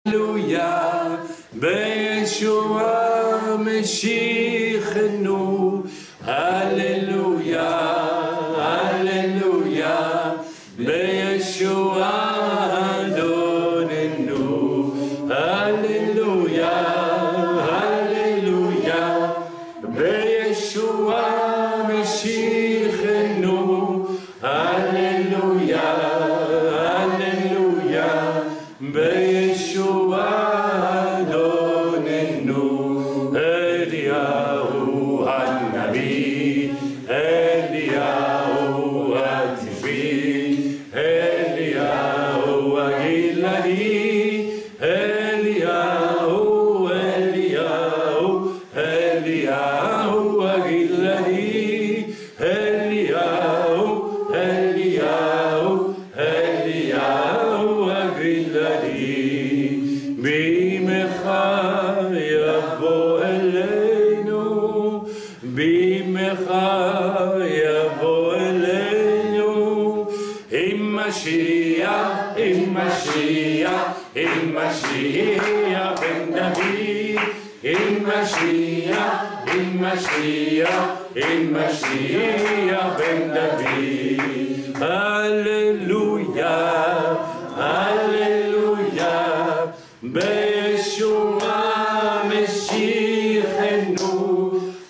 Alléluia, Beshua Meshichenu, Alléluia, Alléluia, Beshua Adonenu, Alléluia, Alléluia, Beshua Meshichenu, Alléluia, Alléluia, Beshua Adonenu, Eliyahu Hanavi, Eliyahu Hatifi, Eliyahu Agiladi, Eliyahu, Eliyahu, Eliyahu Agiladi, Eliyahu, Eliyahu, Eliyahu Agiladi. Bimecha yavo eleinu, Bimecha yavo eleinu, Im Mashiach, Im Mashiach, Im Mashiach ben David, Im Mashiach, Im Mashiach, Im Mashiach ben David. Alléluia, Alléluia, Beshua Meshichenu,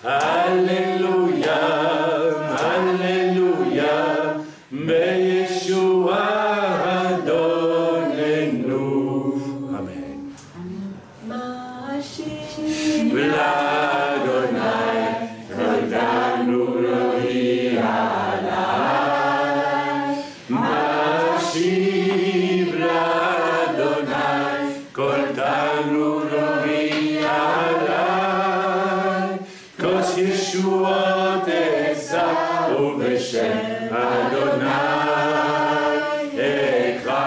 Alléluia, Alléluia, Beshua Adonenu. Amen. Mashiach l'Adonai, Kodanu Loi Alai. Mashiach l'Adonai, Kodanu Loi Alai. Kos Yeshuot Esa Uveshem Adonai Ekra.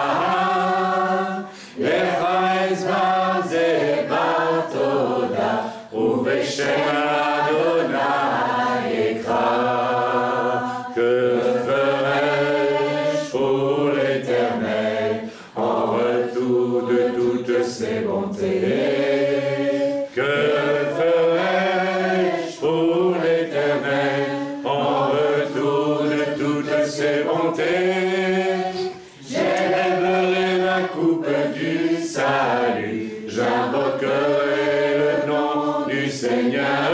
Lecha Ezra Zebar Toda Uveshem Adonai Ekra. Que ferai-je pour l'Éternel en retour de toutes ses bontés? Que ferai-je pour l'Éternel en retour de toutes ses bontés? J'élèverai la coupe du salut, j'invoquerai le nom du Seigneur.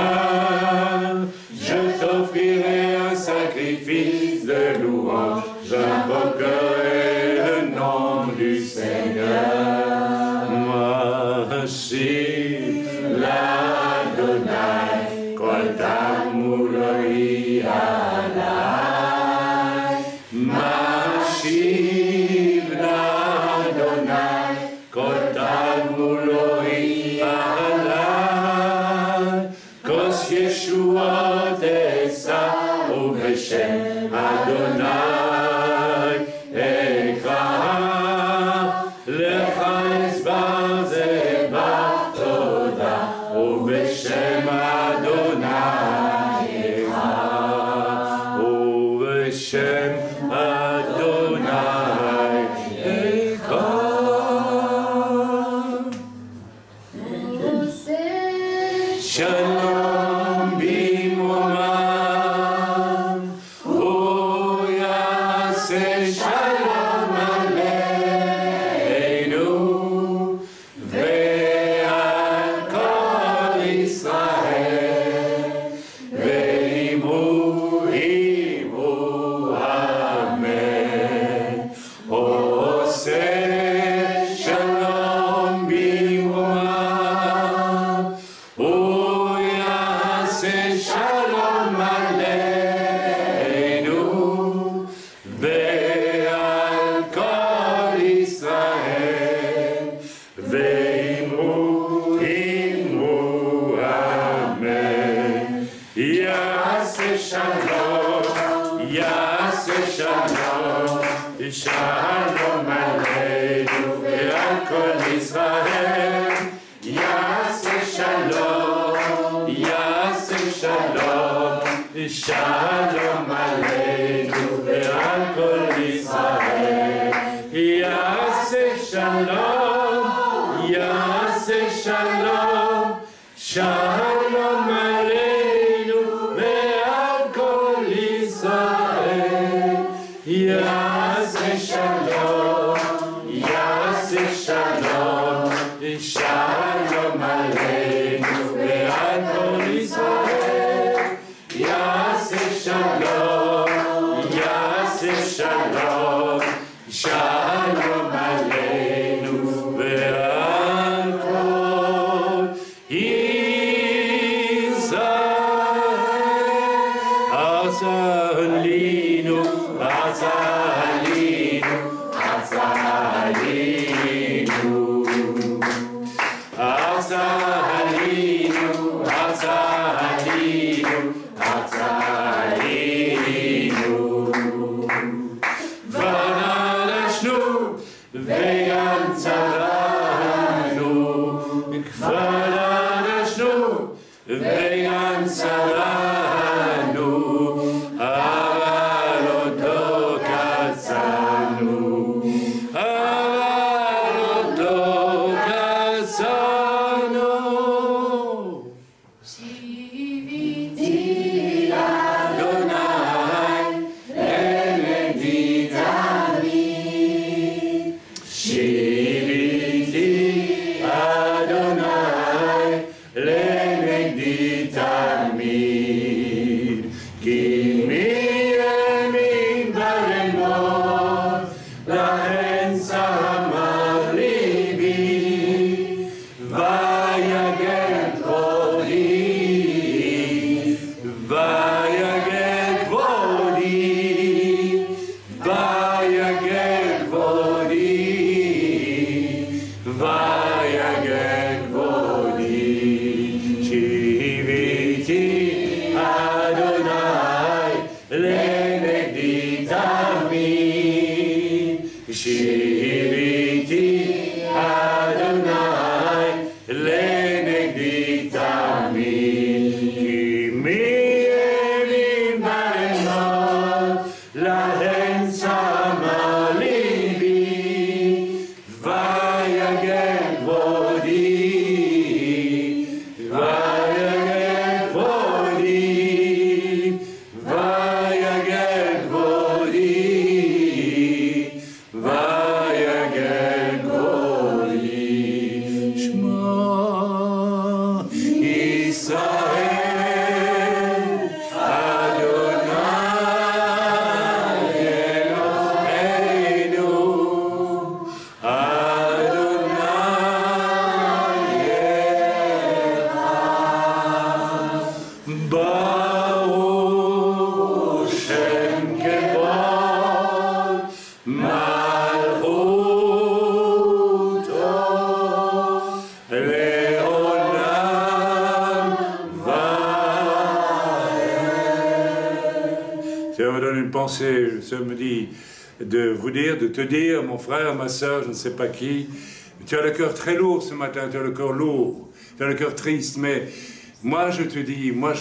Je t'offrirai un sacrifice de louange, j'invoquerai le nom du Seigneur. Mashiach l'Adonai, Kol Tamu Loi Alai. Mashiach l'Adonai, Kol Tamu Loi Alai. Kos Yeshuot Esa Uveshem Adonai Ekra. Lecha Ezbar Zebar Toda Uveshem Adonai Ekra. Uveshem Adonai Ekra. Shalom bimomam, Oyaseh shalom aleinu, ve'al kol Yisrael, ve'imru amen. Oseh shalom bimomam, Oyaseh shalom aleinu, ve'al kol Yisrael, ve'imru amen. Yaseh shalom, Yaseh shalom, shalom aleinu, ve'al kol Yisrael. Yaseh shalom, Yaseh shalom, shalom aleinu, ve'al kol Yisrael. Yaseh shalom, Yaseh Shalom, Shalom Aleinu, ve'al kol Yisrael. Yaseh Shalom, Shalom Aleinu, ve'al kol Yisrael. Yaseh Shalom, Shalom Aleinu, ve'al kol Yisrael. Atzalinu, Atzalinu, Atzalinu. Atzalinu, Atzalinu, Atzalinu. Vanadashnu, vegan tzaranu. Vanadashnu, vegan tzaranu. Aval odo katzanu. Aval odo katzanu. Shiviti Adonai lenegditami. Shiviti Adonai lenegditami. Ki mi emin baremot lahen samar libi. Vayagel kvodi, vayagel kvodi, vayagel kvodi, vayagel kvodi. Shiviti Adonai lenegditami. Shiviti Adonai lenegditami. Ki mi emin baremot lahen samar libi. Vayagel kvodi, vayagel kvodi, vayagel kvodi, vayagel kvodi. Shema Yisrael, Adonai Eloheinu, Adonai Echad. Baruch Shem Kevod Malchuto Leolam Vaed. Ça me donne une pensée, ça me dit de vous dire, de te dire, mon frère, ma soeur, je ne sais pas qui, tu as le cœur très lourd ce matin, tu as le cœur lourd, tu as le cœur triste, mais moi je te dis, moi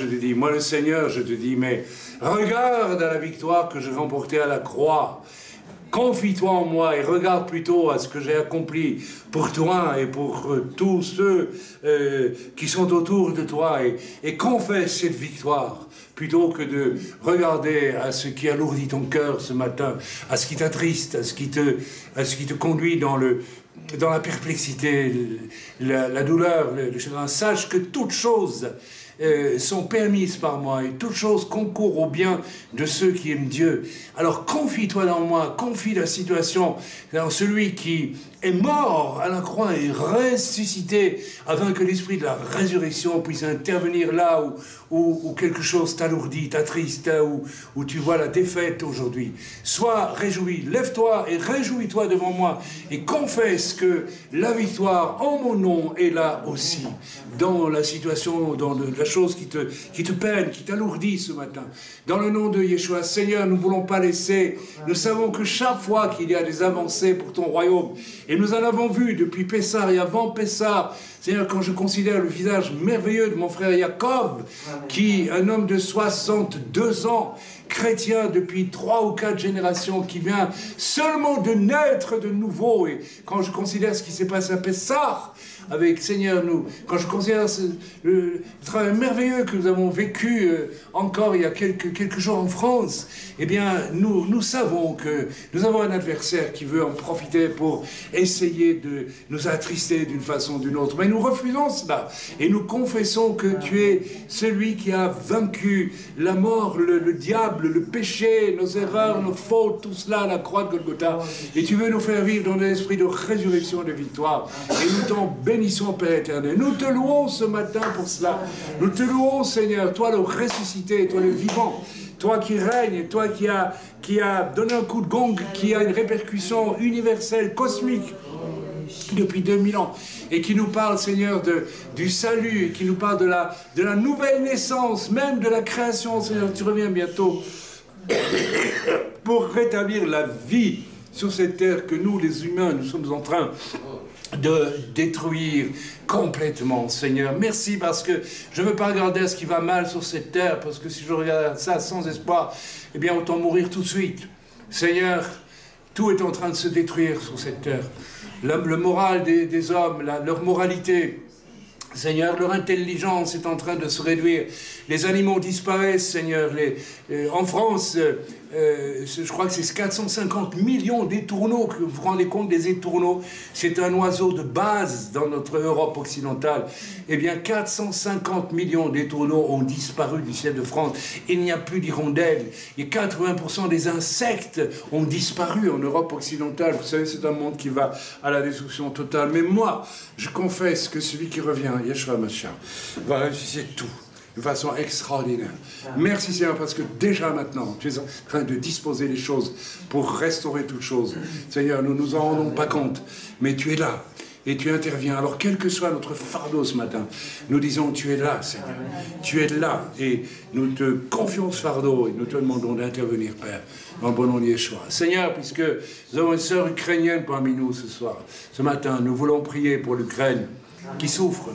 le Seigneur, je te dis, mais regarde à la victoire que j'ai remportée à la croix. Confie-toi en moi et regarde plutôt à ce que j'ai accompli pour toi et pour tous ceux qui sont autour de toi et confesse cette victoire plutôt que de regarder à ce qui alourdit ton cœur ce matin, à ce qui t'attriste, à ce qui te conduit dans la perplexité, la douleur, le chagrin. Sache que toutes choses sont permises par moi et toutes choses concourent au bien de ceux qui aiment Dieu. Alors confie-toi dans moi, confie la situation dans celui qui est mort à la croix et ressuscité afin que l'esprit de la résurrection puisse intervenir là où quelque chose t'alourdit, t'attriste, où tu vois la défaite aujourd'hui. Sois réjoui, lève-toi et réjouis-toi devant moi et confesse que la victoire en mon nom est là aussi, dans la situation, dans la chose qui te peine, qui t'alourdit ce matin. Dans le nom de Yeshua, Seigneur, nous ne voulons pas laisser, nous savons que chaque fois qu'il y a des avancées pour ton royaume, et nous en avons vu depuis Pessah et avant Pessah, Seigneur, quand je considère le visage merveilleux de mon frère Yaakov, qui, un homme de 62 ans, chrétien depuis 3 ou 4 générations qui vient seulement de naître de nouveau. Et quand je considère ce qui s'est passé à Pessah, avec Seigneur, quand je considère le travail merveilleux que nous avons vécu encore il y a quelques jours en France, eh bien, nous savons que nous avons un adversaire qui veut en profiter pour essayer de nous attrister d'une façon ou d'une autre. Mais nous refusons cela et nous confessons que tu es celui qui a vaincu la mort, le diable, le péché, nos erreurs, nos fautes, tout cela à la croix de Golgotha. Et tu veux nous faire vivre dans un esprit de résurrection et de victoire. Et nous t'en bénissons, Père éternel. Nous te louons ce matin pour cela. Nous te louons, Seigneur, toi le ressuscité, toi le vivant, toi qui règnes, toi qui a donné un coup de gong, qui a une répercussion universelle, cosmique, depuis 2000 ans, et qui nous parle, Seigneur, du salut, et qui nous parle de la nouvelle naissance, même de la création, Seigneur. Tu reviens bientôt pour rétablir la vie sur cette terre que nous, les humains, nous sommes en train de détruire complètement, Seigneur. Merci, parce que je ne veux pas regarder à ce qui va mal sur cette terre, parce que si je regarde ça sans espoir, eh bien, autant mourir tout de suite. Seigneur, tout est en train de se détruire sur cette terre. Le moral des hommes, leur moralité, Seigneur, leur intelligence est en train de se réduire. Les animaux disparaissent, Seigneur. En France, je crois que c'est 450 millions d'étourneaux. Vous vous rendez compte des étourneaux? C'est un oiseau de base dans notre Europe occidentale. Eh bien, 450 millions d'étourneaux ont disparu du ciel de France. Il n'y a plus d'hirondelles. Et 80% des insectes ont disparu en Europe occidentale. Vous savez, c'est un monde qui va à la destruction totale. Mais moi, je confesse que celui qui revient, Yeshua Mashiach, va ressusciter tout de façon extraordinaire. Merci Seigneur, parce que déjà maintenant, tu es en train de disposer les choses pour restaurer toutes choses. Seigneur, nous ne nous en rendons pas compte, mais tu es là et tu interviens. Alors quel que soit notre fardeau ce matin, nous disons tu es là Seigneur, tu es là et nous te confions ce fardeau et nous te demandons d'intervenir Père, dans le bon nom de Yeshua. Seigneur, puisque nous avons une sœur ukrainienne parmi nous ce matin, nous voulons prier pour l'Ukraine qui souffre,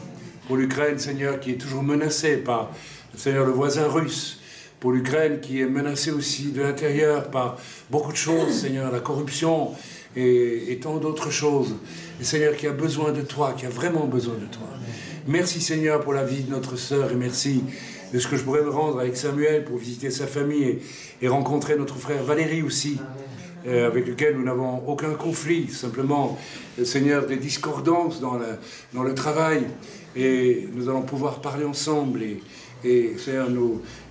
pour l'Ukraine, Seigneur, qui est toujours menacée par, Seigneur, le voisin russe, pour l'Ukraine qui est menacée aussi de l'intérieur par beaucoup de choses, Seigneur, la corruption et tant d'autres choses. Et Seigneur, qui a besoin de toi, qui a vraiment besoin de toi. Merci, Seigneur, pour la vie de notre sœur et merci de ce que je pourrais me rendre avec Samuel pour visiter sa famille et rencontrer notre frère Valérie aussi, avec lequel nous n'avons aucun conflit, simplement, Seigneur, des discordances dans le travail. Et nous allons pouvoir parler ensemble et Seigneur,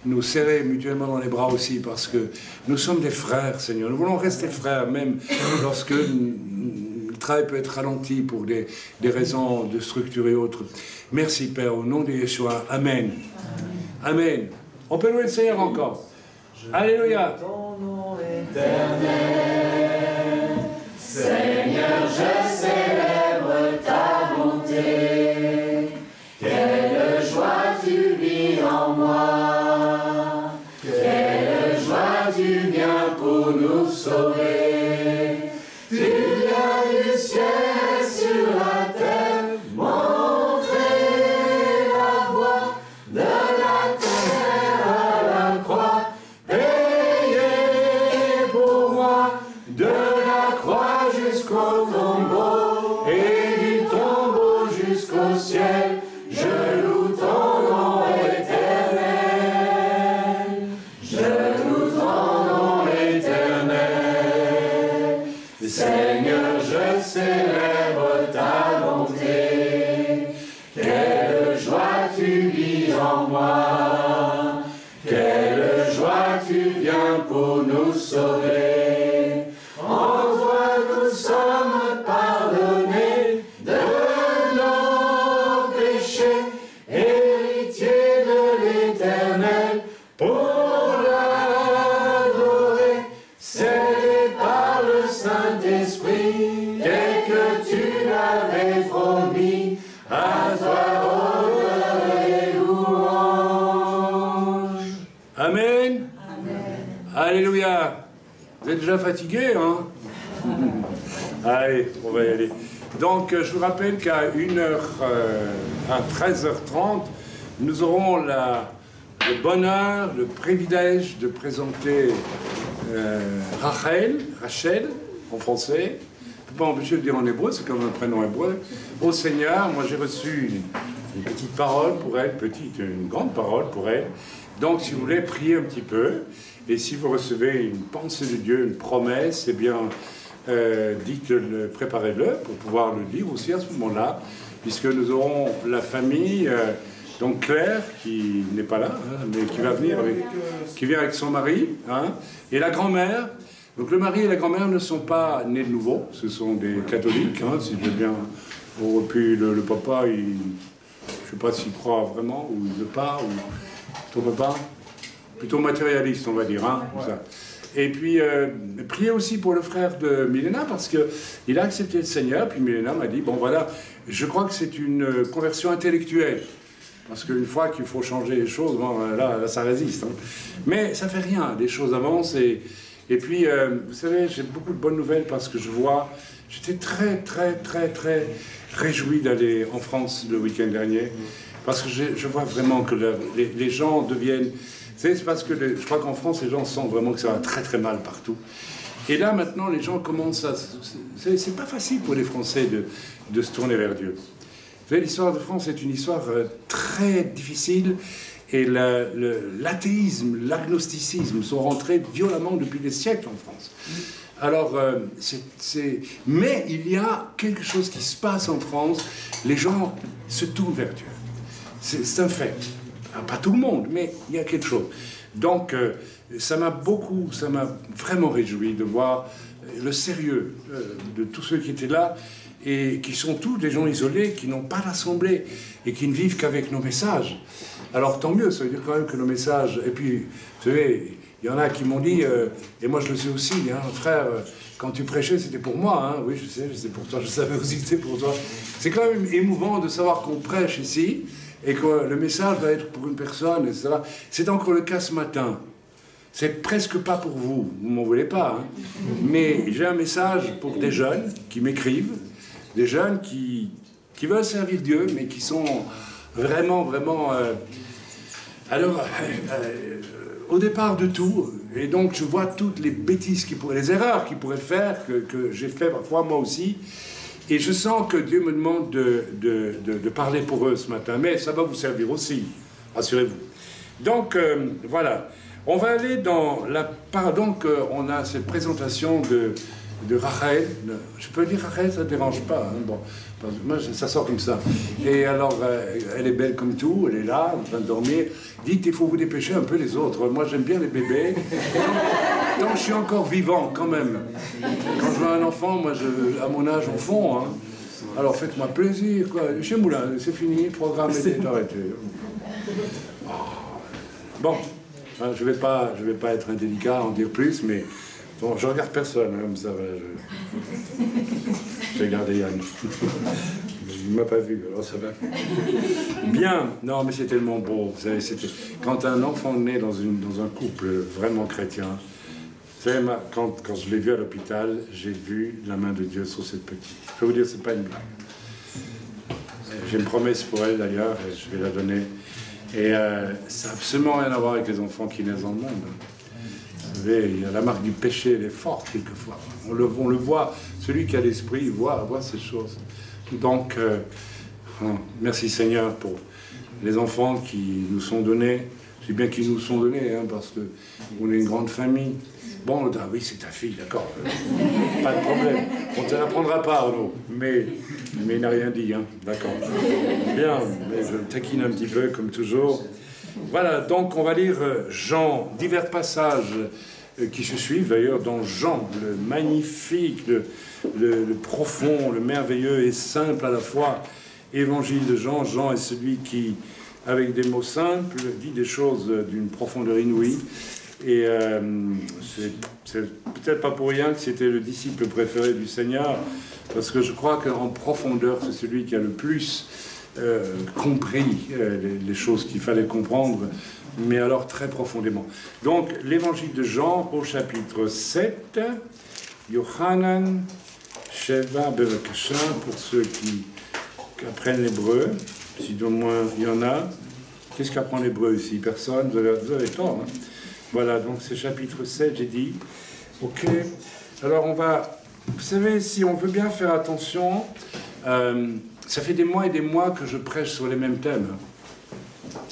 nous serrer mutuellement dans les bras aussi, parce que nous sommes des frères, Seigneur. Nous voulons rester frères, même lorsque le travail peut être ralenti pour des raisons de structure et autres. Merci, Père, au nom de Yeshua. Amen. Amen. On peut louer le Seigneur encore. Alléluia. Ton nom éternel, Seigneur, je célèbre ta bonté. Quelle joie tu vis en moi, quelle joie tu viens pour nous sauver. Tu viens du ciel sur la terre, montrer la voie de la terre à la croix, payer pour moi de la croix jusqu'au tombeau et du tombeau jusqu'au ciel. Je loue ton nom éternel, je loue ton nom éternel. Seigneur, je célèbre ta bonté. Quelle joie tu vis en moi, quelle joie tu viens pour nous sauver. En toi nous sommes pardonnés de nos péchés, héritiers de l'Éternel, pour l'adorer, scellés par le Saint-Esprit, tel que tu l'avais promis, à toi honneur et louange. Amen. Alléluia. Vous êtes déjà fatigué, hein? Allez, on va y aller. Donc, je vous rappelle qu'à 13h30, nous aurons le bonheur, le privilège de présenter Rachel, en français. Je ne peux pas empêcher de le dire en hébreu, c'est comme un prénom hébreu. Au Seigneur, moi j'ai reçu une petite parole pour elle, une grande parole pour elle. Donc si vous voulez, priez un petit peu. Et si vous recevez une pensée de Dieu, une promesse, eh bien, dites-le, préparez-le pour pouvoir le dire aussi à ce moment-là, puisque nous aurons la famille, donc Claire, qui n'est pas là, hein, mais qui va venir qui vient avec son mari, hein, et la grand-mère. Donc le mari et la grand-mère ne sont pas nés de nouveau, ce sont des catholiques, hein, si j'ai bien... Et puis le papa, je ne sais pas s'il croit vraiment, ou il ne veut pas, ou ton papa, plutôt matérialiste, on va dire. Hein, ouais. Ça. Et puis, priez aussi pour le frère de Milena, parce qu'il a accepté le Seigneur, puis Milena m'a dit, bon voilà, je crois que c'est une conversion intellectuelle. Parce qu'une fois qu'il faut changer les choses, bon, là ça résiste. Hein. Mais ça fait rien, les choses avancent. Et puis, vous savez, j'ai beaucoup de bonnes nouvelles parce que j'étais très réjoui d'aller en France le week-end dernier. Parce que je vois vraiment que les gens deviennent... C'est parce que je crois qu'en France, les gens sentent vraiment que ça va très mal partout. Et là, maintenant, les gens commencent à... C'est pas facile pour les Français de se tourner vers Dieu. Vous savez, l'histoire de France est une histoire très difficile et l'athéisme, l'agnosticisme sont rentrés violemment depuis des siècles en France. Alors, mais il y a quelque chose qui se passe en France, les gens se tournent vers Dieu. C'est un fait. Pas tout le monde, mais il y a quelque chose. Donc, ça m'a vraiment réjoui de voir le sérieux de tous ceux qui étaient là, et qui sont tous des gens isolés, qui n'ont pas d'assemblée, et qui ne vivent qu'avec nos messages. Alors tant mieux, ça veut dire quand même que nos messages... Et puis, vous savez, il y en a qui m'ont dit, et moi je le sais aussi, hein, frère, quand tu prêchais, c'était pour moi, hein. Oui, je sais, c'est pour toi, je savais aussi que c'était pour toi. C'est quand même émouvant de savoir qu'on prêche ici, et que le message va être pour une personne, etc. C'est encore le cas ce matin. C'est presque pas pour vous, vous m'en voulez pas, hein. Mais j'ai un message pour des jeunes qui m'écrivent, des jeunes qui veulent servir Dieu, mais qui sont vraiment... au départ de tout, et donc je vois toutes les bêtises, les erreurs qu'ils pourraient faire, que j'ai fait parfois moi aussi, et je sens que Dieu me demande de parler pour eux ce matin, mais ça va vous servir aussi, rassurez-vous. Donc, voilà. On va aller dans la part... Donc, on a cette présentation de Rachel. Je peux dire Rachel, ça ne dérange pas. Hein, bon, moi, ça sort comme ça. Et alors, elle est belle comme tout, elle est là, en train de dormir. Dites, il faut vous dépêcher un peu les autres. Moi, j'aime bien les bébés. Tant que je suis encore vivant, quand même. Quand je vois un enfant, moi, à mon âge, au fond, hein. Alors, faites-moi plaisir, quoi. Chez Moulin, c'est fini, le programme est arrêté. Bon. Je vais pas être indélicat à en dire plus, mais bon, je regarde personne, hein, ça va. J'ai regardé Yann. Il ne m'a pas vu, alors ça va. Bien, non, mais c'est tellement beau. Vous savez, quand un enfant naît dans un couple vraiment chrétien, vous savez, quand je l'ai vu à l'hôpital, j'ai vu la main de Dieu sur cette petite. Je peux vous dire, c'est pas une blague. J'ai une promesse pour elle d'ailleurs, et je vais la donner. Et ça n'a absolument rien à voir avec les enfants qui naissent dans le monde. Vous savez, il y a la marque du péché, elle est forte quelquefois. On le voit, celui qui a l'esprit voit ces choses. Donc, merci Seigneur pour les enfants qui nous sont donnés. Je dis bien qu'ils nous sont donnés, hein, parce qu'on est une grande famille. Bon, ah oui, c'est ta fille, d'accord. Pas de problème. On ne te l'apprendra pas, Arnaud. Mais il n'a rien dit, hein. D'accord. Bien, mais je le taquine un petit peu, comme toujours. Voilà, donc on va lire Jean, divers passages qui se suivent, d'ailleurs, dans Jean, le magnifique, le profond, le merveilleux et simple à la fois évangile de Jean. Jean est celui qui, avec des mots simples, dit des choses d'une profondeur inouïe. Et c'est peut-être pas pour rien que c'était le disciple préféré du Seigneur, parce que je crois qu'en profondeur, c'est celui qui a le plus compris les choses qu'il fallait comprendre, mais alors très profondément. Donc, l'évangile de Jean au chapitre 7, Yohanan, Sheva, Bevakasha, pour ceux qui apprennent l'hébreu, si au moins il y en a. Qu'est-ce qu'apprend l'hébreu ici? Personne, vous avez tort. Hein. Voilà, donc c'est chapitre 7, j'ai dit. Ok. Alors on va... Vous savez, si on veut bien faire attention, ça fait des mois et des mois que je prêche sur les mêmes thèmes.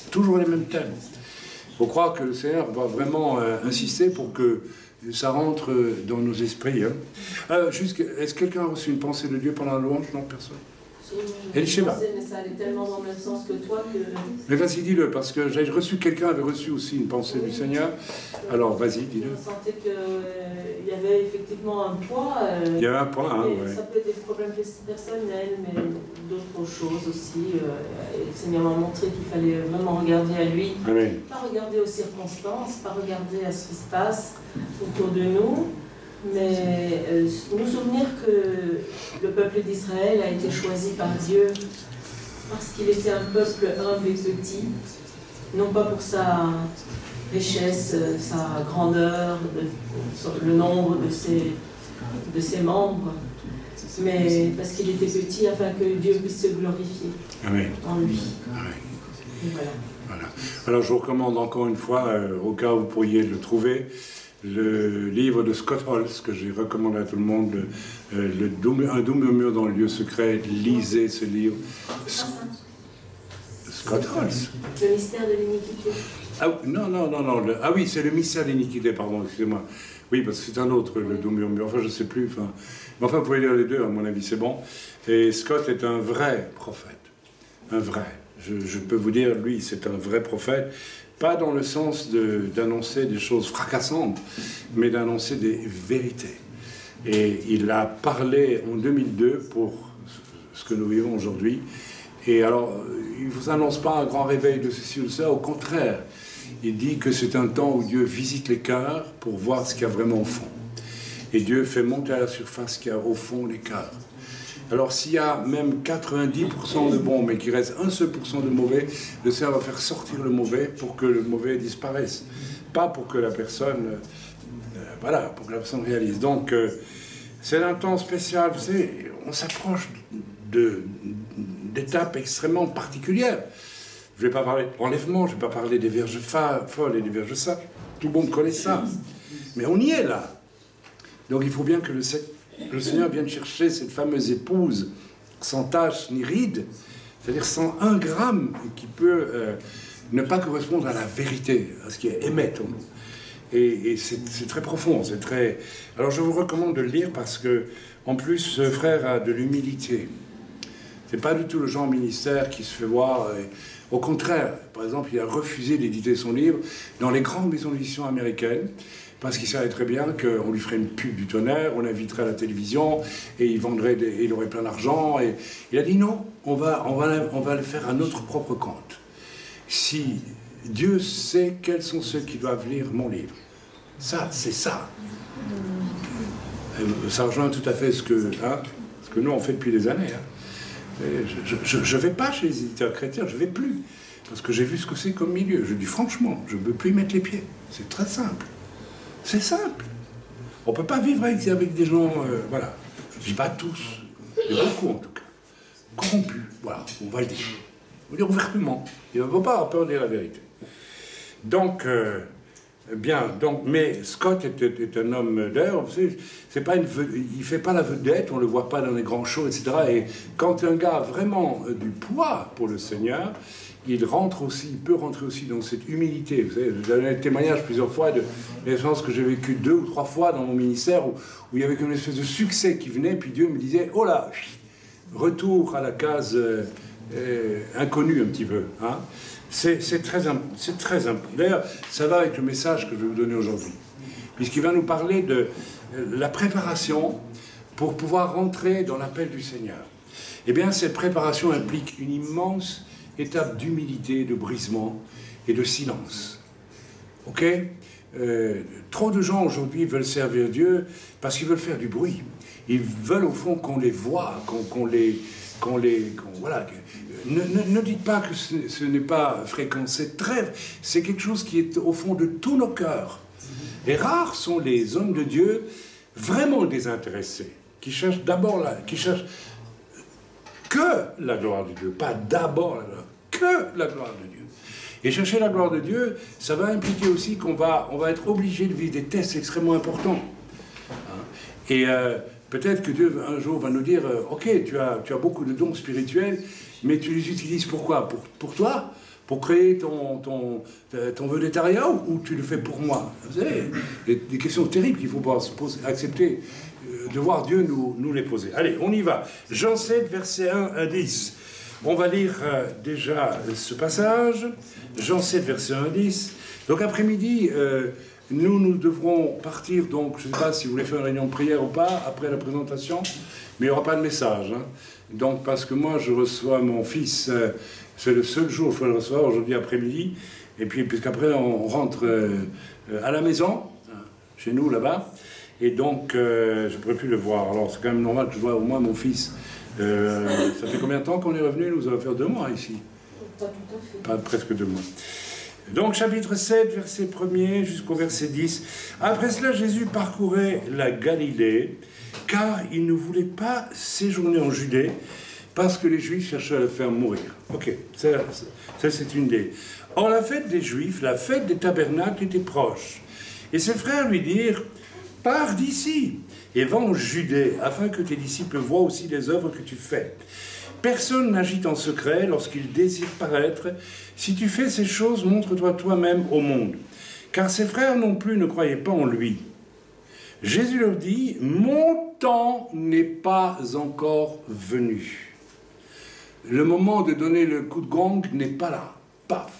Toujours les mêmes thèmes. Il faut croire que le Seigneur va vraiment insister pour que ça rentre dans nos esprits. Hein. Est-ce que quelqu'un a reçu une pensée de Dieu pendant la louange? Non, personne. Mais ça allait tellement dans le même sens que toi que... Mais vas-y, dis-le, parce que j'ai reçu, quelqu'un avait reçu aussi une pensée du Seigneur. Alors, vas-y, dis-le. Je sentais qu'il y avait effectivement un poids. Il y avait un poids, hein, ouais. Ça peut être des problèmes personnels, mais d'autres choses aussi. Et le Seigneur m'a montré qu'il fallait vraiment regarder à lui. Amen. Pas regarder aux circonstances, pas regarder à ce qui se passe autour de nous, mais nous souvenir que le peuple d'Israël a été choisi par Dieu parce qu'il était un peuple humble et petit, non pas pour sa richesse, sa grandeur, le nombre de ses membres, mais parce qu'il était petit afin que Dieu puisse se glorifier en lui. Et voilà. Alors je vous recommande encore une fois, au cas où vous pourriez le trouver, le livre de Scott Holz, que j'ai recommandé à tout le monde, Un doux murmure dans le lieu secret. Lisez ce livre. Scott Holz. Le mystère de l'iniquité. Ah, non. Ah oui, c'est le mystère de l'iniquité, pardon, excusez-moi. Oui, parce que c'est un autre, le doux murmure. Enfin, je ne sais plus. Mais enfin, vous pouvez lire les deux, à mon avis, c'est bon. Et Scott est un vrai prophète. Un vrai. Je peux vous dire, lui, c'est un vrai prophète. Pas dans le sens d'annoncer des choses fracassantes, mais d'annoncer des vérités. Et il a parlé en 2002 pour ce que nous vivons aujourd'hui. Et alors, il ne vous annonce pas un grand réveil de ceci ou de ça, au contraire. Il dit que c'est un temps où Dieu visite les cœurs pour voir ce qu'il y a vraiment au fond. Et Dieu fait monter à la surface ce qu'il y a au fond des cœurs. Alors s'il y a même 90% de bons, mais qu'il reste un seul % de mauvais, le Seigneur va faire sortir le mauvais pour que le mauvais disparaisse. Pas pour que la personne... voilà, pour que la personne réalise. Donc, c'est un temps spécial. Vous savez, on s'approche d'étapes extrêmement particulières. Je ne vais pas parler d'enlèvement, je ne vais pas parler des vierges folles et des vierges sages. Tout le monde connaît ça. Mais on y est là. Donc il faut bien que le Seigneur vienne chercher cette fameuse épouse sans tache ni ride, c'est-à-dire sans un gramme qui peut ne pas correspondre à la vérité, à ce qui est émettre en nous. Et c'est très profond, c'est très... Alors je vous recommande de le lire parce que, en plus, ce frère a de l'humilité. C'est pas du tout le genre ministère qui se fait voir. Au contraire, par exemple, il a refusé d'éditer son livre dans les grandes maisons d'édition américaines parce qu'il savait très bien qu'on lui ferait une pub du tonnerre, on l'inviterait à la télévision et il aurait plein d'argent. Et il a dit non, on va le faire à notre propre compte. Si Dieu sait quels sont ceux qui doivent lire mon livre, ça, c'est ça. Ça rejoint tout à fait ce que nous on fait depuis des années. Je ne vais pas chez les éditeurs chrétiens, je ne vais plus. Parce que j'ai vu ce que c'est comme milieu. Je dis franchement, je ne veux plus y mettre les pieds. C'est très simple. C'est simple. On ne peut pas vivre avec des gens, voilà. Je ne dis pas tous, mais beaucoup en tout cas. Corrompus, voilà, on va le dire. On va le dire ouvertement. Il ne faut pas avoir peur de dire la vérité. Donc, mais Scott est un homme d'ailleurs, c'est pas il ne fait pas la vedette, on ne le voit pas dans les grands shows, etc. Et quand un gars a vraiment du poids pour le Seigneur, il peut rentrer aussi dans cette humilité. Vous savez, j'ai donné un témoignage plusieurs fois de l'expérience que j'ai vécue 2 ou 3 fois dans mon ministère où il y avait comme une espèce de succès qui venait, puis Dieu me disait, oh là, retour à la case inconnue un petit peu. Hein. C'est très important. D'ailleurs, ça va avec le message que je vais vous donner aujourd'hui. Puisqu'il va nous parler de la préparation pour pouvoir rentrer dans l'appel du Seigneur. Eh bien, cette préparation implique une immense étape d'humilité, de brisement et de silence. Ok ? Trop de gens aujourd'hui veulent servir Dieu parce qu'ils veulent faire du bruit. Ils veulent au fond qu'on les voit, voilà. Ne dites pas que ce n'est pas fréquent, c'est quelque chose qui est au fond de tous nos cœurs. Et rares sont les hommes de Dieu vraiment désintéressés, qui cherchent que la gloire de Dieu, pas d'abord la gloire, que la gloire de Dieu. Et chercher la gloire de Dieu, ça va impliquer aussi qu'on va être obligé de vivre des tests extrêmement importants. Et peut-être que Dieu, un jour, va nous dire, ok, tu as beaucoup de dons spirituels, mais tu les utilises pourquoi? Pour toi? Pour créer ton végétariat, ou tu le fais pour moi? Vous savez, des questions terribles qu'il faut pas se poser, accepter, de voir Dieu nous les poser. Allez, on y va. Jean 7, versets 1 à 10. On va lire déjà ce passage. Jean 7, versets 1 à 10. Donc après-midi, nous devrons partir, donc je ne sais pas si vous voulez faire une réunion de prière ou pas, après la présentation, mais il n'y aura pas de message. Hein. Donc parce que moi, je reçois mon fils... c'est le seul jour où il faut le recevoir, aujourd'hui après-midi. Et puis, puisqu'après, on rentre à la maison, chez nous, là-bas. Et donc, je ne pourrai plus le voir. Alors, c'est quand même normal que je vois au moins mon fils. Ça fait combien de temps qu'on est revenu? Nous allons faire 2 mois ici. Pas tout à fait. Pas presque 2 mois. Donc, chapitre 7, verset 1er jusqu'au verset 10. Après cela, Jésus parcourait la Galilée, car il ne voulait pas séjourner en Judée, parce que les Juifs cherchaient à le faire mourir. Ok, ça c'est une idée. Or, la fête des Juifs, la fête des tabernacles était proche. Et ses frères lui dirent, « Pars d'ici et va en Judée, afin que tes disciples voient aussi les œuvres que tu fais. Personne n'agit en secret lorsqu'il désire paraître. Si tu fais ces choses, montre-toi toi-même au monde. » Car ses frères non plus ne croyaient pas en lui. Jésus leur dit, « Mon temps n'est pas encore venu. » Le moment de donner le coup de gong n'est pas là. Paf.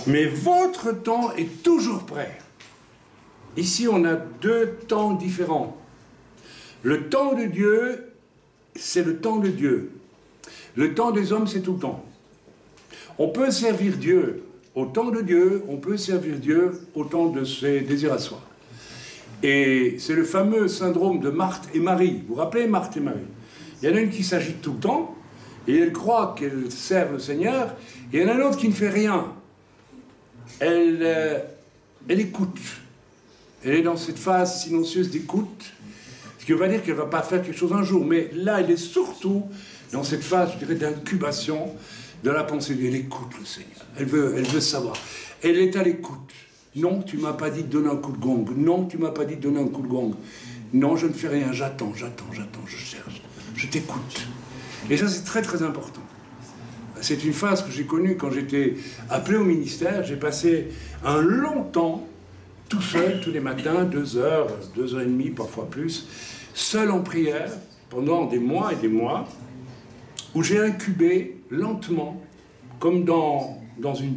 Mais votre temps est toujours prêt. Ici, on a 2 temps différents. Le temps de Dieu, c'est le temps de Dieu. Le temps des hommes, c'est tout le temps. On peut servir Dieu au temps de Dieu, on peut servir Dieu au temps de ses désirs à soi. Et c'est le fameux syndrome de Marthe et Marie. Vous vous rappelez Marthe et Marie? Il y en a une qui s'agite tout le temps, et elle croit qu'elle sert le Seigneur, et il y en a une autre qui ne fait rien. Elle écoute. Elle est dans cette phase silencieuse d'écoute, ce qui veut pas dire qu'elle ne va pas faire quelque chose un jour, mais là, elle est surtout dans cette phase, je dirais, d'incubation de la pensée. Elle écoute le Seigneur. Elle veut savoir. Elle est à l'écoute. Non, tu ne m'as pas dit de donner un coup de gong. Non, tu ne m'as pas dit de donner un coup de gong. Non, je ne fais rien. J'attends, je cherche. Je t'écoute. Et ça, c'est très, très important. C'est une phase que j'ai connue quand j'étais appelé au ministère. J'ai passé un long temps, tout seul, tous les matins, 2 heures, 2 heures et demie, parfois plus, seul en prière, pendant des mois et des mois, où j'ai incubé lentement, comme dans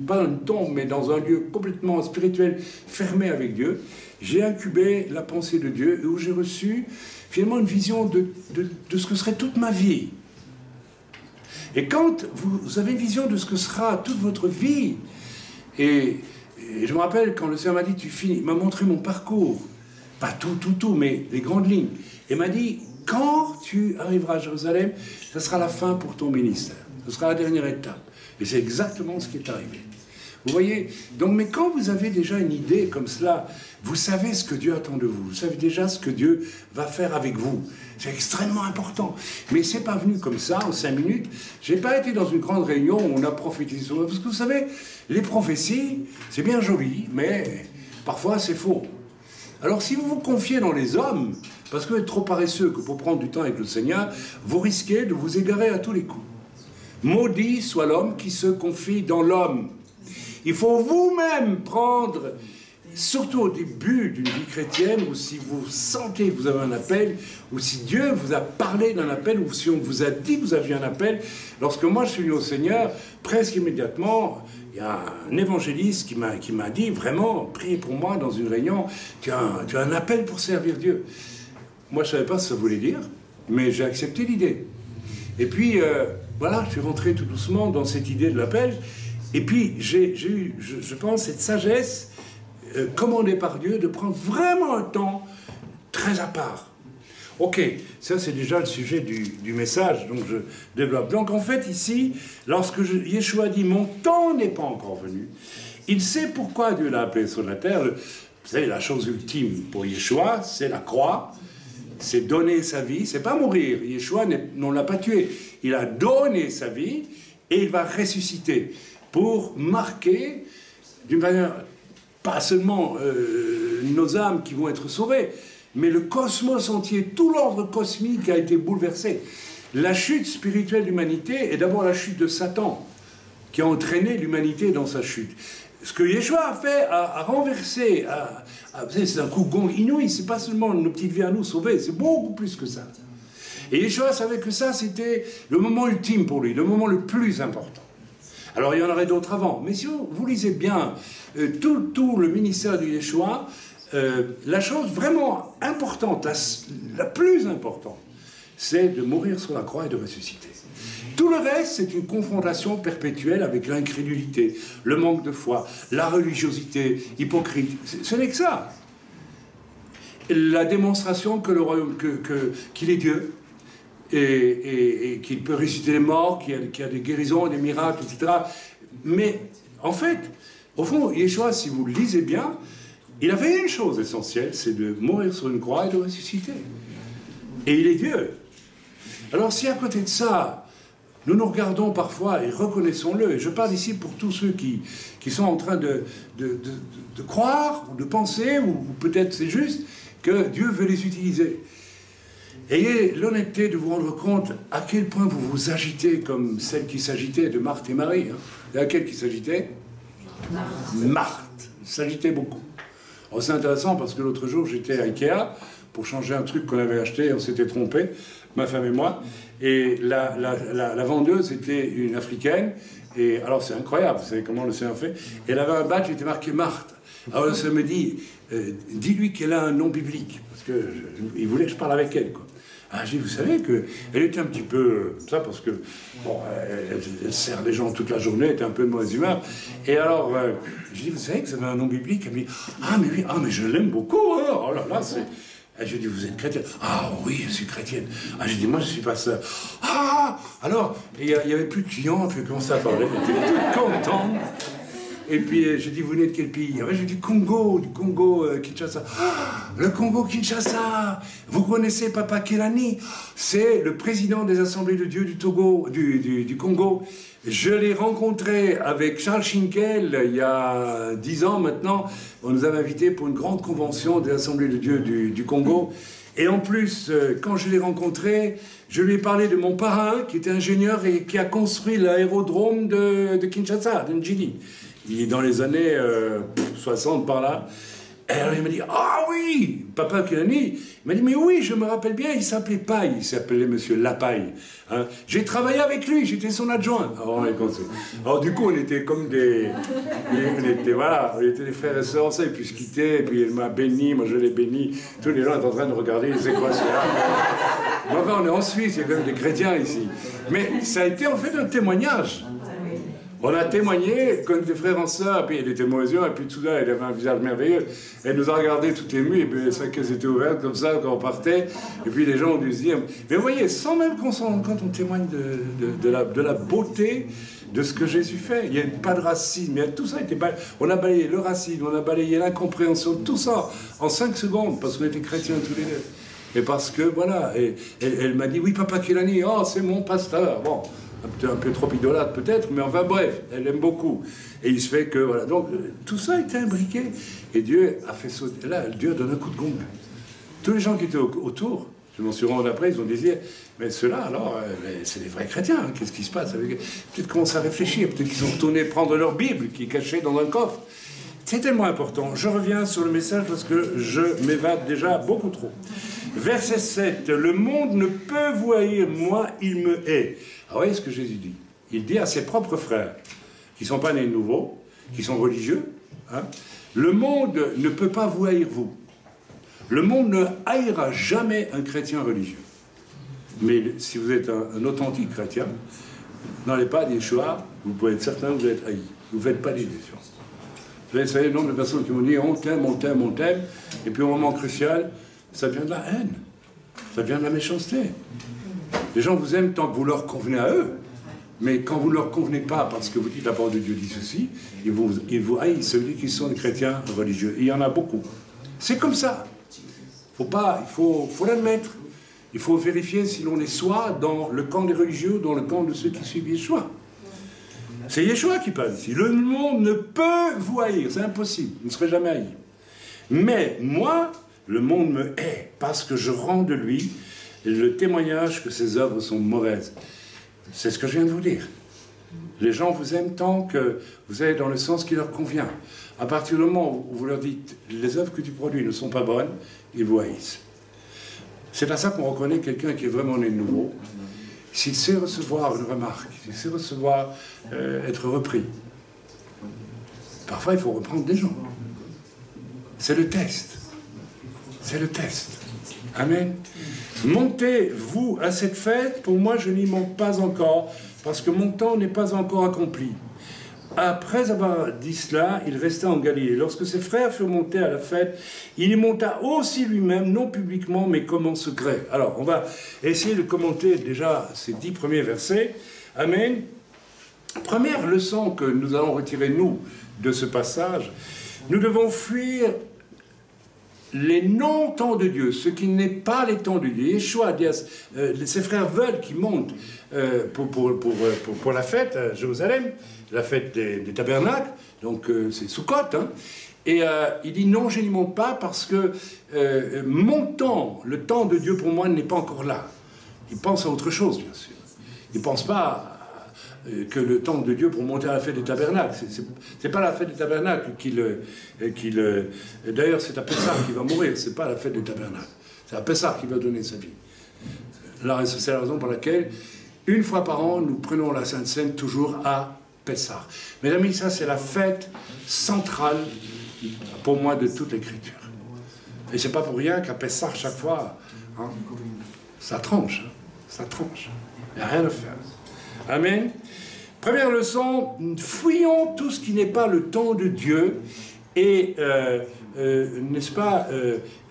pas une tombe, mais dans un lieu complètement spirituel, fermé avec Dieu, j'ai incubé la pensée de Dieu, et où j'ai reçu finalement une vision de ce que serait toute ma vie. Et quand vous avez une vision de ce que sera toute votre vie, et je me rappelle quand le Seigneur m'a dit, il m'a montré mon parcours, pas tout, mais les grandes lignes, et m'a dit, quand tu arriveras à Jérusalem, ça sera la fin pour ton ministère, ce sera la dernière étape. Et c'est exactement ce qui est arrivé. Vous voyez? Donc, mais quand vous avez déjà une idée comme cela, vous savez ce que Dieu attend de vous. Vous savez déjà ce que Dieu va faire avec vous. C'est extrêmement important. Mais c'est pas venu comme ça, en 5 minutes. J'ai pas été dans une grande réunion où on a prophétisé sur... Parce que vous savez, les prophéties, c'est bien joli, mais parfois c'est faux. Alors, si vous vous confiez dans les hommes, parce que vous êtes trop paresseux que pour prendre du temps avec le Seigneur, vous risquez de vous égarer à tous les coups. Maudit soit l'homme qui se confie dans l'homme. Il faut vous-même prendre, surtout au début d'une vie chrétienne, ou si vous sentez que vous avez un appel, ou si Dieu vous a parlé d'un appel, ou si on vous a dit que vous aviez un appel. Lorsque moi je suis venu au Seigneur, presque immédiatement, il y a un évangéliste qui m'a dit, vraiment, priez pour moi dans une réunion, tu as un appel pour servir Dieu. Moi je ne savais pas ce que ça voulait dire, mais j'ai accepté l'idée. Et puis, voilà, je suis rentré tout doucement dans cette idée de l'appel. Et puis, j'ai eu, je pense, cette sagesse commandée par Dieu de prendre vraiment un temps très à part. Ok, ça c'est déjà le sujet du message, donc je développe. Donc en fait, ici, lorsque Yeshua dit « Mon temps n'est pas encore venu », il sait pourquoi Dieu l'a appelé sur la terre. Vous savez, la chose ultime pour Yeshua, c'est la croix. C'est donner sa vie, c'est pas mourir. Yeshua, on ne l'a pas tué. Il a donné sa vie et il va ressusciter. pour marquer d'une manière, pas seulement nos âmes qui vont être sauvées, mais le cosmos entier, tout l'ordre cosmique a été bouleversé. La chute spirituelle de l'humanité est d'abord la chute de Satan, qui a entraîné l'humanité dans sa chute. Ce que Yeshua a fait, a renversé, c'est un coup de gong inouï, c'est pas seulement nos petites vies à nous sauver, c'est beaucoup plus que ça. Et Yeshua savait que ça, c'était le moment ultime pour lui, le moment le plus important. Alors il y en aurait d'autres avant, mais si vous lisez bien tout le ministère de Yeshua, la chose vraiment importante, la plus importante, c'est de mourir sur la croix et de ressusciter. Tout le reste, c'est une confrontation perpétuelle avec l'incrédulité, le manque de foi, la religiosité hypocrite. Ce n'est que ça. La démonstration que le royaume, qu'il est Dieu, et qu'il peut ressusciter les morts, qu'il y a des guérisons, des miracles, etc. Mais, en fait, au fond, Yeshua, si vous le lisez bien, il avait une chose essentielle, c'est de mourir sur une croix et de ressusciter. Et il est Dieu. Alors, si à côté de ça, nous nous regardons parfois, et reconnaissons-le, et je parle ici pour tous ceux qui sont en train de croire, ou de penser, ou peut-être c'est juste, que Dieu veut les utiliser. Ayez l'honnêteté de vous rendre compte à quel point vous vous agitez comme celle qui s'agitait de Marthe et Marie. Hein. Et à quelle qui s'agitait? Marthe. S'agitait beaucoup. Alors c'est intéressant parce que l'autre jour, j'étais à Ikea pour changer un truc qu'on avait acheté, on s'était trompé, ma femme et moi, et la vendeuse était une Africaine, et alors c'est incroyable, vous savez comment le Seigneur fait, et elle avait un badge qui était marqué Marthe. Alors ça me dit, dis-lui qu'elle a un nom biblique, parce qu'il voulait que je parle avec elle, quoi. Ah, j'ai dit, vous savez qu'elle était un petit peu ça, parce que, bon, elle sert les gens toute la journée, elle était un peu de mauvaise humeur. Et alors, j'ai dit, vous savez que ça avait un nom biblique? Elle me dit, ah, mais oui, ah, mais je l'aime beaucoup, hein. Oh là là, c'est... Et j'ai dit, vous êtes chrétienne? Ah oui, je suis chrétienne. Ah, j'ai dit, moi je suis pasteur. Ah, alors, il n'y avait plus de clients, puis elle commençait à parler, elle était toute contente. Et puis j'ai dit, vous venez de quel pays? J'ai dit, du Congo Kinshasa. Ah, le Congo Kinshasa. Vous connaissez Papa Kelani? C'est le président des Assemblées de Dieu du Togo, du Congo. Je l'ai rencontré avec Charles Schinkel il y a 10 ans maintenant. On nous avait invités pour une grande convention des Assemblées de Dieu du Congo. Et en plus, quand je l'ai rencontré, je lui ai parlé de mon parrain, qui était ingénieur et qui a construit l'aérodrome de Kinshasa, de Njili. Il est dans les années 60 par là. Et alors il m'a dit, ah oui, Papa Kelani. Il m'a dit, mais oui, je me rappelle bien, il s'appelait Paille, il s'appelait Monsieur Lapaille. Hein. J'ai travaillé avec lui, j'étais son adjoint. Alors du coup, on était comme des... on était des frères et sœurs, ça, et puis se quitter, et puis elle m'a béni, moi je l'ai béni. Tous les gens étaient en train de regarder les équations. Mais enfin, on est en Suisse, il y a quand même des chrétiens ici. Mais ça a été en fait un témoignage. On a témoigné comme des frères en sœurs, puis elle était mauvaise, et puis tout ça, elle avait un visage merveilleux. Elle nous a regardés tout émus, et puis les 5 caisses étaient ouvertes comme ça quand on partait, et puis les gens ont dû se dire... Mais vous voyez, sans même qu'on s'en rende compte, on témoigne de la beauté de ce que Jésus fait. Il n'y a pas de racisme, tout ça était on a balayé le racisme, on a balayé l'incompréhension, tout ça en 5 secondes, parce qu'on était chrétiens tous les deux. Et parce que, voilà, et elle m'a dit, oui, Papa Kelani, oh, c'est mon pasteur, bon... un peu trop idolâtre peut-être, mais enfin bref, elle aime beaucoup. Et il se fait que, voilà, donc tout ça était imbriqué. Et Dieu a fait sauter, là, Dieu donne un coup de gong. Tous les gens qui étaient autour, je m'en suis rendu après, ils ont dit, mais ceux-là, alors, c'est des vrais chrétiens, hein, qu'est-ce qui se passe avec eux? Peut-être commencent à réfléchir, peut-être qu'ils sont retournés prendre leur Bible, qui est cachée dans un coffre. C'est tellement important. Je reviens sur le message parce que je m'évade déjà beaucoup trop. Verset 7, le monde ne peut vous haïr, moi, il me hait. Alors, voyez ce que Jésus dit. Il dit à ses propres frères, qui ne sont pas nés de nouveau, qui sont religieux, hein, le monde ne peut pas vous haïr, vous. Le monde ne haïra jamais un chrétien religieux. Mais si vous êtes un authentique chrétien, n'allez pas dire Yeshua, vous pouvez être certain que vous êtes haï. Vous ne faites pas d'illusions. Vous savez le nombre de personnes qui m'ont dit on t'aime, on t'aime, on t'aime, et puis au moment crucial, ça vient de la haine, ça vient de la méchanceté. Les gens vous aiment tant que vous leur convenez à eux, mais quand vous ne leur convenez pas parce que vous dites la parole de Dieu dit ceci, ils vous haïssent, celui qui sont des chrétiens religieux. Et il y en a beaucoup. C'est comme ça. Il faut l'admettre. Il faut vérifier si l'on est soit dans le camp des religieux ou dans le camp de ceux qui suivent Yeshua. C'est Yeshua qui parle ici. Le monde ne peut vous haïr, c'est impossible, vous ne serez jamais haï. Mais moi, le monde me hait parce que je rends de lui le témoignage que ses œuvres sont mauvaises. C'est ce que je viens de vous dire. Les gens vous aiment tant que vous allez dans le sens qui leur convient. À partir du moment où vous leur dites « les œuvres que tu produis ne sont pas bonnes », ils vous haïssent. C'est à ça qu'on reconnaît quelqu'un qui est vraiment né de nouveau. S'il sait recevoir une remarque, s'il sait recevoir, être repris. Parfois, il faut reprendre des gens. C'est le test. C'est le test. Amen. Montez, vous, à cette fête, pour moi, je n'y monte pas encore, parce que mon temps n'est pas encore accompli. Après avoir dit cela, il resta en Galilée. Lorsque ses frères furent montés à la fête, il y monta aussi lui-même, non publiquement, mais comme en secret. Alors, on va essayer de commenter déjà ces 10 premiers versets. Amen. Première leçon que nous allons retirer, nous, de ce passage, nous devons fuir les non-temps de Dieu, ce qui n'est pas les temps de Dieu. Yeshua dit, ses frères veulent qu'il monte pour la fête à Jérusalem, la fête des tabernacles, donc c'est Sukkot, hein. Et il dit non, je n'y monte pas parce que mon temps, le temps de Dieu pour moi n'est pas encore là. Il pense à autre chose, bien sûr. Il ne pense pas que le temps de Dieu pour monter à la fête des tabernacles. C'est pas la fête des tabernacles d'ailleurs, c'est à Pessah qu'il va mourir, c'est pas la fête des tabernacles. C'est à Pessah qu'il va donner sa vie. Là, c'est la raison pour laquelle, une fois par an, nous prenons la Sainte Seine toujours à Pessah. Mes amis, ça c'est la fête centrale, pour moi, de toute l'Écriture. Et c'est pas pour rien qu'à Pessah, chaque fois, hein, ça tranche. Hein, ça tranche. Il n'y a rien à faire. Amen. Première leçon, fuyons tout ce qui n'est pas le temps de Dieu et, n'est-ce pas,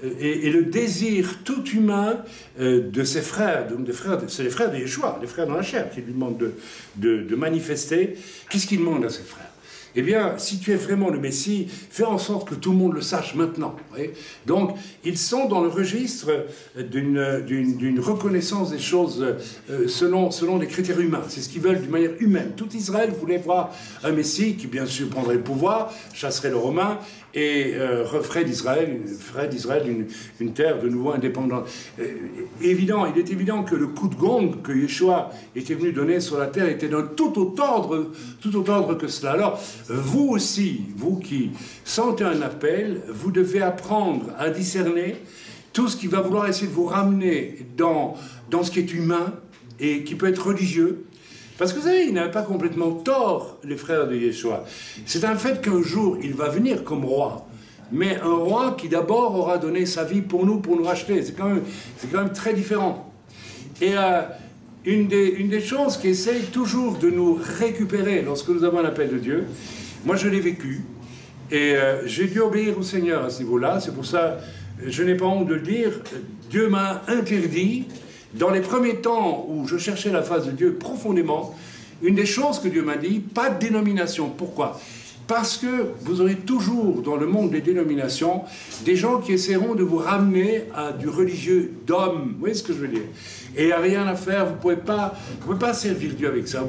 et le désir tout humain de ses frères, c'est les frères de Yeshua, les frères dans la chair qui lui demandent de manifester. Qu'est-ce qu'il demande à ses frères? Eh bien, si tu es vraiment le Messie, fais en sorte que tout le monde le sache maintenant. Donc, ils sont dans le registre d'une reconnaissance des choses selon les critères humains. C'est ce qu'ils veulent d'une manière humaine. Tout Israël voulait voir un Messie qui, bien sûr, prendrait le pouvoir, chasserait les Romains et referait d'Israël une terre de nouveau indépendante. Il est évident que le coup de gong que Yeshua était venu donner sur la terre était d'un tout autre ordre que cela. Alors, vous aussi, vous qui sentez un appel, vous devez apprendre à discerner tout ce qui va vouloir essayer de vous ramener dans ce qui est humain et qui peut être religieux. Parce que vous savez, ils n'avaient pas complètement tort, les frères de Yeshua. C'est un fait qu'un jour, il va venir comme roi. Mais un roi qui d'abord aura donné sa vie pour nous racheter. C'est quand même très différent. Et une des choses qui essaye toujours de nous récupérer lorsque nous avons un appel de Dieu, moi je l'ai vécu, et j'ai dû obéir au Seigneur à ce niveau-là. C'est pour ça, je n'ai pas honte de le dire, Dieu m'a interdit, dans les premiers temps où je cherchais la face de Dieu profondément, une des choses que Dieu m'a dit, pas de dénomination. Pourquoi? Parce que vous aurez toujours dans le monde des dénominations des gens qui essaieront de vous ramener à du religieux d'homme. Vous voyez ce que je veux dire? Et il n'y a rien à faire, vous ne pouvez pas servir Dieu avec ça.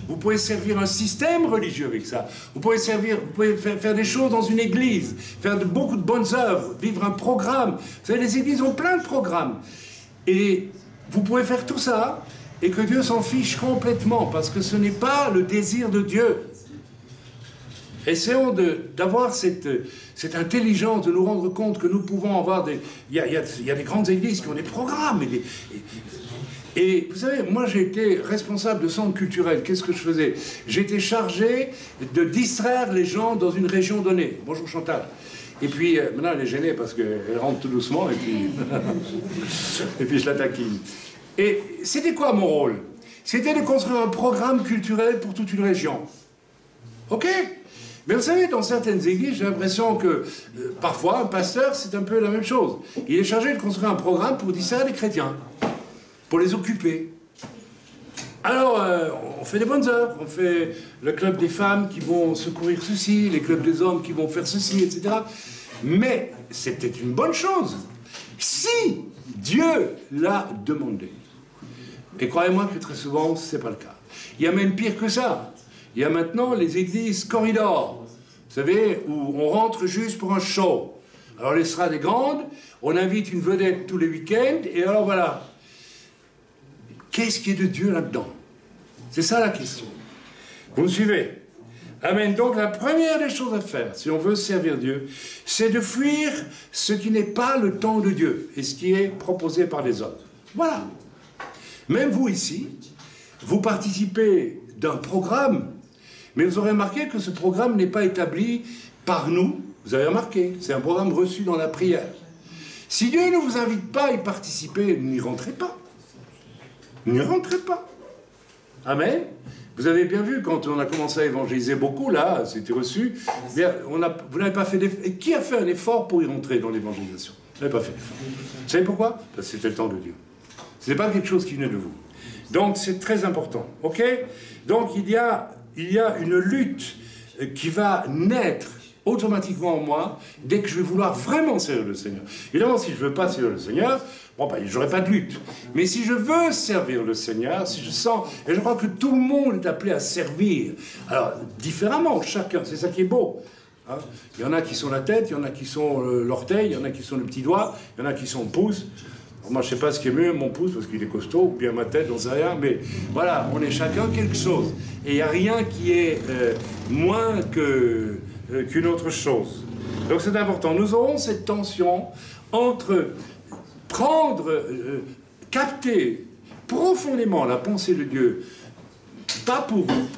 Vous pouvez servir un système religieux avec ça. Vous pouvez faire des choses dans une église, faire beaucoup de bonnes œuvres, vivre un programme. Vous savez, les églises ont plein de programmes. Et vous pouvez faire tout ça et que Dieu s'en fiche complètement parce que ce n'est pas le désir de Dieu. Essayons d'avoir cette intelligence, de nous rendre compte que nous pouvons avoir il y a des grandes églises qui ont des programmes. Et vous savez, moi j'ai été responsable de centre culturel. Qu'est-ce que je faisais? J'étais chargé de distraire les gens dans une région donnée. Bonjour Chantal. Et puis, maintenant elle est gênée parce qu'elle rentre tout doucement et puis, et puis je la taquine. Et c'était quoi mon rôle? C'était de construire un programme culturel pour toute une région. Ok? Mais vous savez, dans certaines églises, j'ai l'impression que parfois, un pasteur, c'est un peu la même chose. Il est chargé de construire un programme pour distraire les chrétiens, pour les occuper. Alors, on fait des bonnes œuvres, on fait le club des femmes qui vont secourir ceci, les clubs des hommes qui vont faire ceci, etc. Mais c'est peut-être une bonne chose, si Dieu l'a demandé. Et croyez-moi que très souvent, ce n'est pas le cas. Il y a même pire que ça. Il y a maintenant les églises corridors, vous savez, où on rentre juste pour un show. Alors les salles est grande, on invite une vedette tous les week-ends, et alors voilà. Qu'est-ce qui est de Dieu là-dedans? C'est ça la question. Vous me suivez? Amen. Donc la première des choses à faire, si on veut servir Dieu, c'est de fuir ce qui n'est pas le temps de Dieu, et ce qui est proposé par les hommes. Voilà. Même vous ici, vous participez d'un programme, mais vous aurez remarqué que ce programme n'est pas établi par nous. Vous avez remarqué, c'est un programme reçu dans la prière. Si Dieu ne vous invite pas à y participer, n'y rentrez pas. N'y rentrez pas. Amen. Vous avez bien vu, quand on a commencé à évangéliser beaucoup, là, c'était reçu, bien, vous n'avez pas fait d'effort. Et qui a fait un effort pour y rentrer dans l'évangélisation? Vous n'avez pas fait d'effort. Vous savez pourquoi? Parce que c'était le temps de Dieu. Ce n'est pas quelque chose qui venait de vous. Donc, c'est très important. OK? Donc, il y a une lutte qui va naître automatiquement en moi, dès que je vais vouloir vraiment servir le Seigneur. Évidemment, si je ne veux pas servir le Seigneur, bon, ben, je n'aurai pas de lutte. Mais si je veux servir le Seigneur, si je sens, et je crois que tout le monde est appelé à servir, alors, différemment, chacun, c'est ça qui est beau. Hein? Il y en a qui sont la tête, il y en a qui sont l'orteil, il y en a qui sont le petit doigt, il y en a qui sont le pouce. Alors, moi, je ne sais pas ce qui est mieux, mon pouce, parce qu'il est costaud, ou bien ma tête, j'en sais rien, mais voilà, on est chacun quelque chose. Et il n'y a rien qui est moins qu'une autre chose. Donc c'est important. Nous aurons cette tension entre capter profondément la pensée de Dieu, pas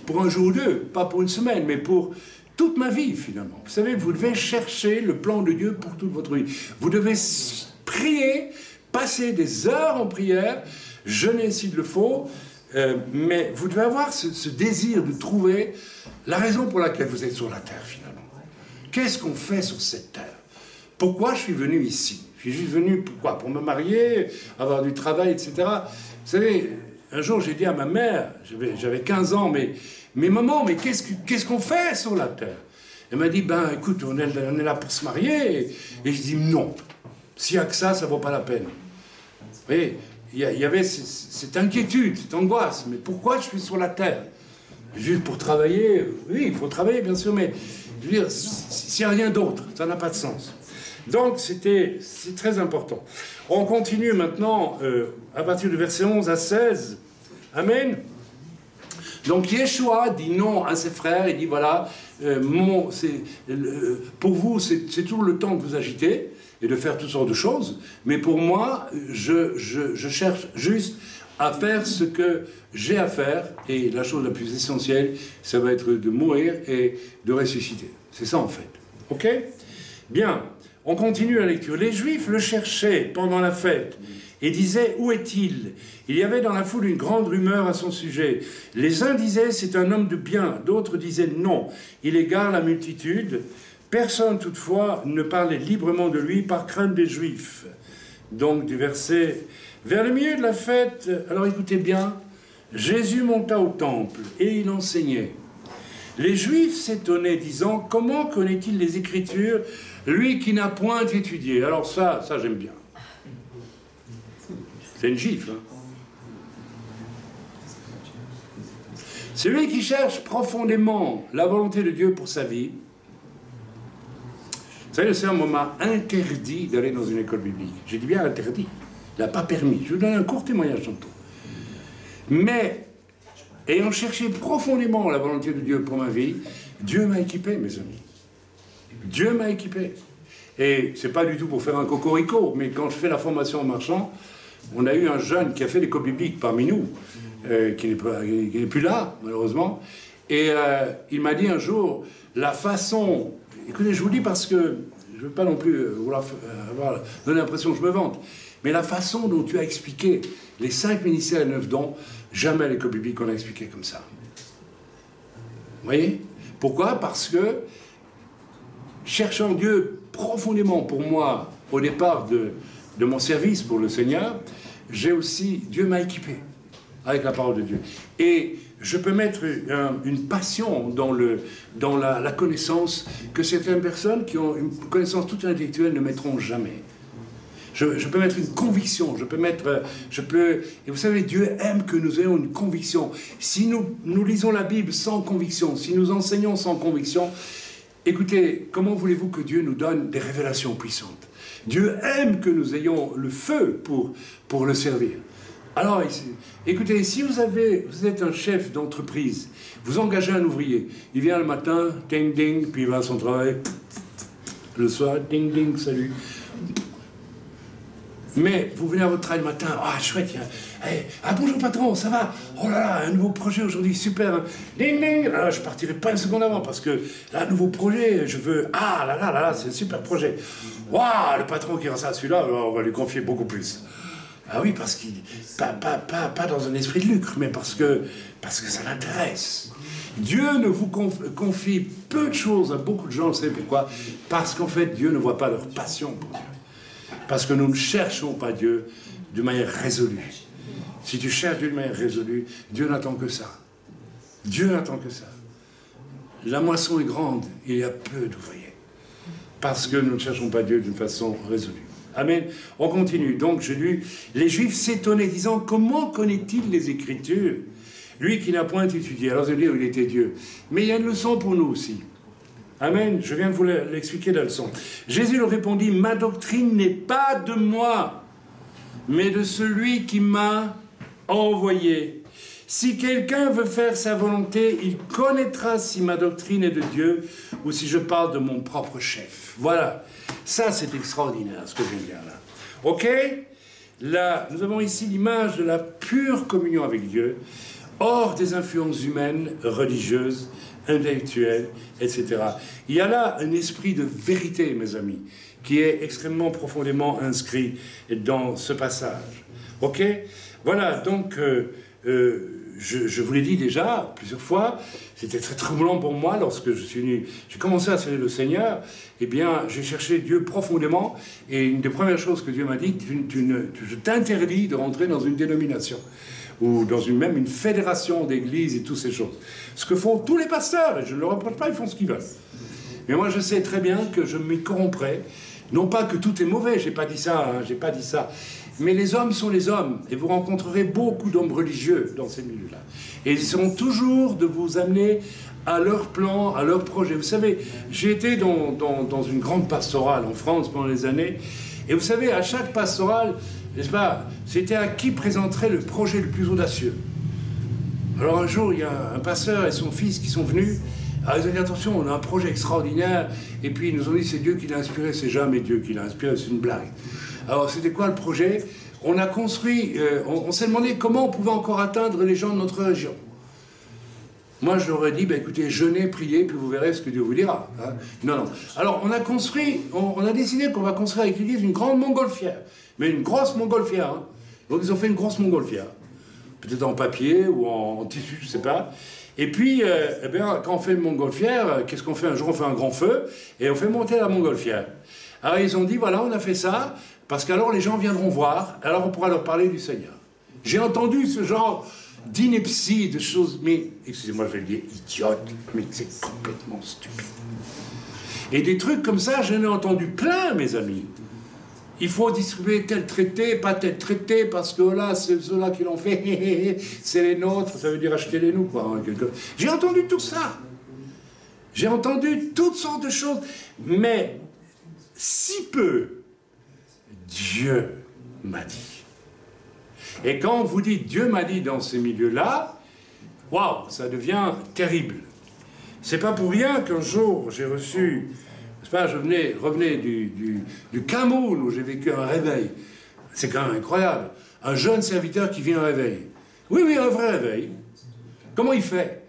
pour un jour ou deux, pas pour une semaine, mais pour toute ma vie finalement. Vous savez, vous devez chercher le plan de Dieu pour toute votre vie. Vous devez prier, passer des heures en prière, jeûner s'il le faut, mais vous devez avoir ce désir de trouver la raison pour laquelle vous êtes sur la terre finalement. Qu'est-ce qu'on fait sur cette terre? Pourquoi je suis venu ici? Je suis juste venu pourquoi? Pour me marier, avoir du travail, etc. Vous savez, un jour j'ai dit à ma mère, j'avais 15 ans, mais maman, mais qu'est-ce qu'on fait sur la terre? Elle m'a dit, ben écoute, on est là pour se marier. Et je dis non, s'il n'y a que ça ne vaut pas la peine. Vous voyez, il y avait cette inquiétude, cette angoisse, mais pourquoi je suis sur la terre? Juste pour travailler? Oui, il faut travailler bien sûr, mais je veux dire, s'il n'y a rien d'autre, ça n'a pas de sens. Donc, c'est très important. On continue maintenant à partir du verset 11 à 16. Amen. Donc, Yeshua dit non à ses frères. Il dit, voilà, pour vous, c'est tout le temps de vous agiter et de faire toutes sortes de choses. Mais pour moi, je cherche juste à faire ce que j'ai à faire. Et la chose la plus essentielle, ça va être de mourir et de ressusciter. C'est ça, en fait. OK? Bien. On continue la lecture. Les Juifs le cherchaient pendant la fête et disaient « Où est-il » Il y avait dans la foule une grande rumeur à son sujet. Les uns disaient « C'est un homme de bien », d'autres disaient « Non, il égare la multitude ». Personne toutefois ne parlait librement de lui par crainte des Juifs. Donc du verset « Vers le milieu de la fête, alors écoutez bien, Jésus monta au temple et il enseignait. Les Juifs s'étonnaient, disant « Comment connaît-il les Écritures, lui qui n'a point étudié ?» Alors ça j'aime bien. C'est une gifle. Hein. Celui qui cherche profondément la volonté de Dieu pour sa vie. Vous savez, le Seigneur m'a interdit d'aller dans une école biblique. J'ai dit bien interdit. Il n'a pas permis. Je vous donne un court témoignage tantôt. Mais, ayant cherché profondément la volonté de Dieu pour ma vie, Dieu m'a équipé, mes amis. Dieu m'a équipé. Et c'est pas du tout pour faire un cocorico, mais quand je fais la formation en marchand, on a eu un jeune qui a fait l'école biblique parmi nous, qui n'est plus là, malheureusement. Et il m'a dit un jour, la façon... Écoutez, je vous le dis parce que je ne veux pas non plus vouloir donner l'impression que je me vante, mais la façon dont tu as expliqué les 5 ministères et 9 dons, jamais à l'école biblique on a expliqué comme ça. Vous voyez? Pourquoi? Parce que, cherchant Dieu profondément pour moi, au départ de mon service pour le Seigneur, Dieu m'a équipé avec la parole de Dieu. Et je peux mettre une passion dans la connaissance que certaines personnes qui ont une connaissance toute intellectuelle ne mettront jamais. Je peux mettre une conviction, et vous savez, Dieu aime que nous ayons une conviction. Si nous lisons la Bible sans conviction, si nous enseignons sans conviction, écoutez, comment voulez-vous que Dieu nous donne des révélations puissantes? Dieu aime que nous ayons le feu pour le servir. Alors, écoutez, si vous êtes un chef d'entreprise, vous engagez un ouvrier, il vient le matin, ding ding, puis il va à son travail, le soir, ding ding, salut. Mais vous venez à votre travail le matin, ah chouette, bonjour patron, ça va? Oh là là, un nouveau projet aujourd'hui, super. Ding ding, là, je partirai pas une seconde avant parce que là, nouveau projet, je veux, ah là là là là, c'est un super projet. Waouh, le patron qui a ça, celui-là, on va lui confier beaucoup plus. Ah oui, parce qu'il, pas dans un esprit de lucre, mais parce que ça l'intéresse. Dieu ne vous confie peu de choses à beaucoup de gens, vous savez pourquoi? Parce qu'en fait, Dieu ne voit pas leur passion pour Dieu. Parce que nous ne cherchons pas Dieu de manière résolue. Si tu cherches Dieu de manière résolue, Dieu n'attend que ça. Dieu n'attend que ça. La moisson est grande, il y a peu d'ouvriers. Parce que nous ne cherchons pas Dieu d'une façon résolue. Amen. On continue. Donc, je dis, les Juifs s'étonnaient, disant, comment connaît-il les Écritures? Lui qui n'a point étudié. Alors, je vais dire, il était Dieu. Mais il y a une leçon pour nous aussi. Amen. Je viens de vous l'expliquer la leçon. Jésus leur répondit, ma doctrine n'est pas de moi, mais de celui qui m'a envoyé. Si quelqu'un veut faire sa volonté, il connaîtra si ma doctrine est de Dieu ou si je parle de mon propre chef. Voilà. Ça, c'est extraordinaire, ce que je viens de dire là. OK? Là, nous avons ici l'image de la pure communion avec Dieu, hors des influences humaines, religieuses, intellectuelles, etc. Il y a là un esprit de vérité, mes amis, qui est extrêmement profondément inscrit dans ce passage. OK? Voilà, donc, je vous l'ai dit déjà plusieurs fois, c'était très troublant pour moi lorsque j'ai commencé à servir le Seigneur. Eh bien, j'ai cherché Dieu profondément, et une des premières choses que Dieu m'a dit, je t'interdis de rentrer dans une dénomination, ou dans même une fédération d'églises et toutes ces choses. Ce que font tous les pasteurs, et je ne le reproche pas, ils font ce qu'ils veulent. Mais moi, je sais très bien que je m'y corromprais. Non pas que tout est mauvais, j'ai pas dit ça, j'ai pas dit ça. Mais les hommes sont les hommes, et vous rencontrerez beaucoup d'hommes religieux dans ces milieux-là. Et ils seront toujours de vous amener à leur plan, à leur projet. Vous savez, j'ai été dans une grande pastorale en France pendant des années, et vous savez, à chaque pastorale, n'est-ce pas, c'était à qui présenterait le projet le plus audacieux. Alors un jour, il y a un pasteur et son fils qui sont venus. Alors ils ont dit, attention, on a un projet extraordinaire. Et puis ils nous ont dit, c'est Dieu qui l'a inspiré. C'est jamais Dieu qui l'a inspiré, c'est une blague. Alors c'était quoi le projet? On a construit, on s'est demandé comment on pouvait encore atteindre les gens de notre région. Moi, je leur ai dit, ben, écoutez, jeûnez, priez, puis vous verrez ce que Dieu vous dira. Hein. Non, non. Alors, on a décidé qu'on va construire avec l'église une grande montgolfière. Mais une grosse montgolfière. Hein. Donc, ils ont fait une grosse montgolfière. Peut-être en papier ou en tissu, je ne sais pas. Et puis, eh bien, quand on fait une montgolfière, qu'est-ce qu'on fait? Un jour, on fait un grand feu et on fait monter la montgolfière. Alors, ils ont dit, voilà, on a fait ça, parce qu'alors les gens viendront voir, alors on pourra leur parler du Seigneur. J'ai entendu ce genre d'ineptie, de choses, mais, excusez-moi, je vais le dire, idiote, mais c'est complètement stupide. Et des trucs comme ça, j'en ai entendu plein, mes amis. Il faut distribuer tel traité, pas tel traité, parce que là, c'est ceux-là qui l'ont fait, c'est les nôtres, ça veut dire achetez-les-nous, quoi. Hein, j'ai entendu tout ça. J'ai entendu toutes sortes de choses, mais si peu, Dieu m'a dit. Et quand vous dites Dieu m'a dit dans ces milieux-là, waouh, ça devient terrible. C'est pas pour rien qu'un jour j'ai reçu, je revenais du Cameroun où j'ai vécu un réveil. C'est quand même incroyable. Un jeune serviteur qui vient un réveil. Oui, oui, un vrai réveil. Comment il fait?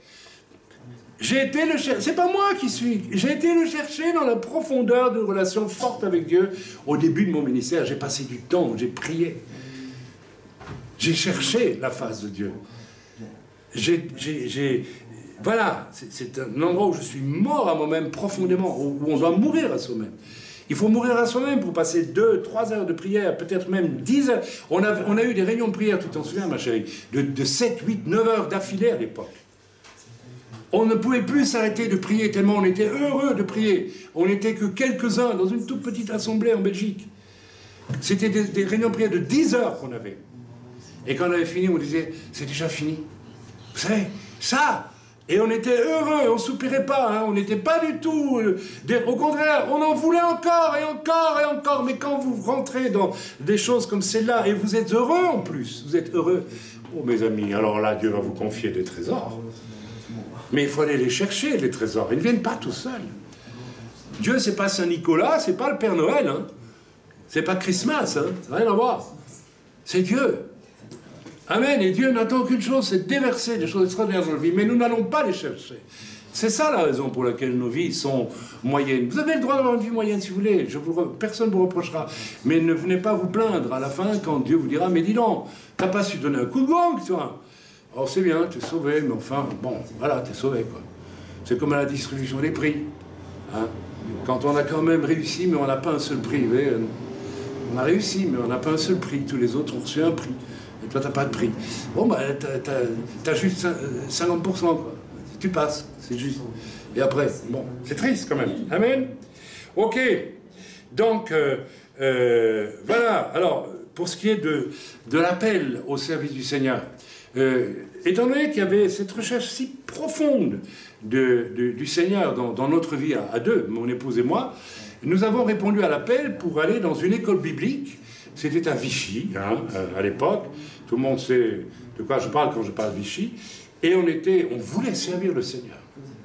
J'ai été le chercher, c'est pas moi qui suis, j'ai été le chercher dans la profondeur de relations fortes avec Dieu. Au début de mon ministère, j'ai passé du temps, j'ai prié. J'ai cherché la face de Dieu. Voilà, c'est un endroit où je suis mort à moi-même profondément, où on doit mourir à soi-même. Il faut mourir à soi-même pour passer 2, 3 heures de prière, peut-être même 10 heures. On a eu des réunions de prière, tu t'en souviens, ma chérie, de 7, 8, 9 heures d'affilée à l'époque. On ne pouvait plus s'arrêter de prier tellement on était heureux de prier. On n'était que quelques-uns dans une toute petite assemblée en Belgique. C'était des réunions de prière de 10 heures qu'on avait. Et quand on avait fini, on disait, c'est déjà fini. Vous savez, ça, et on était heureux, on ne soupirait pas, hein, on n'était pas du tout... au contraire, on en voulait encore et encore et encore. Mais quand vous rentrez dans des choses comme celle-là, et vous êtes heureux en plus, vous êtes heureux, oh mes amis, alors là, Dieu va vous confier des trésors. Mais il faut aller les chercher, les trésors. Ils ne viennent pas tout seuls. Dieu, c'est pas Saint-Nicolas, c'est pas le Père Noël, hein. C'est pas Christmas, hein. Ça n'a rien à voir. C'est Dieu. Amen. Et Dieu n'attend qu'une chose, c'est de déverser des choses extraordinaires dans nos vies. Mais nous n'allons pas les chercher. C'est ça la raison pour laquelle nos vies sont moyennes. Vous avez le droit d'avoir une vie moyenne si vous voulez. Personne ne vous reprochera. Mais ne venez pas vous plaindre à la fin quand Dieu vous dira, mais dis donc, t'as pas su donner un coup de gong, toi. Alors c'est bien, t'es sauvé, mais enfin, bon, voilà, t'es sauvé, quoi. C'est comme à la distribution des prix. Hein. Quand on a quand même réussi, mais on n'a pas un seul prix. Vous voyez, on a réussi, mais on n'a pas un seul prix. Tous les autres ont reçu un prix. Et toi, t'as pas de prix. Bon, bah, t'as juste 50%, quoi. Tu passes, c'est juste. Et après, bon, c'est triste quand même. Amen. Ok. Donc, voilà. Alors, pour ce qui est de l'appel au service du Seigneur, étant donné qu'il y avait cette recherche si profonde du Seigneur dans notre vie à deux, mon épouse et moi, nous avons répondu à l'appel pour aller dans une école biblique. C'était à Vichy, hein, à l'époque. Tout le monde sait de quoi je parle quand je parle de Vichy. Et on voulait servir le Seigneur.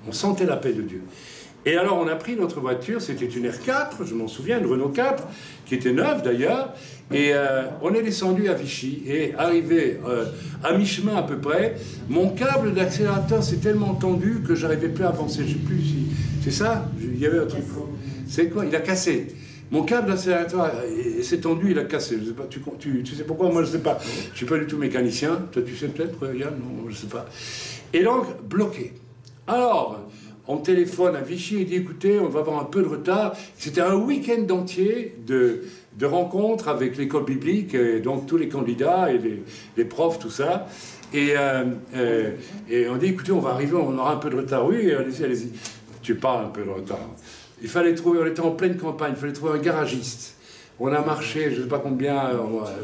On sentait la paix de Dieu. Et alors on a pris notre voiture, c'était une R4, je m'en souviens, une Renault 4, qui était neuve d'ailleurs. Et on est descendu à Vichy. Et arrivé à mi-chemin à peu près, mon câble d'accélérateur s'est tellement tendu que j'arrivais plus à avancer. Je ne sais plus si... C'est ça? Il y avait un truc... C'est quoi? Il a cassé. Mon câble d'accélérateur s'est tendu, il a cassé. Je sais pas, tu sais pourquoi? Moi, je ne sais pas. Je ne suis pas du tout mécanicien. Toi, tu sais peut-être, Yann? Non, je ne sais pas. Et donc, bloqué. Alors, on téléphone à Vichy et dit, écoutez, on va avoir un peu de retard. C'était un week-end entier de rencontres avec l'école biblique, et donc tous les candidats et les profs, tout ça. Et on dit, écoutez, on va arriver, on aura un peu de retard. Oui, allez-y, allez-y. Tu parles un peu de retard. Il fallait trouver, on était en pleine campagne, il fallait trouver un garagiste. On a marché, je ne sais pas combien,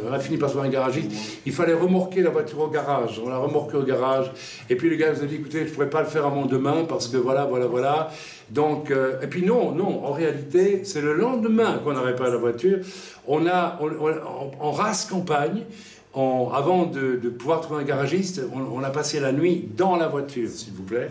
on a fini par trouver un garagiste. Il fallait remorquer la voiture au garage. On l'a remorqué au garage. Et puis le gars nous a dit, écoutez, je ne pourrais pas le faire avant demain parce que voilà. Donc, et puis non, en réalité, c'est le lendemain qu'on a réparé la voiture. En race campagne, avant de pouvoir trouver un garagiste, on a passé la nuit dans la voiture, s'il vous plaît.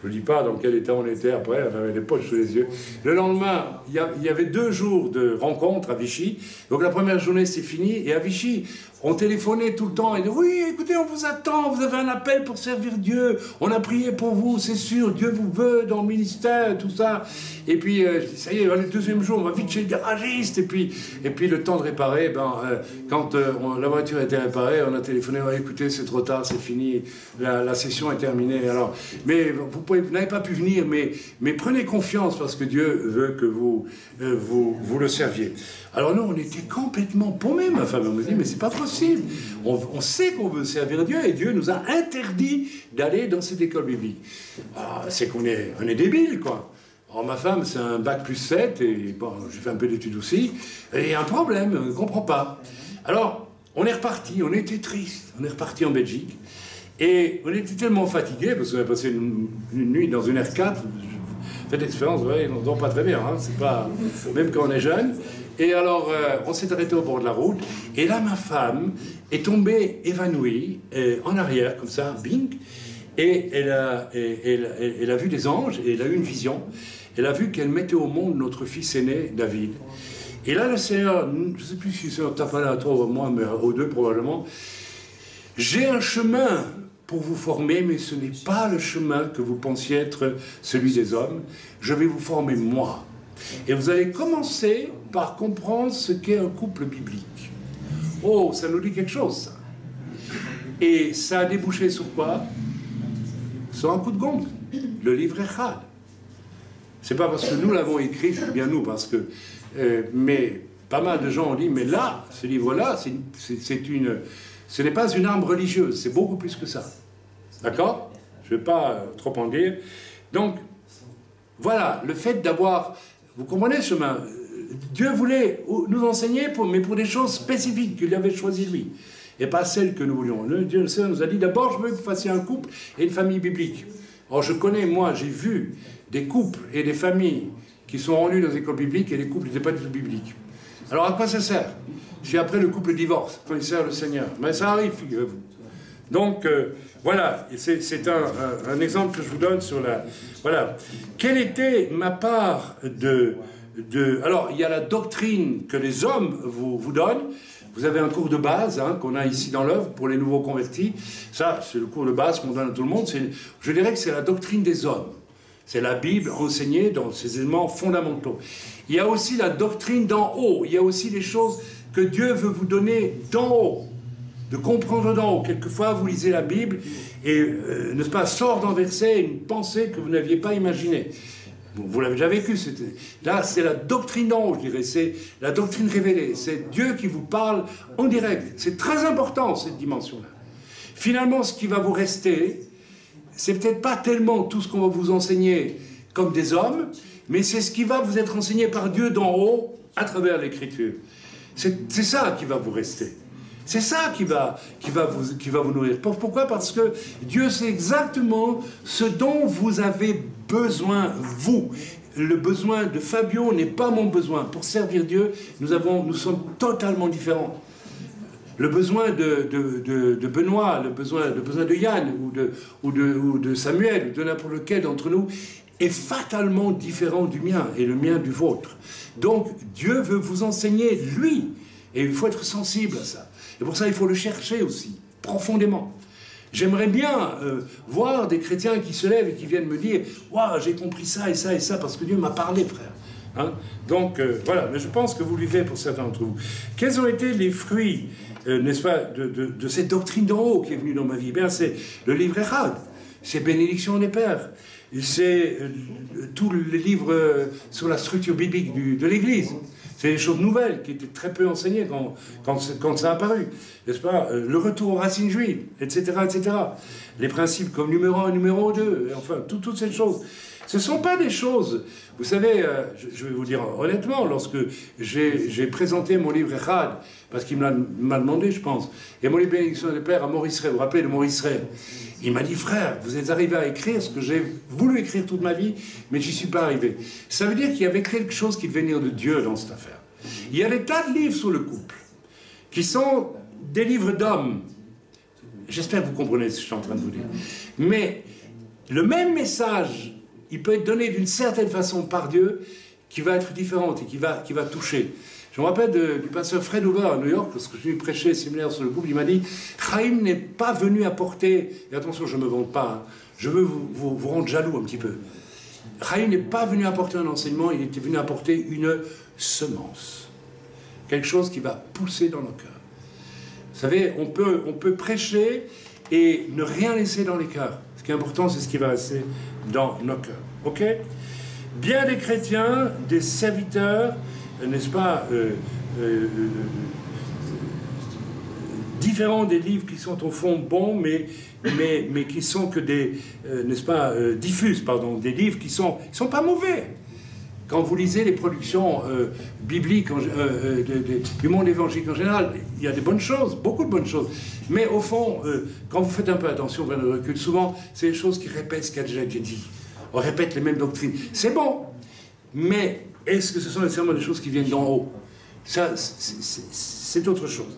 Je ne dis pas dans quel état on était après, on avait les poches sous les yeux. Le lendemain, il y avait 2 jours de rencontres à Vichy. Donc la première journée, c'est fini. Et à Vichy, on téléphonait tout le temps et disait, oui, écoutez, on vous attend, vous avez un appel pour servir Dieu. On a prié pour vous, c'est sûr, Dieu vous veut dans le ministère, tout ça. Et puis, ça y est, le 2e jour, on va vite chez le garagiste. Et puis le temps de réparer, quand la voiture a été réparée, on a téléphoné, écoutez, c'est trop tard, c'est fini, la session est terminée. Alors, mais vous n'avez pas pu venir, mais prenez confiance parce que Dieu veut que vous le serviez. Alors nous, on était complètement paumés, ma femme. On me dit, mais c'est pas possible. On sait qu'on veut servir Dieu et Dieu nous a interdit d'aller dans cette école biblique. C'est qu'on est débiles, quoi. Alors ma femme, c'est un bac plus 7, et bon, j'ai fait un peu d'études aussi, et il y a un problème, on ne comprend pas. Alors, on est reparti, on était triste, on est reparti en Belgique, et on était tellement fatigués, parce qu'on a passé une nuit dans une R4, faites l'expérience, vous voyez, on ne dort pas très bien, hein, c'est pas, même quand on est jeune. Et alors, on s'est arrêté au bord de la route, et là, ma femme est tombée évanouie, en arrière, comme ça, bing, et elle a vu des anges, et elle a eu une vision. Elle a vu qu'elle mettait au monde notre fils aîné, David. Et là, le Seigneur, je ne sais plus si c'est t'a parlé à toi ou à moi, mais aux deux probablement, j'ai un chemin pour vous former, mais ce n'est pas le chemin que vous pensiez être celui des hommes. Je vais vous former moi. Et vous allez commencer par comprendre ce qu'est un couple biblique. Oh, ça nous dit quelque chose, ça. Et ça a débouché sur quoi? Sur un coup de gong. Le livre Echad. C'est pas parce que nous l'avons écrit, je dis bien nous, parce que... mais pas mal de gens ont dit, mais là, ce livre-là, ce n'est pas une arme religieuse, c'est beaucoup plus que ça. D'accord? Je ne vais pas trop en dire. Donc, voilà, le fait d'avoir... Vous comprenez ce chemin? Dieu voulait nous enseigner, mais pour des choses spécifiques qu'il avait choisies lui, et pas celles que nous voulions. Dieu le Seigneur nous a dit, d'abord, je veux que vous fassiez un couple et une famille biblique. Or, je connais, moi, j'ai vu des couples et des familles qui sont rendus dans les écoles bibliques et les couples n'étaient pas du tout bibliques. Alors, à quoi ça sert? Si après le couple divorce, quand il sert le Seigneur. Mais ça arrive, figurez-vous. Donc, voilà, c'est un exemple que je vous donne sur la... Voilà. Quelle était ma part Alors, il y a la doctrine que les hommes vous donnent. Vous avez un cours de base qu'on a ici dans l'œuvre pour les nouveaux convertis. Ça, c'est le cours de base qu'on donne à tout le monde. Je dirais que c'est la doctrine des hommes. C'est la Bible enseignée dans ses éléments fondamentaux. Il y a aussi la doctrine d'en haut. Il y a aussi les choses que Dieu veut vous donner d'en haut. De comprendre d'en haut. Quelquefois, vous lisez la Bible et, n'est-ce pas, sort d'un verset une pensée que vous n'aviez pas imaginée. Vous l'avez déjà vécu. Là, c'est la doctrine d'en haut, je dirais. C'est la doctrine révélée. C'est Dieu qui vous parle en direct. C'est très important, cette dimension-là. Finalement, ce qui va vous rester, c'est peut-être pas tellement tout ce qu'on va vous enseigner comme des hommes, mais c'est ce qui va vous être enseigné par Dieu d'en haut à travers l'Écriture. C'est ça qui va vous rester. C'est ça qui va vous nourrir. Pourquoi? Parce que Dieu sait exactement ce dont vous avez besoin, vous. Le besoin de Fabio n'est pas mon besoin. Pour servir Dieu, nous sommes totalement différents. Le besoin de Benoît, le besoin de Yann, ou de Samuel, ou de n'importe lequel d'entre nous, est fatalement différent du mien, et le mien du vôtre. Donc, Dieu veut vous enseigner, lui. Et il faut être sensible à ça. Et pour ça, il faut le chercher aussi, profondément. J'aimerais bien voir des chrétiens qui se lèvent et qui viennent me dire « Waouh, j'ai compris ça et ça et ça, parce que Dieu m'a parlé, frère. » Donc, voilà. Mais je pense que vous vivez pour certains d'entre vous. Quels ont été les fruits, n'est-ce pas, de cette doctrine d'en haut qui est venue dans ma vie? Bien, c'est le livre Echad, c'est Bénédiction des Pères, c'est tous les livres sur la structure biblique de l'Église. C'est des choses nouvelles qui étaient très peu enseignées quand ça a apparu, n'est-ce pas? Le retour aux racines juives, etc., etc. Les principes comme numéro 1, numéro 2, enfin, toutes ces choses. Ce ne sont pas des choses... Vous savez, je vais vous dire honnêtement, lorsque j'ai présenté mon livre Echad, parce qu'il m'a demandé, je pense, et mon livre Bénédiction des Pères à Maurice Ray, vous vous rappelez de Maurice Ray? Il m'a dit, frère, vous êtes arrivé à écrire ce que j'ai voulu écrire toute ma vie, mais j'y suis pas arrivé. Ça veut dire qu'il y avait quelque chose qui devait venir de Dieu dans cette affaire. Il y a des tas de livres sur le couple, qui sont des livres d'hommes. J'espère que vous comprenez ce que je suis en train de vous dire. Mais le même message, il peut être donné d'une certaine façon par Dieu, qui va être différente et qui va toucher. Je me rappelle du pasteur Fred Hoover à New York, parce que je suis prêché séminaire sur le couple, il m'a dit « Chaim n'est pas venu apporter... » Et attention, je ne me vante pas, je veux vous rendre jaloux un petit peu. Chaim n'est pas venu apporter un enseignement, il était venu apporter une semence. Quelque chose qui va pousser dans nos cœurs. Vous savez, on peut prêcher et ne rien laisser dans les cœurs. Ce qui est important, c'est ce qui va rester dans nos cœurs. Ok? Bien des chrétiens, des serviteurs, n'est-ce pas, différents des livres qui sont au fond bons, mais qui sont que des, n'est-ce pas, diffuses, pardon, des livres qui sont pas mauvais. Quand vous lisez les productions bibliques du monde évangélique en général, il y a des bonnes choses, beaucoup de bonnes choses. Mais au fond, quand vous faites un peu attention, vous prenez le recul, souvent, c'est des choses qui répètent ce qui a déjà été dit. On répète les mêmes doctrines. C'est bon, mais est-ce que ce sont nécessairement des choses qui viennent d'en haut? Ça, c'est autre chose.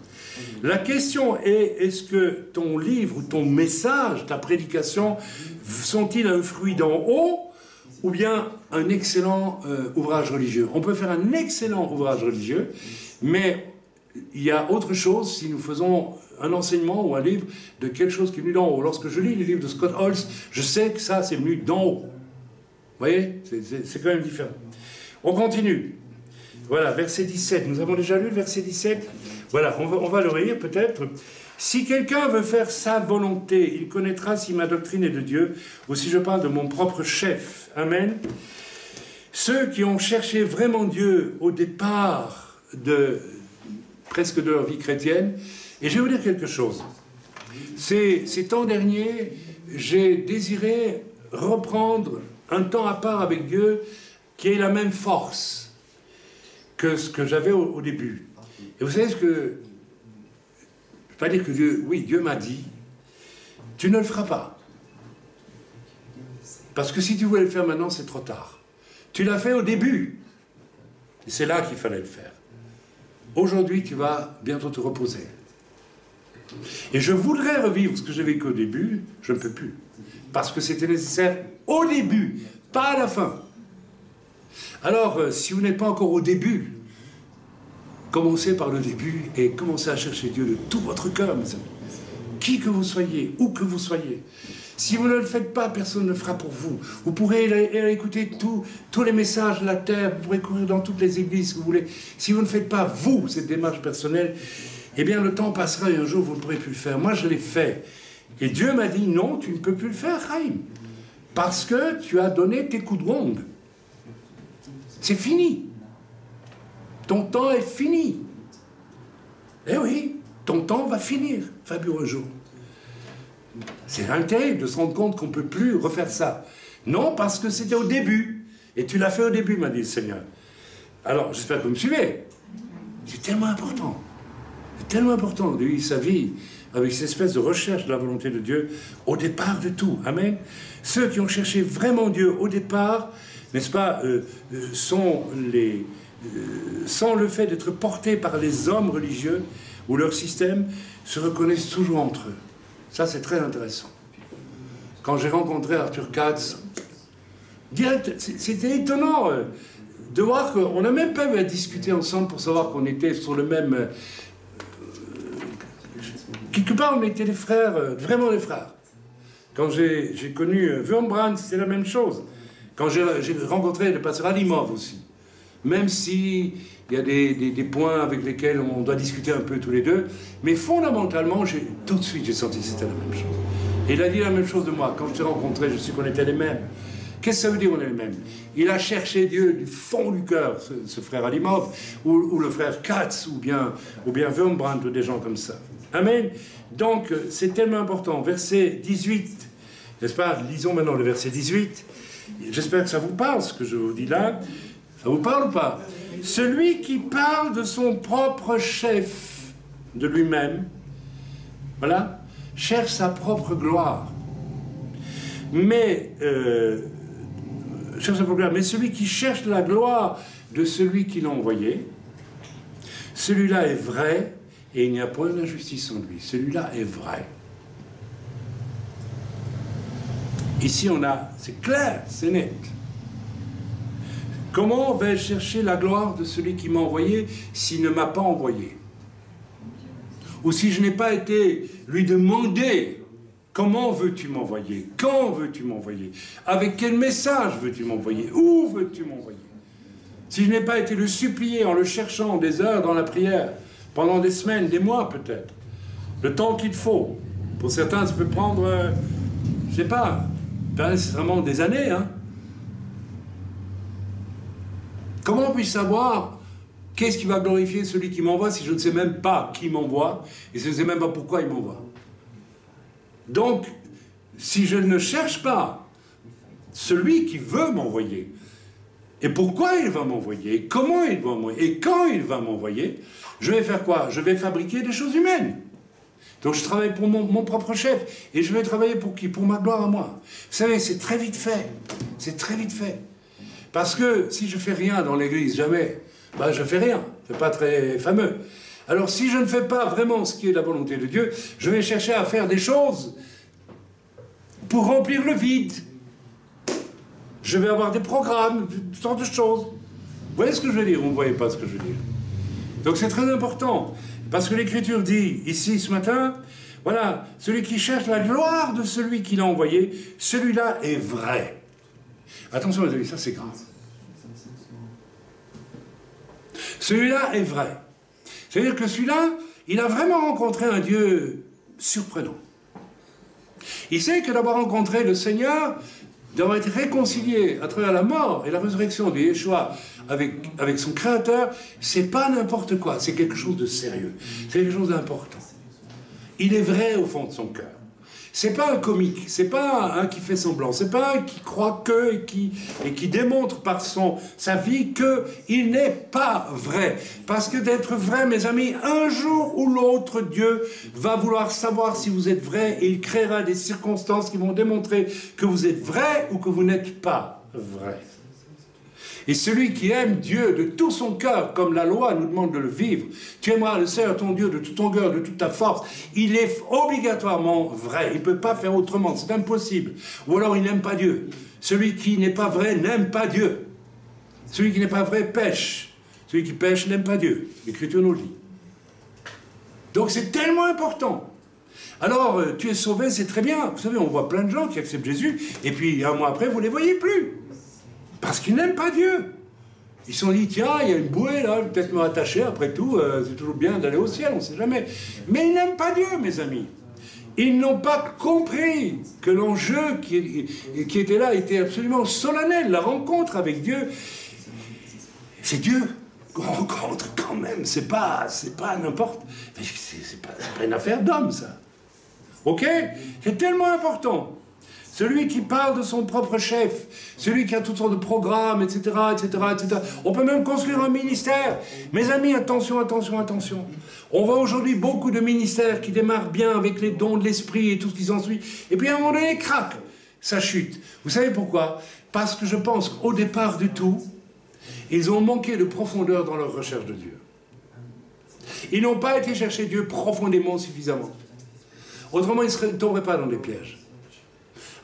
La question est, est-ce que ton livre ou ton message, ta prédication, sont-ils un fruit d'en haut ou bien un excellent ouvrage religieux? On peut faire un excellent ouvrage religieux, mais il y a autre chose si nous faisons un enseignement ou un livre de quelque chose qui est venu d'en haut. Lorsque je lis les livres de Scott Holz, je sais que ça, c'est venu d'en haut. Vous voyez? C'est quand même différent. On continue. Voilà, verset 17. Nous avons déjà lu le verset 17. Voilà, on va le lire peut-être. Si quelqu'un veut faire sa volonté, il connaîtra si ma doctrine est de Dieu, ou si je parle de mon propre chef. Amen. Ceux qui ont cherché vraiment Dieu au départ presque de leur vie chrétienne, et je vais vous dire quelque chose. Ces temps derniers, j'ai désiré reprendre un temps à part avec Dieu qui ait la même force. que ce que j'avais au début. Et vous savez ce que... Je ne veux pas dire que Dieu... Oui, Dieu m'a dit, tu ne le feras pas. Parce que si tu voulais le faire maintenant, c'est trop tard. Tu l'as fait au début. Et c'est là qu'il fallait le faire. Aujourd'hui, tu vas bientôt te reposer. Et je voudrais revivre ce que j'ai vécu au début, je ne peux plus. Parce que c'était nécessaire au début, pas à la fin. Alors, si vous n'êtes pas encore au début, commencez par le début et commencez à chercher Dieu de tout votre cœur, mes amis. Qui que vous soyez, où que vous soyez. Si vous ne le faites pas, personne ne le fera pour vous. Vous pourrez écouter tous les messages de la terre, vous pourrez courir dans toutes les églises que vous voulez. Si vous ne faites pas, vous, cette démarche personnelle, eh bien, le temps passera et un jour, vous ne pourrez plus le faire. Moi, je l'ai fait. Et Dieu m'a dit, non, tu ne peux plus le faire, Chaim. Parce que tu as donné tes coups de ronde. C'est fini. Ton temps est fini. Eh oui, ton temps va finir, Fabio, un jour. C'est terrible de se rendre compte qu'on ne peut plus refaire ça. Non, parce que c'était au début. Et tu l'as fait au début, m'a dit le Seigneur. Alors, j'espère que vous me suivez. C'est tellement important. C'est tellement important de vivre sa vie avec cette espèce de recherche de la volonté de Dieu au départ de tout. Amen. Ceux qui ont cherché vraiment Dieu au départ, n'est-ce pas, sans le fait d'être portés par les hommes religieux ou leur système, se reconnaissent toujours entre eux. Ça, c'est très intéressant. Quand j'ai rencontré Arthur Katz, direct, c'était étonnant de voir qu'on n'a même pas eu à discuter ensemble pour savoir qu'on était sur le même... quelque part, on était des frères, vraiment des frères. Quand j'ai connu Wurmbrand, c'était la même chose. Quand j'ai rencontré le pasteur Alimov aussi, même si il y a des points avec lesquels on doit discuter un peu tous les deux, mais fondamentalement, tout de suite, j'ai senti que c'était la même chose. Et il a dit la même chose de moi. Quand je t'ai rencontré, je sais qu'on était les mêmes. Qu'est-ce que ça veut dire, on est les mêmes? Il a cherché Dieu du fond du cœur, ce frère Alimov, ou le frère Katz, ou bien Wurmbrand, ou des gens comme ça. Amen. Donc, c'est tellement important. Verset 18, n'est-ce pas? Lisons maintenant le verset 18. J'espère que ça vous parle, ce que je vous dis là. Ça vous parle ou pas? Celui qui parle de son propre chef, de lui-même, voilà, cherche sa propre gloire. Mais, cherche sa propre gloire. Mais celui qui cherche la gloire de celui qui l'a envoyé, celui-là est vrai et il n'y a point d'injustice en lui. Celui-là est vrai. Ici, c'est clair, c'est net. Comment vais-je chercher la gloire de celui qui m'a envoyé s'il ne m'a pas envoyé? Ou si je n'ai pas été lui demander, comment veux-tu m'envoyer? Quand veux-tu m'envoyer? Avec quel message veux-tu m'envoyer? Où veux-tu m'envoyer? Si je n'ai pas été le supplier en le cherchant des heures dans la prière, pendant des semaines, des mois peut-être, le temps qu'il faut. Pour certains, ça peut prendre, je ne sais pas, pas nécessairement des années, hein. Comment puis-je savoir qu'est-ce qui va glorifier celui qui m'envoie si je ne sais même pas qui m'envoie et si je ne sais même pas pourquoi il m'envoie? Donc, si je ne cherche pas celui qui veut m'envoyer, et pourquoi il va m'envoyer, et comment il va m'envoyer, et quand il va m'envoyer, je vais faire quoi? Je vais fabriquer des choses humaines. Donc je travaille pour mon propre chef, et je vais travailler pour qui? Pour ma gloire à moi. Vous savez, c'est très vite fait. C'est très vite fait. Parce que si je fais rien dans l'église, jamais, ben je fais rien. C'est pas très fameux. Alors si je ne fais pas vraiment ce qui est la volonté de Dieu, je vais chercher à faire des choses pour remplir le vide. Je vais avoir des programmes, toutes sortes de choses. Vous voyez ce que je veux dire? Vous ne voyez pas ce que je veux dire. Donc c'est très important. Parce que l'Écriture dit, ici, ce matin, voilà, celui qui cherche la gloire de celui qui l'a envoyé, celui-là est vrai. Attention les amis, ça c'est grave. Celui-là est vrai. C'est-à-dire que celui-là, il a vraiment rencontré un Dieu surprenant. Il sait que d'avoir rencontré le Seigneur, d'avoir été réconcilié à travers la mort et la résurrection de Yeshua avec son Créateur, c'est pas n'importe quoi, c'est quelque chose de sérieux, c'est quelque chose d'important. Il est vrai au fond de son cœur. C'est pas un comique, c'est pas un qui fait semblant, c'est pas un qui croit que et qui démontre par sa vie qu'il n'est pas vrai. Parce que d'être vrai, mes amis, un jour ou l'autre, Dieu va vouloir savoir si vous êtes vrai et il créera des circonstances qui vont démontrer que vous êtes vrai ou que vous n'êtes pas vrai. Et celui qui aime Dieu de tout son cœur, comme la loi nous demande de le vivre, tu aimeras le Seigneur ton Dieu de tout ton cœur, de toute ta force, il est obligatoirement vrai. Il ne peut pas faire autrement, c'est impossible. Ou alors il n'aime pas Dieu. Celui qui n'est pas vrai n'aime pas Dieu. Celui qui n'est pas vrai pêche. Celui qui pêche n'aime pas Dieu. L'Écriture nous le dit. Donc c'est tellement important. Alors, tu es sauvé, c'est très bien. Vous savez, on voit plein de gens qui acceptent Jésus, et puis un mois après, vous ne les voyez plus. Parce qu'ils n'aiment pas Dieu. Ils se sont dit, tiens, il y a une bouée là, je vais peut-être me rattacher, après tout, c'est toujours bien d'aller au ciel, on ne sait jamais. Mais ils n'aiment pas Dieu, mes amis. Ils n'ont pas compris que l'enjeu qui était là était absolument solennel. La rencontre avec Dieu, c'est Dieu qu'on rencontre quand même. C'est pas n'importe... C'est pas une affaire d'homme, ça. Ok? C'est tellement important. Celui qui parle de son propre chef, celui qui a toutes sortes de programmes, etc., etc., etc. On peut même construire un ministère. Mes amis, attention, attention, attention. On voit aujourd'hui beaucoup de ministères qui démarrent bien avec les dons de l'esprit et tout ce qui s'ensuit. Et puis à un moment donné, crac, ça chute. Vous savez pourquoi? Parce que je pense qu'au départ du tout, ils ont manqué de profondeur dans leur recherche de Dieu. Ils n'ont pas été chercher Dieu profondément suffisamment. Autrement, ils ne tomberaient pas dans des pièges.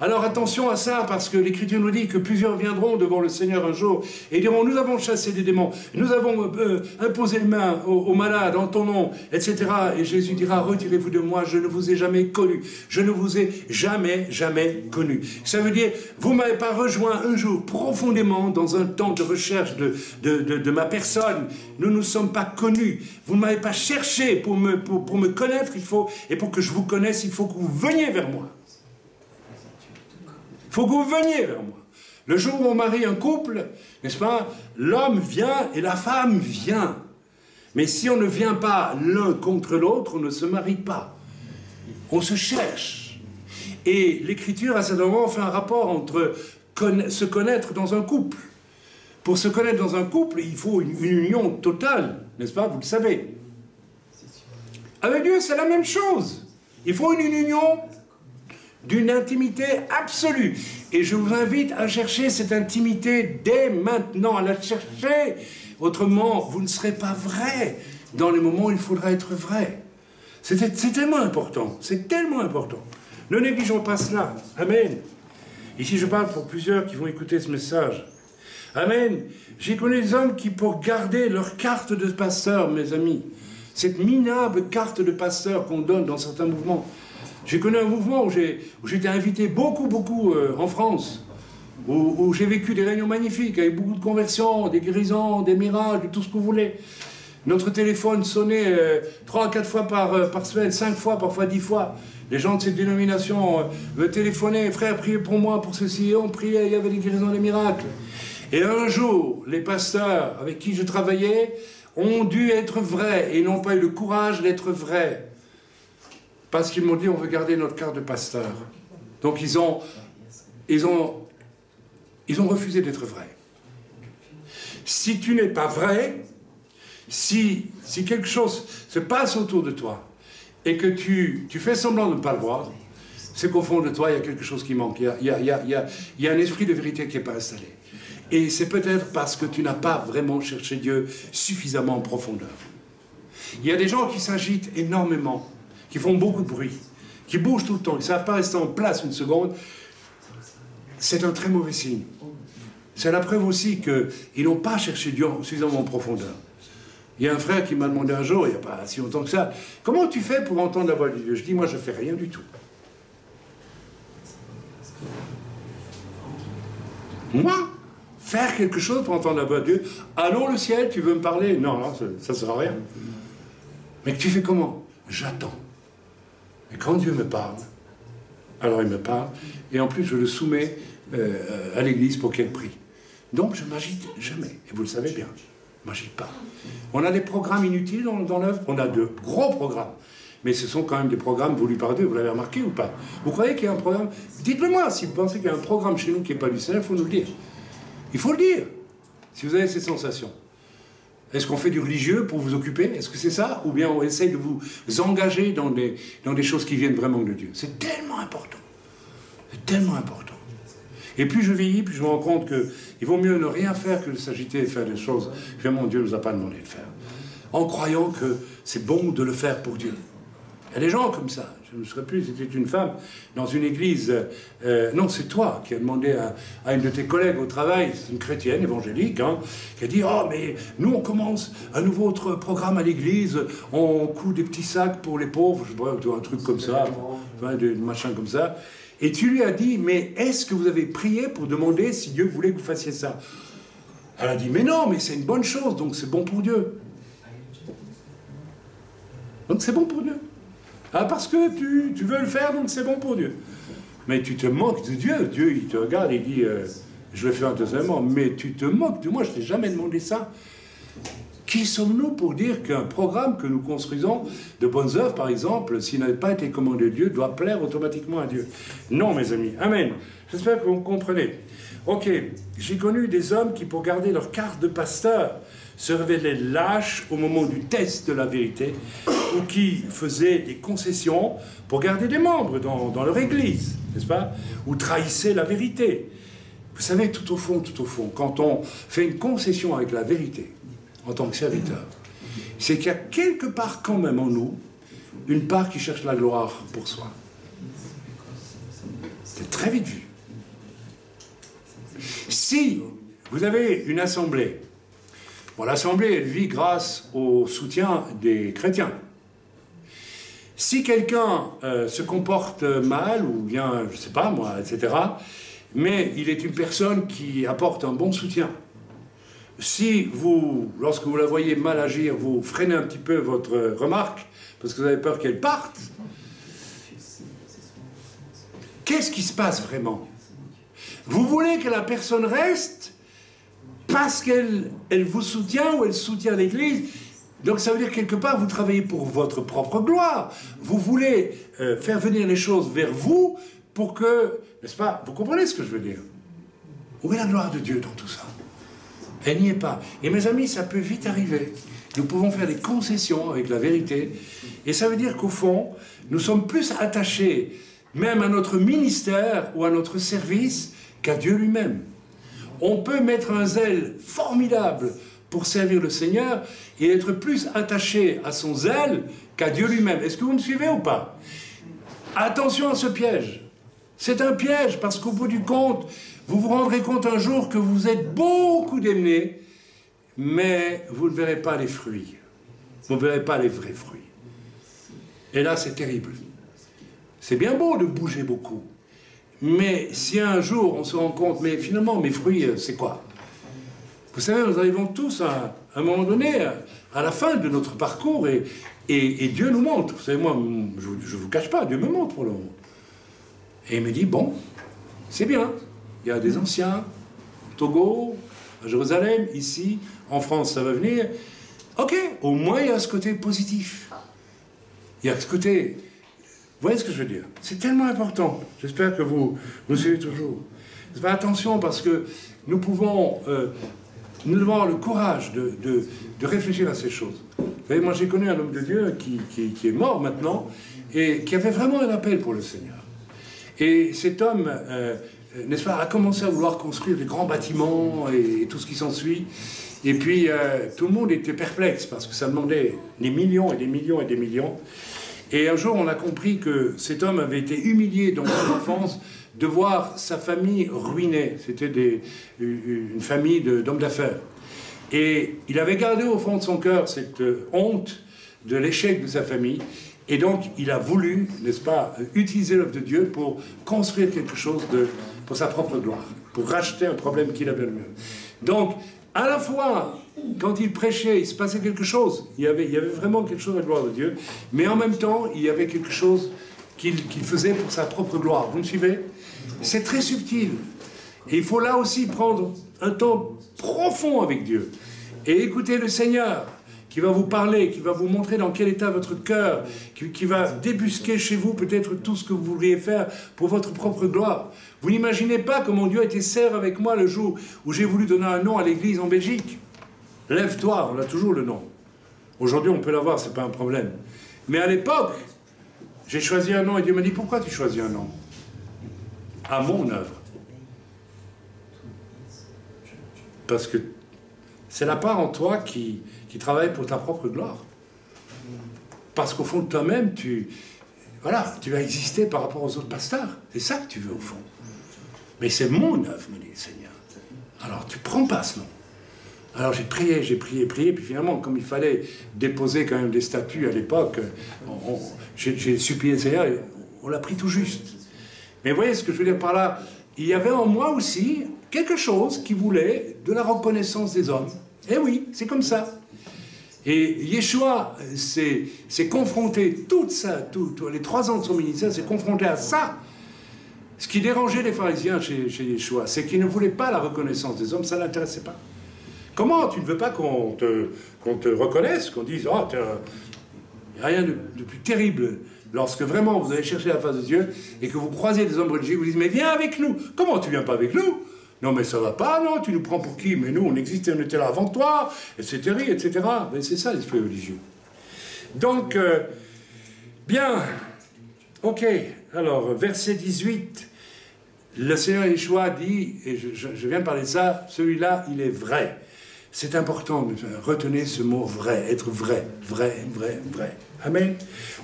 Alors attention à ça, parce que l'Écriture nous dit que plusieurs viendront devant le Seigneur un jour et diront, nous avons chassé des démons, nous avons imposé les mains aux malades en ton nom, etc. Et Jésus dira, retirez-vous de moi, je ne vous ai jamais connu. Je ne vous ai jamais, jamais connu. Ça veut dire, vous ne m'avez pas rejoint un jour profondément dans un temps de recherche de ma personne. Nous ne nous sommes pas connus. Vous ne m'avez pas cherché pour me connaître, et pour que je vous connaisse, il faut que vous veniez vers moi. Il faut que vous veniez vers moi. Le jour où on marie un couple, n'est-ce pas, l'homme vient et la femme vient. Mais si on ne vient pas l'un contre l'autre, on ne se marie pas. On se cherche. Et l'Écriture, à ce moment, fait un rapport entre se connaître dans un couple. Pour se connaître dans un couple, il faut une union totale, n'est-ce pas, vous le savez. Avec Dieu, c'est la même chose. Il faut une union d'une intimité absolue. Et je vous invite à chercher cette intimité dès maintenant, à la chercher. Autrement, vous ne serez pas vrai dans les moments où il faudra être vrai. C'est tellement important. C'est tellement important. Ne négligeons pas cela. Amen. Ici, je parle pour plusieurs qui vont écouter ce message. Amen. J'ai connu des hommes qui, pour garder leur carte de pasteur, mes amis, cette minable carte de pasteur qu'on donne dans certains mouvements, j'ai connu un mouvement où j'étais invité beaucoup en France, où j'ai vécu des réunions magnifiques, avec beaucoup de conversions, des guérisons, des miracles, tout ce que vous voulez. Notre téléphone sonnait 3 à 4 fois par semaine, 5 fois, parfois 10 fois. Les gens de cette dénomination me téléphonaient, frère, priez pour moi, pour ceci, et on priait, il y avait des guérisons, des miracles. Et un jour, les pasteurs avec qui je travaillais ont dû être vrais, et n'ont pas eu le courage d'être vrais. Parce qu'ils m'ont dit, on veut garder notre carte de pasteur. Donc ils ont refusé d'être vrais. Si tu n'es pas vrai, si quelque chose se passe autour de toi, et que tu fais semblant de ne pas le voir, c'est qu'au fond de toi, il y a quelque chose qui manque. Il y a un esprit de vérité qui n'est pas installé. Et c'est peut-être parce que tu n'as pas vraiment cherché Dieu suffisamment en profondeur. Il y a des gens qui s'agitent énormément, qui font beaucoup de bruit, qui bougent tout le temps, ils ne savent pas rester en place une seconde. C'est un très mauvais signe. C'est la preuve aussi qu'ils n'ont pas cherché Dieu suffisamment en profondeur. Il y a un frère qui m'a demandé un jour, il n'y a pas si longtemps que ça, comment tu fais pour entendre la voix de Dieu? Je dis, moi je ne fais rien du tout. Moi, faire quelque chose pour entendre la voix de Dieu, allô le ciel, tu veux me parler? Non, non, ça ne sert à rien. Mais tu fais comment? J'attends. Et quand Dieu me parle, alors il me parle, et en plus je le soumets à l'église pour qu'elle prie. Donc je ne m'agite jamais, et vous le savez bien, je ne m'agite pas. On a des programmes inutiles dans l'œuvre, on a de gros programmes, mais ce sont quand même des programmes voulus par Dieu, vous l'avez remarqué ou pas? Vous croyez qu'il y a un programme? Dites-le moi, si vous pensez qu'il y a un programme chez nous qui n'est pas du Seigneur, il faut nous le dire. Il faut le dire, si vous avez ces sensations. Est-ce qu'on fait du religieux pour vous occuper? Est-ce que c'est ça? Ou bien on essaye de vous engager dans des choses qui viennent vraiment de Dieu? C'est tellement important. C'est tellement important. Et plus je vieillis, plus je me rends compte qu'il vaut mieux ne rien faire que de s'agiter et faire des choses que vraiment Dieu ne nous a pas demandé de faire. En croyant que c'est bon de le faire pour Dieu. Il y a des gens comme ça. Je ne me souviens plus, c'était une femme dans une église. Non, c'est toi qui as demandé à une de tes collègues au travail, c'est une chrétienne évangélique, hein, qui a dit « Oh, mais nous, on commence un nouveau programme à l'église, on coud des petits sacs pour les pauvres, je sais pas, un truc comme ça, enfin, des machins comme ça. » Et tu lui as dit « Mais est-ce que vous avez prié pour demander si Dieu voulait que vous fassiez ça ?» Elle a dit « Mais non, mais c'est une bonne chose, donc c'est bon pour Dieu. » Donc c'est bon pour Dieu. Ah, parce que tu veux le faire, donc c'est bon pour Dieu. Mais tu te moques de Dieu. Dieu, il te regarde et dit je le fais intentionnellement, mais tu te moques de moi, je ne t'ai jamais demandé ça. Qui sommes-nous pour dire qu'un programme que nous construisons, de bonnes œuvres par exemple, s'il n'avait pas été commandé de Dieu, doit plaire automatiquement à Dieu? Non, mes amis. Amen. J'espère que vous me comprenez. Ok, j'ai connu des hommes qui, pour garder leur carte de pasteur, se révélaient lâches au moment du test de la vérité, ou qui faisaient des concessions pour garder des membres dans leur église, n'est-ce pas? Ou trahissaient la vérité. Vous savez, tout au fond, quand on fait une concession avec la vérité, en tant que serviteur, c'est qu'il y a quelque part quand même en nous, une part qui cherche la gloire pour soi. C'est très vite vu. Si vous avez une assemblée, bon, l'assemblée, elle vit grâce au soutien des chrétiens. Si quelqu'un se comporte mal, ou bien, je ne sais pas moi, etc., mais il est une personne qui apporte un bon soutien, si vous, lorsque vous la voyez mal agir, vous freinez un petit peu votre remarque, parce que vous avez peur qu'elle parte, qu'est-ce qui se passe vraiment? Vous voulez que la personne reste parce qu'elle vous soutient ou elle soutient l'Église? Donc ça veut dire quelque part vous travaillez pour votre propre gloire. Vous voulez faire venir les choses vers vous pour que, n'est-ce pas? Vous comprenez ce que je veux dire? Où est la gloire de Dieu dans tout ça? Elle n'y est pas. Et mes amis, ça peut vite arriver. Nous pouvons faire des concessions avec la vérité. Et ça veut dire qu'au fond, nous sommes plus attachés même à notre ministère ou à notre service qu'à Dieu lui-même. On peut mettre un zèle formidable pour servir le Seigneur et être plus attaché à son zèle qu'à Dieu lui-même. Est-ce que vous me suivez ou pas? Attention à ce piège. C'est un piège parce qu'au bout du compte, vous vous rendrez compte un jour que vous êtes beaucoup démenés, mais vous ne verrez pas les fruits. Vous ne verrez pas les vrais fruits. Et là, c'est terrible. C'est bien beau de bouger beaucoup. Mais si un jour on se rend compte, mais finalement, mes fruits, c'est quoi? Vous savez, nous arrivons tous à un moment donné, à la fin de notre parcours, et Dieu nous montre. Vous savez, moi, je ne vous cache pas, Dieu me montre pour le moment. Et il me dit, bon, c'est bien. Il y a des anciens, au Togo, à Jérusalem, ici, en France, ça va venir. Ok, au moins il y a ce côté positif. Il y a ce côté... Vous voyez ce que je veux dire? C'est tellement important. J'espère que vous suivez toujours. Attention, parce que nous pouvons... nous devons avoir le courage de réfléchir à ces choses. Vous savez, moi j'ai connu un homme de Dieu qui est mort maintenant, et qui avait vraiment un appel pour le Seigneur. Et cet homme, n'est-ce pas, a commencé à vouloir construire des grands bâtiments et tout ce qui s'ensuit. Et puis, tout le monde était perplexe, parce que ça demandait des millions et des millions et des millions. Et un jour, on a compris que cet homme avait été humilié dans son enfance de voir sa famille ruinée. C'était une famille d'hommes d'affaires. Et il avait gardé au fond de son cœur cette honte de l'échec de sa famille. Et donc, il a voulu, n'est-ce pas, utiliser l'œuvre de Dieu pour construire quelque chose pour sa propre gloire, pour racheter un problème qu'il avait lui-même. Donc, à la fois, quand il prêchait, il se passait quelque chose. Il y avait vraiment quelque chose à la gloire de Dieu. Mais en même temps, il y avait quelque chose qu'il faisait pour sa propre gloire. Vous me suivez? C'est très subtil. Et il faut là aussi prendre un temps profond avec Dieu. Et écouter le Seigneur, qui va vous parler, qui va vous montrer dans quel état votre cœur, qui va débusquer chez vous peut-être tout ce que vous voudriez faire pour votre propre gloire. Vous n'imaginez pas comment Dieu a été sévère avec moi le jour où j'ai voulu donner un nom à l'église en Belgique. Lève-toi, on a toujours le nom. Aujourd'hui, on peut l'avoir, ce n'est pas un problème. Mais à l'époque, j'ai choisi un nom et Dieu m'a dit, pourquoi tu choisis un nom? À mon œuvre. Parce que c'est la part en toi qui travaille pour ta propre gloire. Parce qu'au fond de toi-même, tu vas exister par rapport aux autres pasteurs. C'est ça que tu veux au fond. Mais c'est mon œuvre, me dit le Seigneur. Alors tu prends pas ce nom. Alors j'ai prié, puis finalement, comme il fallait déposer quand même des statuts à l'époque, j'ai supplié le Seigneur et on l'a pris tout juste. Mais vous voyez ce que je veux dire par là? Il y avait en moi aussi quelque chose qui voulait de la reconnaissance des hommes. Eh oui, c'est comme ça. Et Yeshua s'est confronté, les 3 ans de son ministère, s'est confronté à ça. Ce qui dérangeait les pharisiens chez Yeshua, c'est qu'ils ne voulaient pas la reconnaissance des hommes, ça ne l'intéressait pas. Comment? Tu ne veux pas qu'on te reconnaisse, qu'on dise, oh, il n'y a rien de plus terrible lorsque vraiment vous allez chercher la face de Dieu et que vous croisez des hommes religieux, vous dites, mais viens avec nous. Comment tu viens pas avec nous? Non, mais ça va pas, non, tu nous prends pour qui? Mais nous, on existait, on était là avant toi, etc., etc. Mais c'est ça, l'esprit religieux. Donc, bien, ok, alors, verset 18, le Seigneur Yeshua dit, et je viens de parler de ça, celui-là, il est vrai. C'est important, retenez ce mot vrai, être vrai, vrai, vrai, vrai. Amen.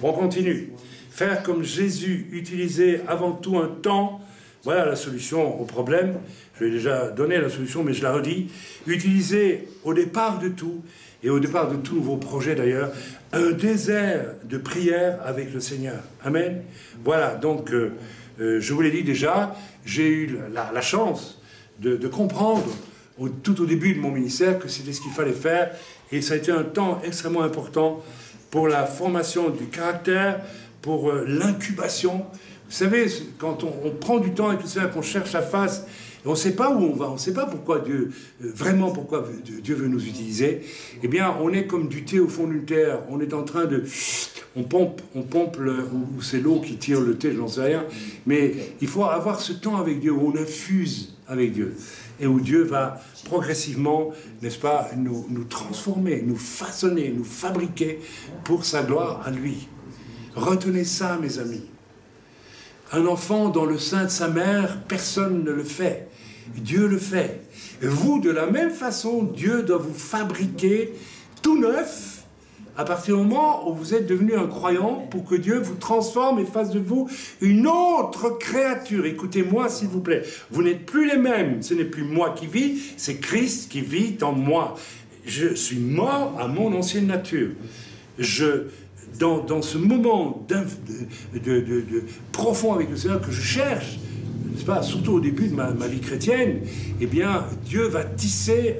On continue. Faire comme Jésus, utiliser avant tout un temps. Voilà la solution au problème. Je l'ai déjà donné la solution, mais je la redis. Utiliser au départ de tout, et au départ de tout nouveau projet d'ailleurs, un désert de prière avec le Seigneur. Amen. Voilà, donc, je vous l'ai dit déjà, j'ai eu la chance de comprendre tout au début de mon ministère que c'était ce qu'il fallait faire, et ça a été un temps extrêmement important pour la formation du caractère, pour l'incubation. Vous savez, quand on prend du temps avec le Seigneur, qu'on cherche sa face, et on ne sait pas où on va, on ne sait pas pourquoi Dieu, vraiment pourquoi Dieu veut nous utiliser, eh bien, on est comme du thé au fond d'une terre, on est en train de... On pompe ou c'est l'eau qui tire le thé, je n'en sais rien, mais il faut avoir ce temps avec Dieu, où on infuse avec Dieu, et où Dieu va progressivement, n'est-ce pas, nous transformer, nous façonner, nous fabriquer pour sa gloire à lui. Retenez ça, mes amis. Un enfant dans le sein de sa mère, personne ne le fait. Dieu le fait. Et vous, de la même façon, Dieu doit vous fabriquer tout neuf à partir du moment où vous êtes devenu un croyant pour que Dieu vous transforme et fasse de vous une autre créature. Écoutez-moi, s'il vous plaît. Vous n'êtes plus les mêmes. Ce n'est plus moi qui vis, c'est Christ qui vit en moi. Je suis mort à mon ancienne nature. Dans ce moment de profond avec le Seigneur que je cherche, n'est-ce pas, surtout au début de ma vie chrétienne, eh bien, Dieu va tisser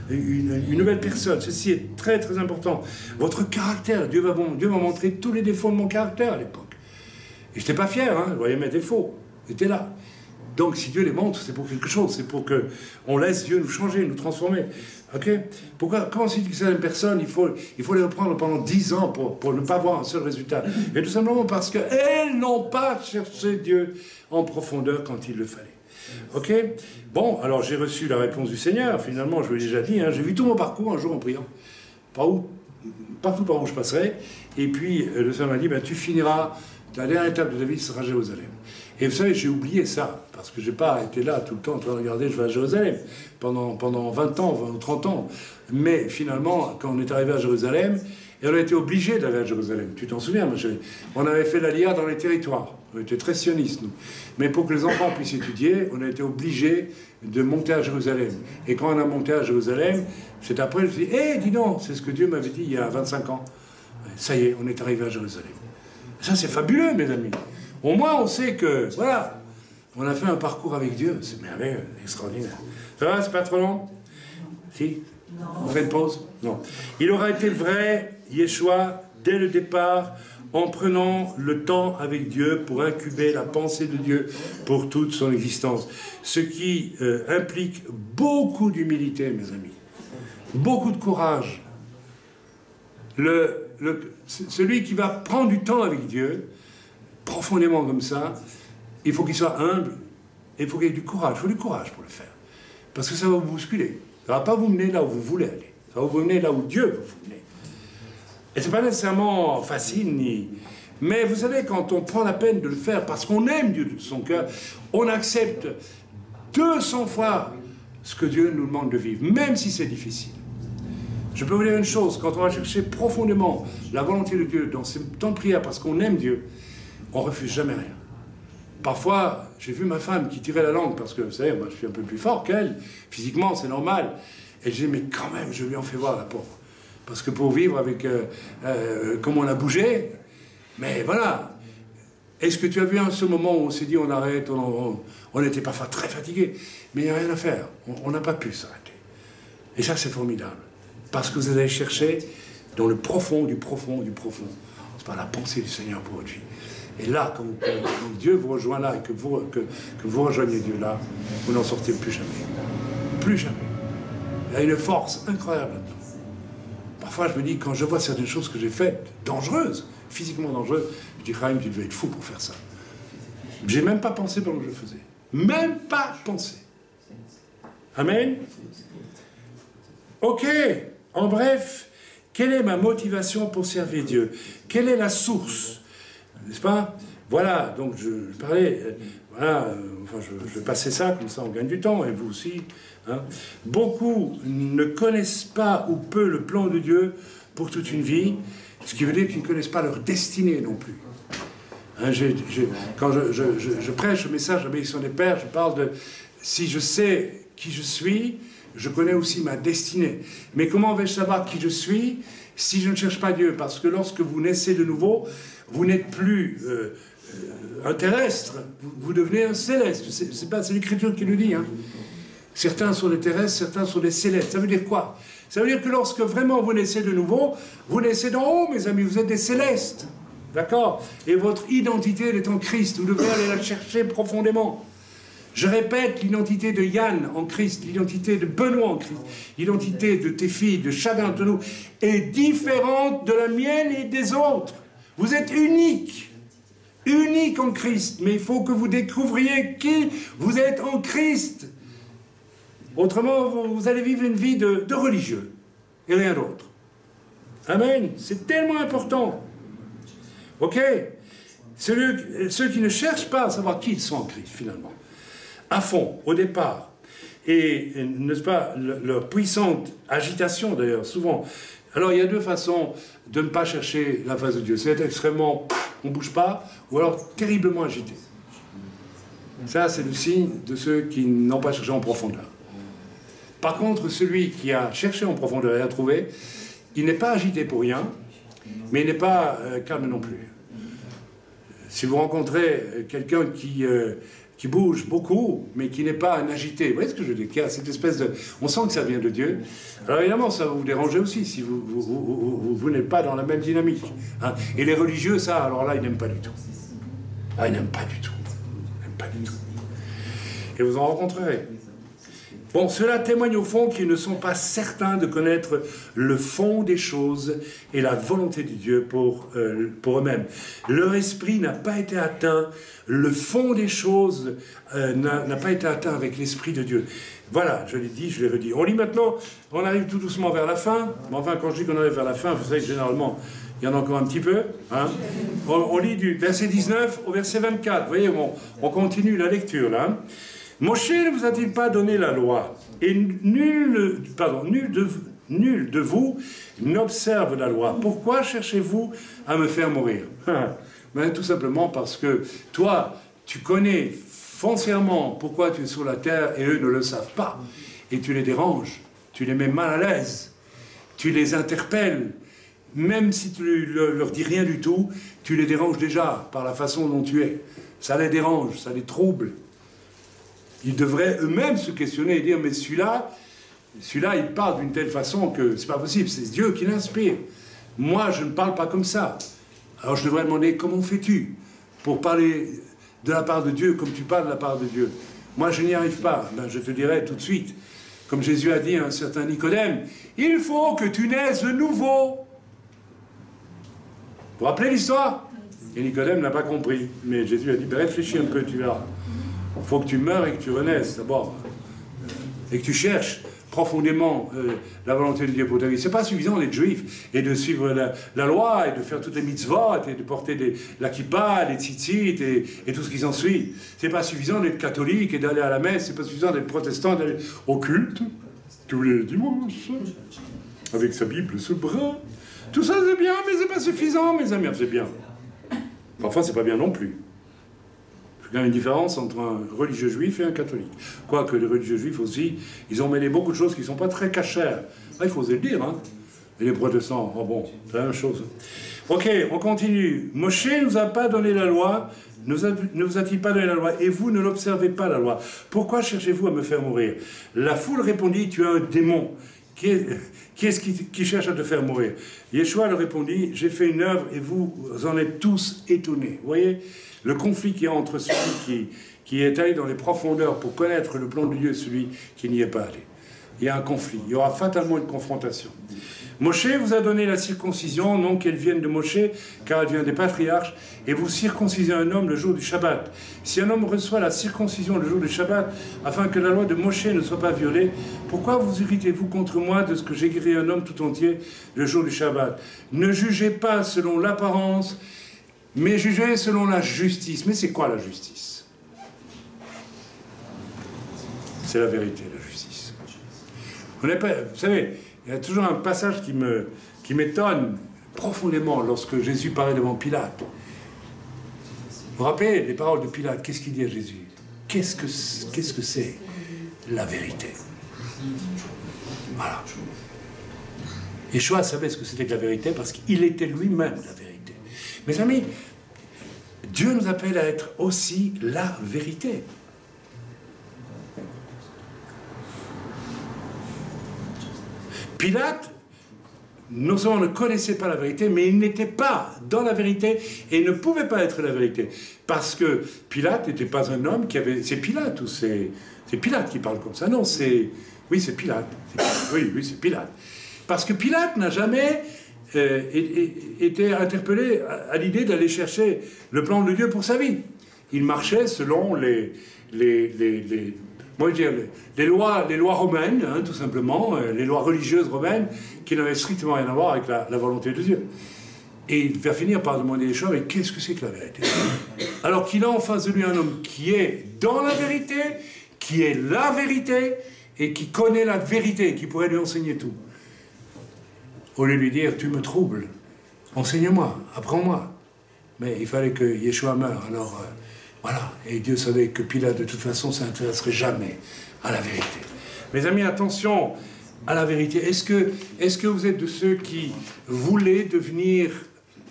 une nouvelle personne. Ceci est très, très important. Votre caractère, Dieu m'a montré tous les défauts de mon caractère à l'époque. Et je n'étais pas fier, hein, je voyais mes défauts. J'étais là. Donc, si Dieu les montre, c'est pour quelque chose. C'est pour qu'on laisse Dieu nous changer, nous transformer. Ok? Comment c'est que certaines personnes, il faut les reprendre pendant 10 ans pour ne pas voir un seul résultat? Et tout simplement parce qu'elles n'ont pas cherché Dieu en profondeur quand il le fallait. Ok? Bon, alors j'ai reçu la réponse du Seigneur. Finalement, je vous l'ai déjà dit, hein, j'ai vu tout mon parcours un jour en priant. Partout par où je passerai. Et puis, le Seigneur m'a dit, ben, tu finiras, la dernière étape de ta vie sera Jérusalem. Et vous savez, j'ai oublié ça, parce que je n'ai pas été là tout le temps en train de regarder, je vais à Jérusalem, pendant 20 ans, 20 ou 30 ans. Mais finalement, quand on est arrivé à Jérusalem, et on a été obligé d'aller à Jérusalem, tu t'en souviens, ma chérie? On avait fait l'Aliyah dans les territoires, on était très sionistes, nous. Mais pour que les enfants puissent étudier, on a été obligé de monter à Jérusalem. Et quand on a monté à Jérusalem, c'est après, je me suis dit, hé, dis donc, c'est ce que Dieu m'avait dit il y a 25 ans. Ça y est, on est arrivé à Jérusalem. Ça, c'est fabuleux, mes amis. Au moins, on sait que, voilà, on a fait un parcours avec Dieu. C'est merveilleux, extraordinaire. Ça va, c'est pas trop long? Si? Non. On fait une pause? Non. Il aura été vrai, Yeshua, dès le départ, en prenant le temps avec Dieu pour incuber la pensée de Dieu pour toute son existence. Ce qui implique beaucoup d'humilité, mes amis. Beaucoup de courage. Celui qui va prendre du temps avec Dieu, profondément comme ça, il faut qu'il soit humble, et il faut qu'il ait du courage. Il faut du courage pour le faire. Parce que ça va vous bousculer. Ça ne va pas vous mener là où vous voulez aller. Ça va vous mener là où Dieu veut vous mener. Et ce n'est pas nécessairement facile, ni... Mais vous savez, quand on prend la peine de le faire parce qu'on aime Dieu de tout son cœur, on accepte 200 fois ce que Dieu nous demande de vivre, même si c'est difficile. Je peux vous dire une chose, quand on va chercher profondément la volonté de Dieu dans ces temps de prière parce qu'on aime Dieu, on ne refuse jamais rien. Parfois, j'ai vu ma femme qui tirait la langue parce que, vous savez, moi je suis un peu plus fort qu'elle, physiquement c'est normal. Et je dis, mais quand même, je lui en fais voir la pauvre. Parce que pour vivre avec, comme on a bougé, mais voilà. Est-ce que tu as vu ce moment où on s'est dit on arrête, on était parfois très fatigué, mais il n'y a rien à faire, on n'a pas pu s'arrêter. Et ça c'est formidable. Parce que vous allez chercher dans le profond du profond du profond. C'est pas la pensée du Seigneur pour votre vie. Et là, quand Dieu vous rejoint là et que vous rejoignez Dieu là, vous n'en sortez plus jamais. Plus jamais. Il y a une force incroyable là-dedans. Parfois, je me dis, quand je vois certaines choses que j'ai faites, dangereuses, physiquement dangereuses, je dis, Chaim, tu devais être fou pour faire ça. J'ai même pas pensé pendant que je le faisais. Même pas pensé. Amen. Ok. En bref, quelle est ma motivation pour servir Dieu? Quelle est la source? N'est-ce pas? Voilà, donc je parlais, voilà, enfin je passais ça, comme ça on gagne du temps, et vous aussi. Hein. Beaucoup ne connaissent pas ou peu le plan de Dieu pour toute une vie, ce qui veut dire qu'ils ne connaissent pas leur destinée non plus. Hein, quand je prêche le message de la bénédiction des pères, je parle de si je sais qui je suis, je connais aussi ma destinée. Mais comment vais-je savoir qui je suis si je ne cherche pas Dieu? Parce que lorsque vous naissez de nouveau, vous n'êtes plus un terrestre, vous devenez un céleste. C'est l'Écriture qui nous dit. Hein. Certains sont des terrestres, certains sont des célestes. Ça veut dire quoi? Ça veut dire que lorsque vraiment vous naissez de nouveau, vous naissez d'en haut, mes amis, vous êtes des célestes. D'accord? Et votre identité, elle est en Christ. Vous devez aller la chercher profondément. Je répète, l'identité de Yann en Christ, l'identité de Benoît en Christ, l'identité de tes filles, de chacun d'entre nous, est différente de la mienne et des autres. Vous êtes unique, unique en Christ, mais il faut que vous découvriez qui vous êtes en Christ. Autrement, vous allez vivre une vie de religieux et rien d'autre. Amen. C'est tellement important. Ok? Ceux qui ne cherchent pas à savoir qui ils sont en Christ, finalement, à fond, au départ, et n'est-ce pas, leur puissante agitation, d'ailleurs, souvent. Alors, il y a deux façons de ne pas chercher la face de Dieu. C'est être extrêmement, on ne bouge pas, ou alors terriblement agité. Ça, c'est le signe de ceux qui n'ont pas cherché en profondeur. Par contre, celui qui a cherché en profondeur et a trouvé, il n'est pas agité pour rien, mais il n'est pas calme non plus. Si vous rencontrez quelqu'un qui bouge beaucoup, mais qui n'est pas un agité, vous voyez ce que je veux dire, qui a cette espèce de... On sent que ça vient de Dieu. Alors évidemment, ça va vous déranger aussi, si vous n'êtes pas dans la même dynamique. Hein. Et les religieux, ça, alors là, ils n'aiment pas du tout. Ah, ils n'aiment pas du tout. Ils n'aiment pas du tout. Et vous en rencontrerez. Bon, cela témoigne au fond qu'ils ne sont pas certains de connaître le fond des choses et la volonté de Dieu pour eux-mêmes. Leur esprit n'a pas été atteint, le fond des choses n'a pas été atteint avec l'esprit de Dieu. Voilà, je l'ai dit, je l'ai redit. On lit maintenant, on arrive tout doucement vers la fin. Mais enfin, quand je dis qu'on arrive vers la fin, vous savez que généralement, il y en a encore un petit peu. Hein. On lit du verset 19 au verset 24. Vous voyez, on continue la lecture là. Hein. Moshe ne vous a-t-il pas donné la loi? Et nul de vous n'observe la loi. Pourquoi cherchez-vous à me faire mourir? Ben, tout simplement parce que toi, tu connais foncièrement pourquoi tu es sur la terre et eux ne le savent pas. Et tu les déranges, tu les mets mal à l'aise, tu les interpelles. Même si tu leur dis rien du tout, tu les déranges déjà par la façon dont tu es. Ça les dérange, ça les trouble. Ils devraient eux-mêmes se questionner et dire, mais celui-là, il parle d'une telle façon que c'est pas possible, c'est Dieu qui l'inspire. Moi, je ne parle pas comme ça. Alors je devrais demander, comment fais-tu pour parler de la part de Dieu comme tu parles de la part de Dieu? Moi, je n'y arrive pas. Ben, je te dirai tout de suite, comme Jésus a dit à un certain Nicodème, il faut que tu naisses de nouveau. Vous vous rappelez l'histoire? Et Nicodème n'a pas compris. Mais Jésus a dit, ben, réfléchis un peu, tu verras. Il faut que tu meures et que tu renaisses d'abord. Et que tu cherches profondément la volonté de Dieu pour ta vie. C'est pas suffisant d'être juif et de suivre la loi et de faire toutes les mitzvot et de porter la kippa, les tzitzit et tout ce qui s'ensuit. C'est pas suffisant d'être catholique et d'aller à la messe. C'est pas suffisant d'être protestant, d'aller au culte tous les dimanches avec sa Bible sous le bras. Tout ça c'est bien, mais c'est pas suffisant, mes amis. C'est bien. Parfois c'est pas bien non plus. Il y a une différence entre un religieux juif et un catholique. Quoique les religieux juifs aussi, ils ont mêlé beaucoup de choses qui ne sont pas très cachères. Ah, il faut oser le dire, hein. Et les protestants, oh bon, c'est la même chose. Ok, on continue. Moshe ne nous a pas donné la loi, ne vous a-t-il pas donné la loi, et vous ne l'observez pas la loi. Pourquoi cherchez-vous à me faire mourir? La foule répondit, tu es un démon. Qui est-ce qui cherche à te faire mourir? Yeshua leur répondit, j'ai fait une œuvre et vous en êtes tous étonnés. Vous voyez le conflit qu'il y a entre celui qui est allé dans les profondeurs pour connaître le plan de Dieu et celui qui n'y est pas allé. Il y a un conflit, il y aura fatalement une confrontation. Moshe vous a donné la circoncision, non qu'elle vienne de Moshe, car elle vient des patriarches, et vous circoncisez un homme le jour du Shabbat. Si un homme reçoit la circoncision le jour du Shabbat, afin que la loi de Moshe ne soit pas violée, pourquoi vous irritez-vous contre moi de ce que j'ai guéri un homme tout entier le jour du Shabbat? Ne jugez pas selon l'apparence, mais jugez selon la justice. Mais c'est quoi la justice? C'est la vérité, la justice. Vous savez, il y a toujours un passage qui m'étonne profondément lorsque Jésus parlait devant Pilate. Vous vous rappelez les paroles de Pilate? Qu'est-ce qu'il dit à Jésus? Qu'est-ce que c'est la vérité? Voilà. Yeshua savait ce que c'était que la vérité parce qu'il était lui-même la vérité. Mes amis, Dieu nous appelle à être aussi la vérité. Pilate, non seulement ne connaissait pas la vérité, mais il n'était pas dans la vérité et ne pouvait pas être la vérité. Parce que Pilate n'était pas un homme qui avait... C'est Pilate ou c'est Pilate qui parle comme ça? Non, c'est... Oui, c'est Pilate. Oui, c'est Pilate. Parce que Pilate n'a jamais été interpellé à l'idée d'aller chercher le plan de Dieu pour sa vie. Il marchait selon les lois romaines, hein, tout simplement, les lois religieuses romaines, qui n'avaient strictement rien à voir avec la volonté de Dieu. Et il va finir par demander des choses, mais qu'est-ce que c'est que la vérité? Alors qu'il a en face de lui un homme qui est dans la vérité, qui est la vérité, et qui connaît la vérité, qui pourrait lui enseigner tout. Au lieu de lui dire, tu me troubles, enseigne-moi, apprends-moi. Mais il fallait que Yeshua meure, alors... Voilà, et Dieu savait que Pilate, de toute façon, ne s'intéresserait jamais à la vérité. Mes amis, attention à la vérité. Est-ce que vous êtes de ceux qui voulaient devenir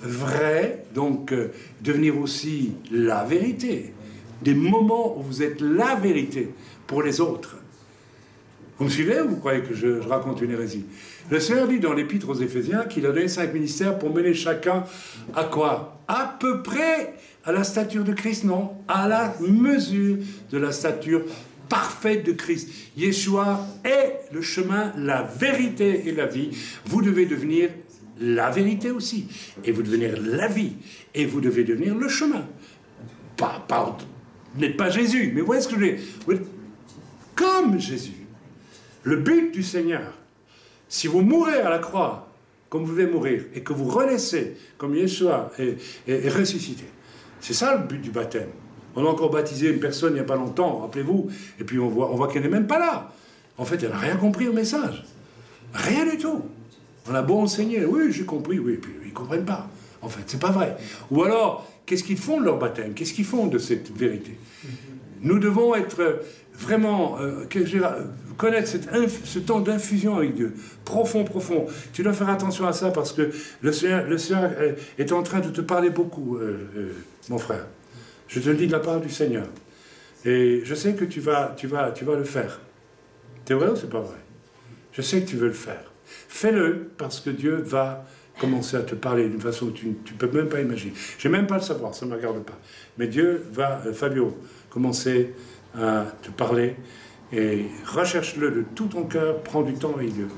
vrais, donc devenir aussi la vérité? Des moments où vous êtes la vérité pour les autres. Vous me suivez ou vous croyez que je raconte une hérésie? Le Seigneur dit dans l'Épître aux Éphésiens qu'il a donné 5 ministères pour mener chacun à quoi? À peu près à la stature de Christ, non, à la mesure de la stature parfaite de Christ. Yeshua est le chemin, la vérité et la vie. Vous devez devenir la vérité aussi. Et vous devenir la vie. Et vous devez devenir le chemin. Vous n'êtes pas Jésus, mais vous voyez ce que je veux dire? Vous êtes comme Jésus. Le but du Seigneur, si vous mourrez à la croix, comme vous devez mourir, et que vous renaissez, comme Yeshua est ressuscité, c'est ça le but du baptême. On a encore baptisé une personne il n'y a pas longtemps, rappelez-vous, et puis on voit qu'elle n'est même pas là. En fait, elle n'a rien compris au message. Rien du tout. On a beau enseigner, oui, j'ai compris, oui, et puis ils ne comprennent pas. En fait, c'est pas vrai. Ou alors, qu'est-ce qu'ils font de leur baptême? Qu'est-ce qu'ils font de cette vérité? Nous devons être vraiment, connaître ce temps d'infusion avec Dieu, profond, profond. Tu dois faire attention à ça parce que le Seigneur est en train de te parler beaucoup, mon frère. Je te le dis de la part du Seigneur. Et je sais que tu vas le faire. C'est vrai ou c'est pas vrai? Je sais que tu veux le faire. Fais-le parce que Dieu va commencer à te parler d'une façon que tu ne peux même pas imaginer. Je n'ai même pas le savoir, ça ne me regarde pas. Mais Dieu va, Fabio, commencer à te parler et recherche-le de tout ton cœur, prends du temps avec Dieu.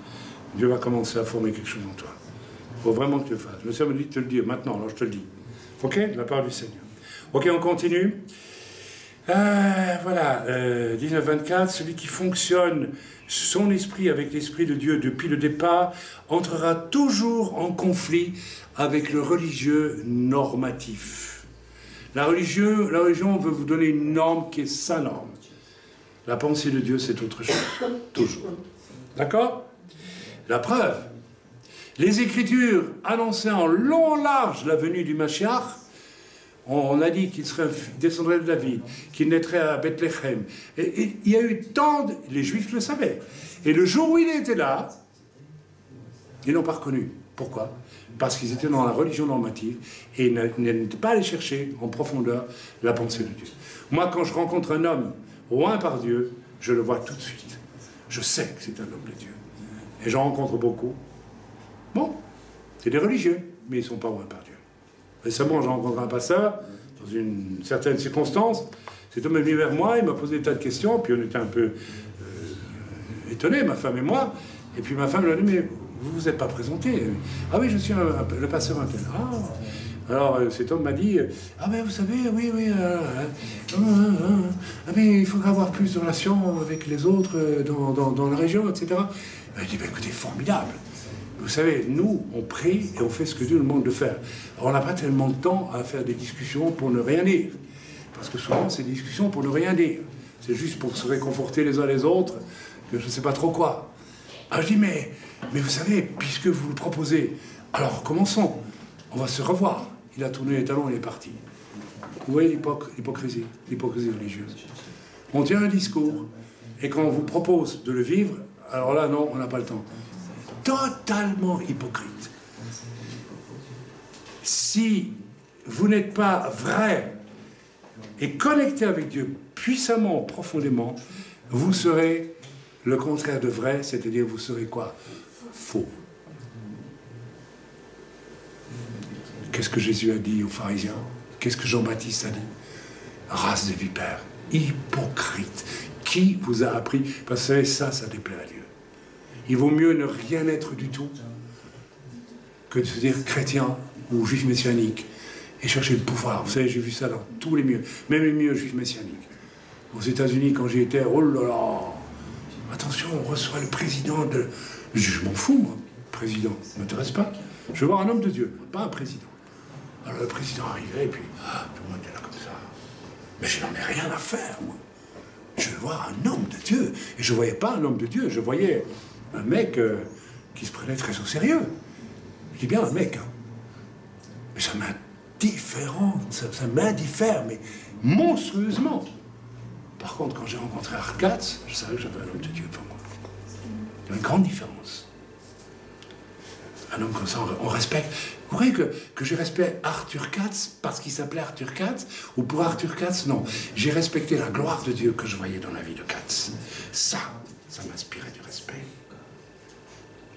Dieu va commencer à former quelque chose en toi. Il faut vraiment que tu le fasses. Le Seigneur me dit de te le dire maintenant, alors je te le dis. Ok? De la part du Seigneur. Ok, on continue. Voilà, 19-24, celui qui fonctionne son esprit avec l'esprit de Dieu depuis le départ entrera toujours en conflit avec le religieux normatif. La religion veut vous donner une norme qui est sa norme. La pensée de Dieu, c'est autre chose. Toujours. D'accord? La preuve. Les Écritures annonçaient en long en large la venue du Mashiach. On a dit qu'il descendrait de David, qu'il naîtrait à Bethléem. Et il y a eu tant de... Les Juifs le savaient. Et le jour où il était là, ils n'ont pas reconnu. Pourquoi? Parce qu'ils étaient dans la religion normative et ils n'étaient pas allés chercher en profondeur la pensée de Dieu. Moi, quand je rencontre un homme loin par Dieu, je le vois tout de suite. Je sais que c'est un homme de Dieu. Et j'en rencontre beaucoup. Bon, c'est des religieux, mais ils ne sont pas loin par Dieu. Récemment, j'ai rencontré un pasteur, dans une certaine circonstance. Cet homme est venu vers moi, il m'a posé des tas de questions, puis on était un peu étonnés, ma femme et moi. Et puis ma femme lui a dit, mais vous ne vous êtes pas présenté. Ah oui, je suis le pasteur intel. Ah. Alors cet homme m'a dit, ah mais vous savez, oui, mais il faudra avoir plus de relations avec les autres dans la région, etc. Il m'a dit, écoutez, formidable. Vous savez, nous, on prie et on fait ce que Dieu nous demande de faire. Alors, on n'a pas tellement de temps à faire des discussions pour ne rien dire. Parce que souvent, c'est des discussions pour ne rien dire. C'est juste pour se réconforter les uns les autres, que je ne sais pas trop quoi. Alors, je dis, mais vous savez, puisque vous le proposez, alors commençons. On va se revoir. Il a tourné les talons et il est parti. Vous voyez l'hypocrisie religieuse. On tient un discours, et quand on vous propose de le vivre, alors là, non, on n'a pas le temps. Totalement hypocrite. Si vous n'êtes pas vrai et connecté avec Dieu puissamment, profondément, vous serez le contraire de vrai, c'est-à-dire vous serez quoi? Faux. Qu'est-ce que Jésus a dit aux pharisiens? Qu'est-ce que Jean-Baptiste a dit? Race de vipères, hypocrite. Qui vous a appris? Parce que vous savez, ça déplaît à Dieu. Il vaut mieux ne rien être du tout que de se dire chrétien ou juif messianique et chercher le pouvoir. Vous savez, j'ai vu ça dans tous les milieux, même les milieux juifs messianiques. Aux États-Unis, quand j'y étais, oh là là, attention, on reçoit le président de... Je m'en fous, moi, président, ça ne m'intéresse pas. Je veux voir un homme de Dieu, pas un président. Alors le président arrivait et puis, tout le monde était là comme ça. Mais je n'en ai rien à faire, moi. Je veux voir un homme de Dieu. Et je ne voyais pas un homme de Dieu, je voyais un mec qui se prenait très au sérieux. Je dis bien un mec, hein. Mais ça m'indiffère, mais monstrueusement. Par contre, quand j'ai rencontré Arcatz, je savais que j'avais un homme de Dieu pour moi. Il y a une grande différence. Un homme comme ça, on respecte. Vous croyez que j'ai respecté Arthur Katz parce qu'il s'appelait Arthur Katz? Ou pour Arthur Katz? Non. J'ai respecté la gloire de Dieu que je voyais dans la vie de Katz. Ça m'inspirait du respect.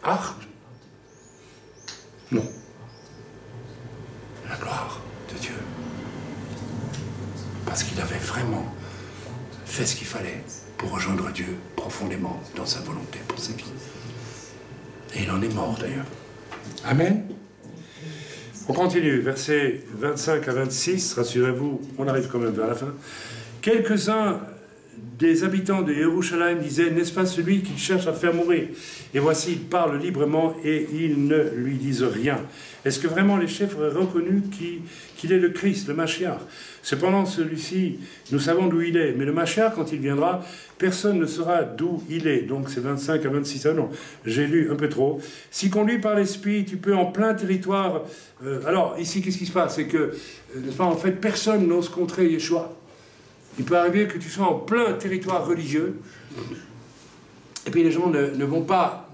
Art? Non. La gloire de Dieu. Parce qu'il avait vraiment fait ce qu'il fallait pour rejoindre Dieu profondément dans sa volonté pour sa vie. Et il en est mort d'ailleurs. Amen. On continue, versets 25 à 26, rassurez-vous, on arrive quand même vers la fin. Quelques-uns des habitants de Jérusalem disaient, n'est-ce pas celui qui cherche à faire mourir? Et voici, il parle librement et ils ne lui disent rien. Est-ce que vraiment les chefs auraient reconnu qu'il est le Christ, le Mashiach? Cependant, celui-ci, nous savons d'où il est. Mais le Mashiach, quand il viendra, personne ne saura d'où il est. Donc c'est 25 à 26. Ah non, j'ai lu un peu trop. Si conduit par l'Esprit, tu peux en plein territoire... alors, ici, qu'est-ce qui se passe? C'est que, n'est-ce pas, en fait, personne n'ose contrer Yeshua. Il peut arriver que tu sois en plein territoire religieux, et puis les gens ne vont pas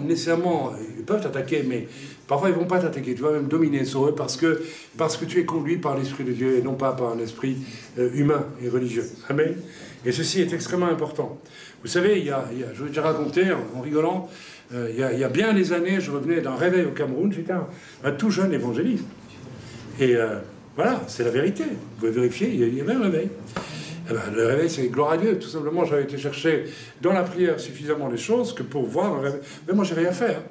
nécessairement, ils peuvent t'attaquer, mais parfois ils ne vont pas t'attaquer, tu vas même dominer sur eux parce que tu es conduit par l'Esprit de Dieu et non pas par un esprit humain et religieux. Amen. Et ceci est extrêmement important. Vous savez, je vous ai déjà raconté en rigolant, il y a bien des années, je revenais d'un réveil au Cameroun, j'étais un tout jeune évangéliste. Et voilà, c'est la vérité. Vous pouvez vérifier, il y avait un réveil. Eh ben, le réveil, c'est gloire à Dieu. Tout simplement, j'avais été chercher dans la prière suffisamment les choses que pour voir un réveil. Mais moi, j'ai rien fait. Hein.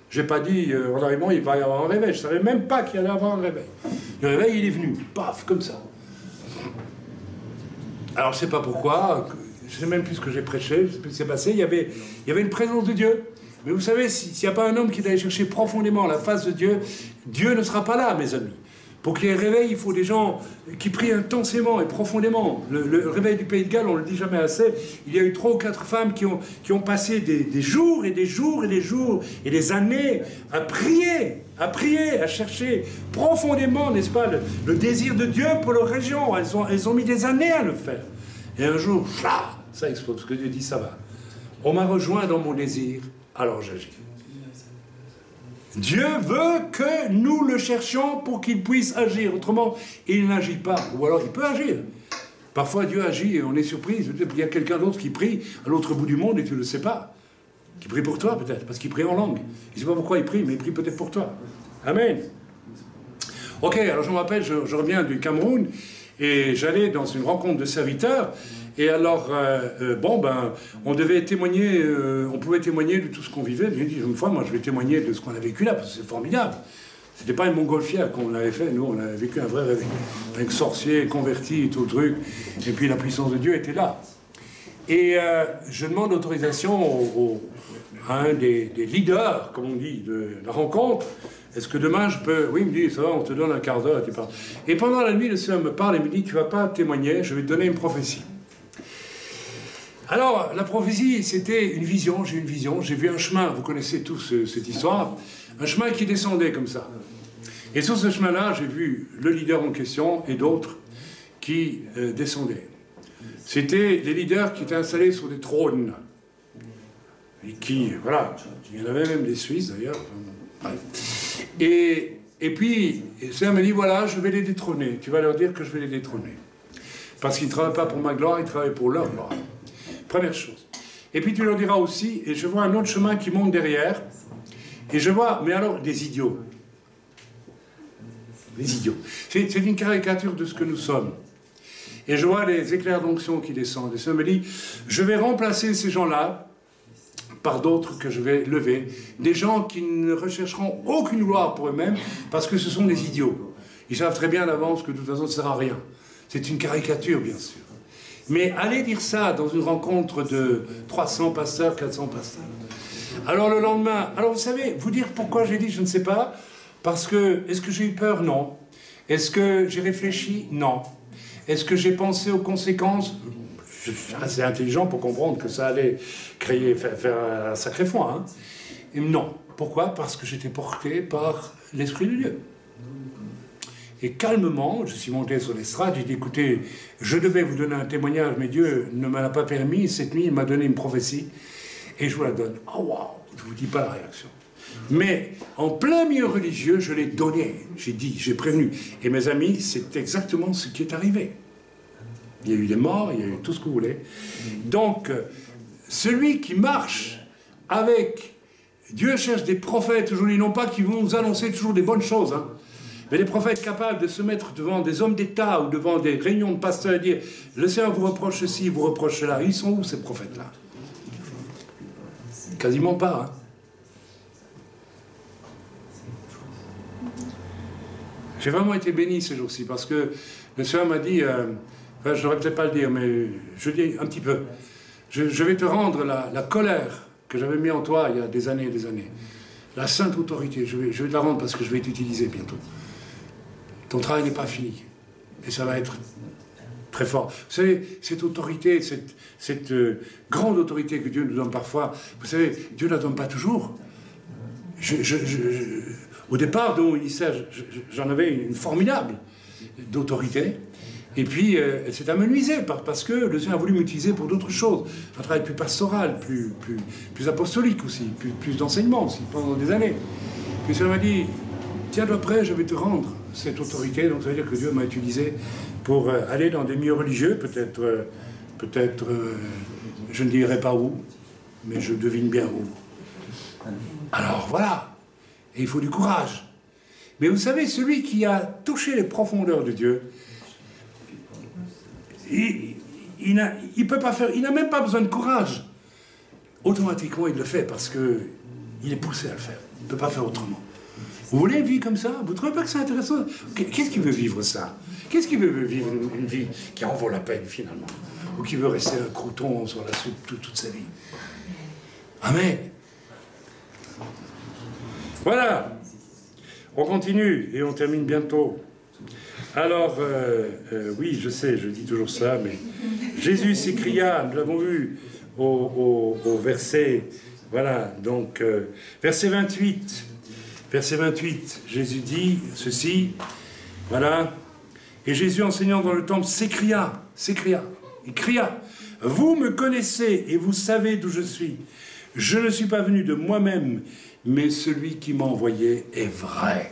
Je n'ai pas dit, en arrivant, il va y avoir un réveil. Je ne savais même pas qu'il allait y avoir un réveil. Le réveil, il est venu, paf, comme ça. Alors, je ne sais pas pourquoi, je ne sais même plus ce que j'ai prêché, je ne sais plus ce qui s'est passé. Il y avait une présence de Dieu. Mais vous savez, s'il n'y a pas un homme qui est allé chercher profondément la face de Dieu, Dieu ne sera pas là, mes amis. Pour qu'il y ait réveil, il faut des gens qui prient intensément et profondément. Le réveil du Pays de Galles, on ne le dit jamais assez, il y a eu 3 ou 4 femmes qui ont passé des jours et des jours et des jours et des années à prier, à chercher profondément, n'est-ce pas, le désir de Dieu pour leur région. Elles ont mis des années à le faire. Et un jour, ça explose, parce que Dieu dit, ça va. On m'a rejoint dans mon désir, alors j'agis. Dieu veut que nous le cherchions pour qu'il puisse agir. Autrement, il n'agit pas. Ou alors, il peut agir. Parfois, Dieu agit et on est surpris. Il y a quelqu'un d'autre qui prie à l'autre bout du monde et tu ne le sais pas. Qui prie pour toi, peut-être, parce qu'il prie en langue. Il ne sait pas pourquoi il prie, mais il prie peut-être pour toi. Amen. Ok, alors je me rappelle, je reviens du Cameroun et j'allais dans une rencontre de serviteurs. Et alors, on devait témoigner, on pouvait témoigner de tout ce qu'on vivait. J'ai dit, une fois, moi, je vais témoigner de ce qu'on a vécu là, parce que c'est formidable. C'était pas une montgolfière qu'on avait fait, nous, on avait vécu un vrai réveil. Avec sorcier, converti et tout le truc. Et puis la puissance de Dieu était là. Et je demande autorisation à un des leaders, comme on dit, de la rencontre. Est-ce que demain je peux... Oui, il me dit, ça va, on te donne un quart d'heure, tu parles. Et pendant la nuit, le Seigneur me parle et me dit, tu vas pas témoigner, je vais te donner une prophétie. Alors, la prophétie, c'était une vision, j'ai vu un chemin, vous connaissez tous cette histoire, un chemin qui descendait comme ça. Et sur ce chemin-là, j'ai vu le leader en question et d'autres qui descendaient. C'était les leaders qui étaient installés sur des trônes. Et qui, voilà, il y en avait même des Suisses d'ailleurs. Et puis, le Seigneur m'a dit, voilà, je vais les détrôner. Tu vas leur dire que je vais les détrôner. Parce qu'ils ne travaillent pas pour ma gloire, ils travaillent pour leur gloire. Première chose. Et puis tu leur diras aussi, et je vois un autre chemin qui monte derrière, et je vois, mais alors, des idiots. Les idiots. C'est une caricature de ce que nous sommes. Et je vois les éclairs d'onction qui descendent. Et ça me dit, je vais remplacer ces gens-là par d'autres que je vais lever. Des gens qui ne rechercheront aucune gloire pour eux-mêmes, parce que ce sont des idiots. Ils savent très bien d'avance que de toute façon, ça ne sert à rien. C'est une caricature, bien sûr. Mais allez dire ça dans une rencontre de 300 pasteurs, 400 pasteurs. Alors le lendemain, alors vous savez, vous dire pourquoi j'ai dit je ne sais pas, parce que, est-ce que j'ai eu peur? Non. Est-ce que j'ai réfléchi? Non. Est-ce que j'ai pensé aux conséquences? Je suis assez intelligent pour comprendre que ça allait faire un sacré foin. Hein. Et non. Pourquoi? Parce que j'étais porté par l'Esprit de Dieu. Et calmement, je suis monté sur l'estrade, j'ai dit, écoutez, je devais vous donner un témoignage, mais Dieu ne me l'a pas permis. Cette nuit, il m'a donné une prophétie, et je vous la donne. Oh, waouh, je ne vous dis pas la réaction. Mais en plein milieu religieux, je l'ai donné. J'ai dit, j'ai prévenu. Et mes amis, c'est exactement ce qui est arrivé. Il y a eu des morts, il y a eu tout ce que vous voulez. Donc, celui qui marche avec... Dieu cherche des prophètes aujourd'hui, non pas qui vont nous annoncer toujours des bonnes choses, hein. Mais les prophètes capables de se mettre devant des hommes d'État ou devant des réunions de pasteurs et dire « Le Seigneur vous reproche ceci, vous reproche cela ». Ils sont où, ces prophètes-là? Quasiment pas. Hein. J'ai vraiment été béni ces jours-ci parce que le Seigneur m'a dit, enfin, je n'aurais peut-être pas à le dire, mais je dis un petit peu, je vais te rendre la colère que j'avais mis en toi il y a des années et des années. La sainte autorité, je vais te la rendre parce que je vais t'utiliser bientôt. Ton travail n'est pas fini. Et ça va être très fort. Vous savez, cette autorité, cette grande autorité que Dieu nous donne parfois, vous savez, Dieu ne la donne pas toujours. Au départ, j'en avais une formidable d'autorité. Et puis, elle s'est amenuisée parce que le Seigneur a voulu m'utiliser pour d'autres choses. Un travail plus pastoral, plus apostolique aussi, plus d'enseignement aussi, pendant des années. Puis le Seigneur m'a dit, tiens-toi prêt, je vais te rendre cette autorité. Donc ça veut dire que Dieu m'a utilisé pour aller dans des milieux religieux, peut-être, je ne dirai pas où, mais je devine bien où. Alors voilà, et il faut du courage. Mais vous savez, celui qui a touché les profondeurs de Dieu, il n'a même pas besoin de courage. Automatiquement, il le fait parce qu'il est poussé à le faire. ne peut pas faire autrement. Vous voulez une vie comme ça? Vous ne trouvez pas que c'est intéressant? Qu'est-ce qui veut vivre ça? Qu'est-ce qui veut vivre une vie qui en vaut la peine finalement? Ou qui veut rester un crouton sur la soupe toute sa vie? Amen. Voilà. On continue et on termine bientôt. Alors, oui, je sais, je dis toujours ça, mais Jésus s'écria, nous l'avons vu au verset, voilà, donc, verset 28. Verset 28, Jésus dit ceci, voilà, et Jésus enseignant dans le temple s'écria, il cria, « Vous me connaissez et vous savez d'où je suis. Je ne suis pas venu de moi-même, mais celui qui m'a envoyé est vrai. »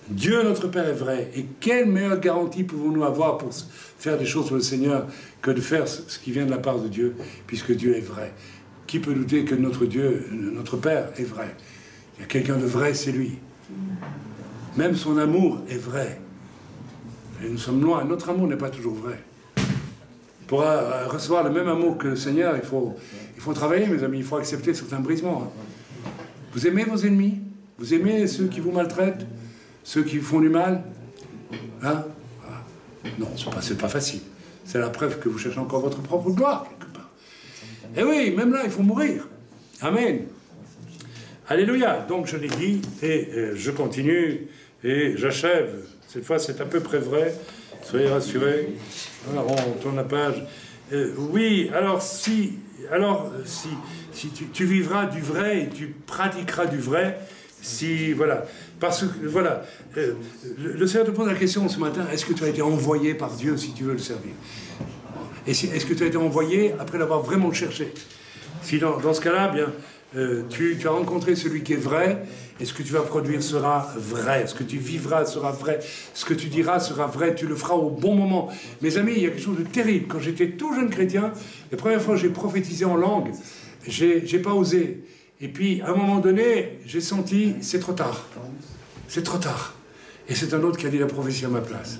Dieu notre Père est vrai. Et quelle meilleure garantie pouvons-nous avoir pour faire des choses pour le Seigneur que de faire ce qui vient de la part de Dieu, puisque Dieu est vrai. Qui peut douter que notre Dieu, notre Père est vrai? Il y a quelqu'un de vrai, c'est lui. Même son amour est vrai. Et nous sommes loin. Notre amour n'est pas toujours vrai. Pour recevoir le même amour que le Seigneur, il faut travailler, mes amis. Il faut accepter certains brisements. Vous aimez vos ennemis? Vous aimez ceux qui vous maltraitent? Ceux qui vous font du mal? Hein? Non, c'est pas facile. C'est la preuve que vous cherchez encore votre propre gloire, quelque part. Et oui, même là, il faut mourir. Amen. Alléluia. Donc, je l'ai dit, et je continue, et j'achève. Cette fois, c'est à peu près vrai. Soyez rassurés. Alors, on tourne la page. Oui, alors si tu vivras du vrai et tu pratiqueras du vrai, si, voilà. Parce que, voilà, le Seigneur te pose la question ce matin, est-ce que tu as été envoyé par Dieu si tu veux le servir? Et est-ce que tu as été envoyé après l'avoir vraiment cherché? Si dans ce cas-là, bien, tu as rencontré celui qui est vrai, et ce que tu vas produire sera vrai, ce que tu vivras sera vrai, ce que tu diras sera vrai, tu le feras au bon moment. Mes amis, il y a quelque chose de terrible. Quand j'étais tout jeune chrétien, la première fois que j'ai prophétisé en langue, j'ai pas osé. Et puis, à un moment donné, j'ai senti, c'est trop tard. C'est trop tard. Et c'est un autre qui a dit la prophétie à ma place.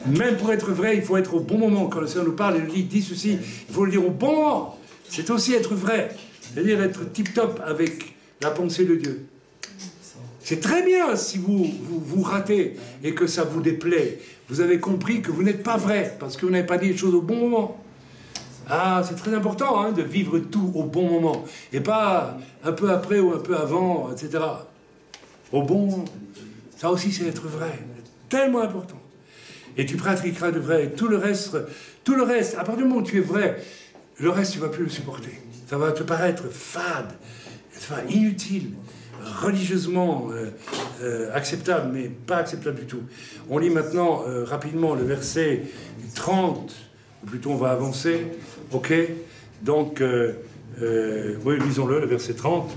Même pour être vrai, il faut être au bon moment. Quand le Seigneur nous parle, il nous dit ceci, il faut le dire au bon moment. C'est aussi être vrai. C'est-à-dire être tip-top avec la pensée de Dieu. C'est très bien si vous ratez et que ça vous déplaît. Vous avez compris que vous n'êtes pas vrai, parce que vous n'avez pas dit les choses au bon moment. Ah, c'est très important hein, de vivre tout au bon moment. Et pas un peu après ou un peu avant, etc. Au bon moment. Ça aussi, c'est être vrai. C'est tellement important. Et tu pratiqueras de vrai. Et tout le reste, à partir du moment où tu es vrai, le reste, tu ne vas plus le supporter. Ça va te paraître fade, inutile, religieusement acceptable, mais pas acceptable du tout. On lit maintenant rapidement le verset 30, ou plutôt on va avancer. Ok? Donc, oui, lisons-le, le verset 30.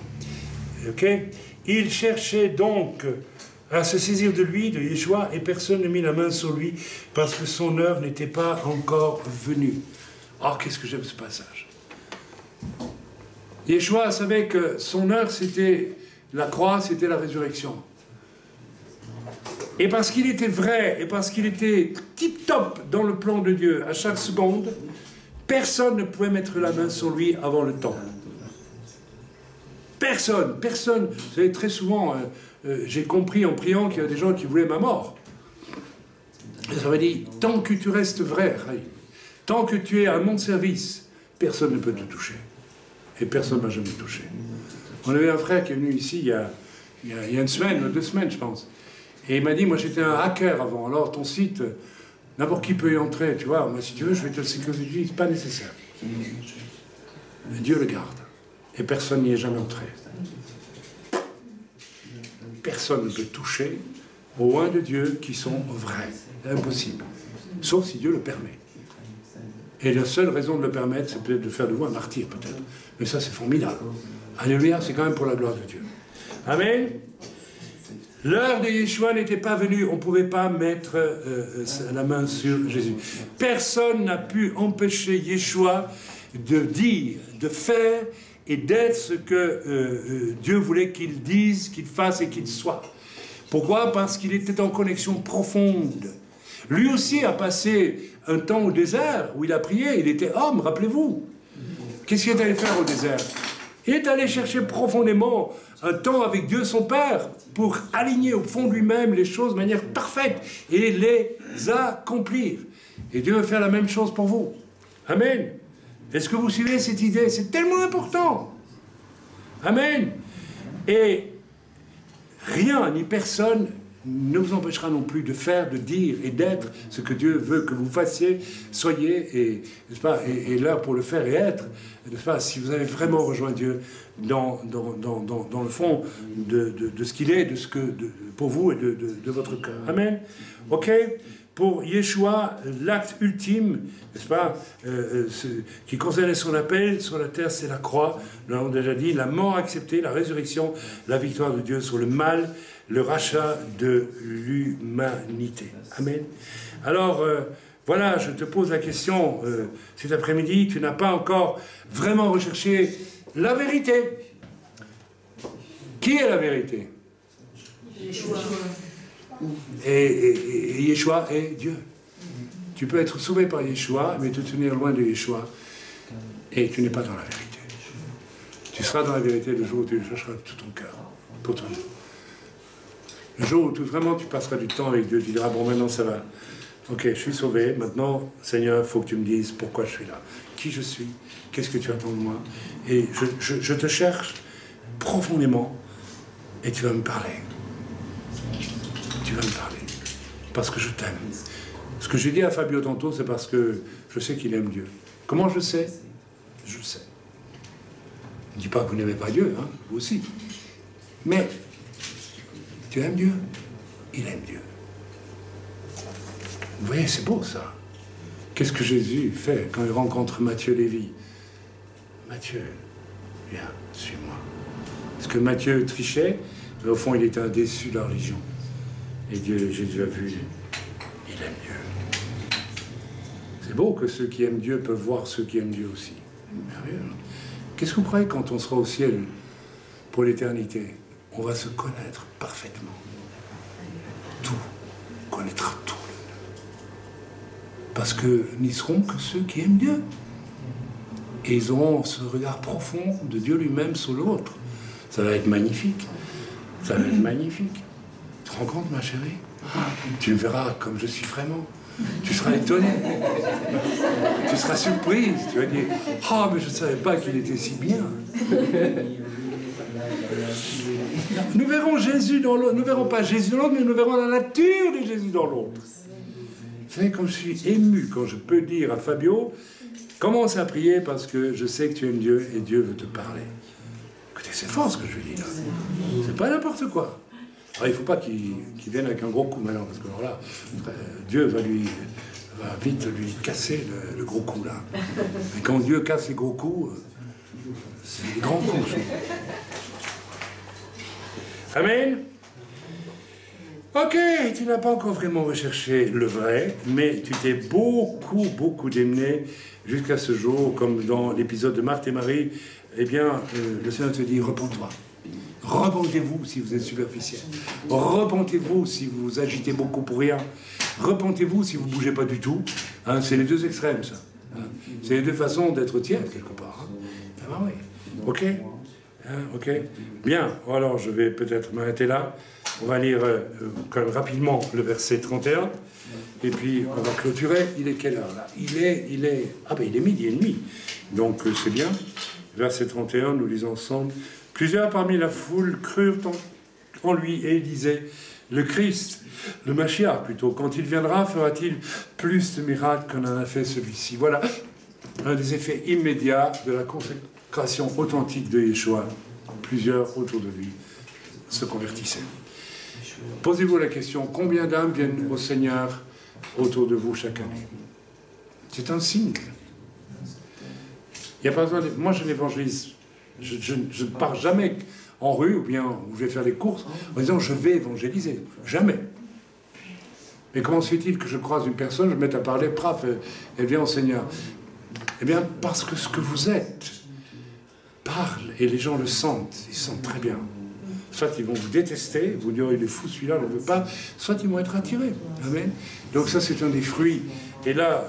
Ok? Il cherchait donc à se saisir de lui, de Yeshua, et personne ne mit la main sur lui parce que son heure n'était pas encore venue. Oh, qu'est-ce que j'aime ce passage. Yeshua savait que son heure, c'était la croix, c'était la résurrection. Et parce qu'il était vrai, et parce qu'il était tip-top dans le plan de Dieu, à chaque seconde, personne ne pouvait mettre la main sur lui avant le temps. Personne. Vous savez, très souvent, j'ai compris en priant qu'il y a des gens qui voulaient ma mort. Et ça veut dire, tant que tu restes vrai, tant que tu es à mon service, personne ne peut te toucher. Et personne ne m'a jamais touché. On avait un frère qui est venu ici il y a une semaine, 2 semaines, je pense. Et il m'a dit, moi j'étais un hacker avant, alors ton site, n'importe qui peut y entrer, tu vois. Moi, si tu veux, je vais te le sécuriser, c'est pas nécessaire. Mais Dieu le garde. Et personne n'y est jamais entré. Personne ne peut toucher aux loin de Dieu qui sont vrais. C'est impossible. Sauf si Dieu le permet. Et la seule raison de le permettre, c'est peut-être de faire de vous un martyr, peut-être. Mais ça, c'est formidable. Alléluia, c'est quand même pour la gloire de Dieu. Amen. L'heure de Yeshua n'était pas venue. On ne pouvait pas mettre la main sur Jésus. Personne n'a pu empêcher Yeshua de dire, de faire et d'être ce que Dieu voulait qu'il dise, qu'il fasse et qu'il soit. Pourquoi? Parce qu'il était en connexion profonde. Lui aussi a passé un temps au désert où il a prié. Il était homme, rappelez-vous. Qu'est-ce qu'il est allé faire au désert? Il est allé chercher profondément un temps avec Dieu son Père pour aligner au fond de lui-même les choses de manière parfaite et les accomplir. Et Dieu veut faire la même chose pour vous. Amen. Est-ce que vous suivez cette idée? C'est tellement important. Amen. Et rien ni personne ne vous empêchera non plus de faire, de dire et d'être ce que Dieu veut que vous fassiez, soyez, et, n'est-ce pas, et là pour le faire et être, n'est-ce pas, si vous avez vraiment rejoint Dieu dans le fond de ce qu'il est, pour vous et de votre cœur. Amen. Ok. Pour Yeshua, l'acte ultime, n'est-ce pas, qui concernait son appel sur la terre, c'est la croix. Nous l'avons déjà dit, la mort acceptée, la résurrection, la victoire de Dieu sur le mal, le rachat de l'humanité. Amen. Alors, voilà, je te pose la question, cet après-midi, tu n'as pas encore vraiment recherché la vérité. Qui est la vérité? Yeshua. Et Yeshua est Dieu. Tu peux être sauvé par Yeshua, mais te tenir loin de Yeshua, et tu n'es pas dans la vérité. Tu seras dans la vérité le jour où tu le chercheras de tout ton cœur, pour toi. Le jour où vraiment tu passeras du temps avec Dieu, tu diras, bon, maintenant ça va. Ok, je suis sauvé, maintenant, Seigneur, il faut que tu me dises pourquoi je suis là, qui je suis, qu'est-ce que tu attends de moi. Et je te cherche profondément, et tu vas me parler. Tu vas me parler, parce que je t'aime. Ce que j'ai dit à Fabio tantôt, c'est parce que je sais qu'il aime Dieu. Comment je sais? Je le sais. Je ne dis pas que vous n'aimez pas Dieu, hein, vous aussi. Mais, tu aimes Dieu? Il aime Dieu. Vous voyez, c'est beau ça. Qu'est-ce que Jésus fait quand il rencontre Matthieu Lévy? Matthieu, viens, suis-moi. Est-ce que Matthieu trichait? Mais au fond, il était déçu de la religion. Et Jésus a vu, il aime Dieu. C'est beau que ceux qui aiment Dieu peuvent voir ceux qui aiment Dieu aussi. Merveilleux. Qu'est-ce que vous croyez quand on sera au ciel pour l'éternité? On va se connaître parfaitement. Tout. On connaîtra tout. Parce que n'y seront que ceux qui aiment Dieu. Et ils auront ce regard profond de Dieu lui-même sur l'autre. Ça va être magnifique. Ça va être magnifique. Tu te rends compte, ma chérie? Tu me verras comme je suis vraiment. Tu seras étonné. Tu seras surprise. Tu vas dire, ah, mais je ne savais pas qu'il était si bien. Nous verrons Jésus dans l'autre. Nous ne verrons pas Jésus dans l'autre, mais nous verrons la nature de Jésus dans l'autre. Vous savez, comme je suis ému quand je peux dire à Fabio, commence à prier parce que je sais que tu aimes Dieu et Dieu veut te parler. Écoutez, c'est fort ce que je lui dis là. C'est pas n'importe quoi. Alors, il ne faut pas qu'il vienne avec un gros coup maintenant, parce que alors là, Dieu va vite lui casser le gros coup là. Et quand Dieu casse les gros coups, c'est des grands coups. Amen. Ok, tu n'as pas encore vraiment recherché le vrai, mais tu t'es beaucoup démené jusqu'à ce jour, comme dans l'épisode de Marthe et Marie. Eh bien, le Seigneur te dit, repens-toi. Repentez-vous si vous êtes superficiel. Repentez-vous si vous vous agitez beaucoup pour rien. Repentez-vous si vous ne bougez pas du tout. Hein, c'est les deux extrêmes, ça. Hein, c'est les deux façons d'être tiède, quelque part. Hein. Ah ben oui. Ok, hein, ok. Bien, alors je vais peut-être m'arrêter là. On va lire quand même rapidement le verset 31. Et puis on va clôturer. Il est quelle heure là? Ah ben il est midi et demi. Donc c'est bien. Verset 31, nous lisons ensemble. Plusieurs parmi la foule crurent en lui et disaient, le Christ, le Mashiach plutôt, quand il viendra, fera-t-il plus de miracles qu'en en a fait celui-ci? Voilà un des effets immédiats de la consécration authentique de Yeshua. Plusieurs autour de lui se convertissaient. Posez-vous la question, combien d'âmes viennent au Seigneur autour de vous chaque année? C'est un signe. Il n'y a pas besoin de... Moi, je n'évangélise. Je ne pars jamais en rue ou bien où je vais faire des courses en disant je vais évangéliser. Jamais. Mais comment se fait-il que je croise une personne, je me mette à parler, paf, elle vient au Seigneur? Eh bien, parce que ce que vous êtes parle et les gens le sentent. Ils sentent très bien. Soit ils vont vous détester, vous dire il est fou celui-là, on ne veut pas, soit ils vont être attirés. Amen. Donc ça, c'est un des fruits. Et là,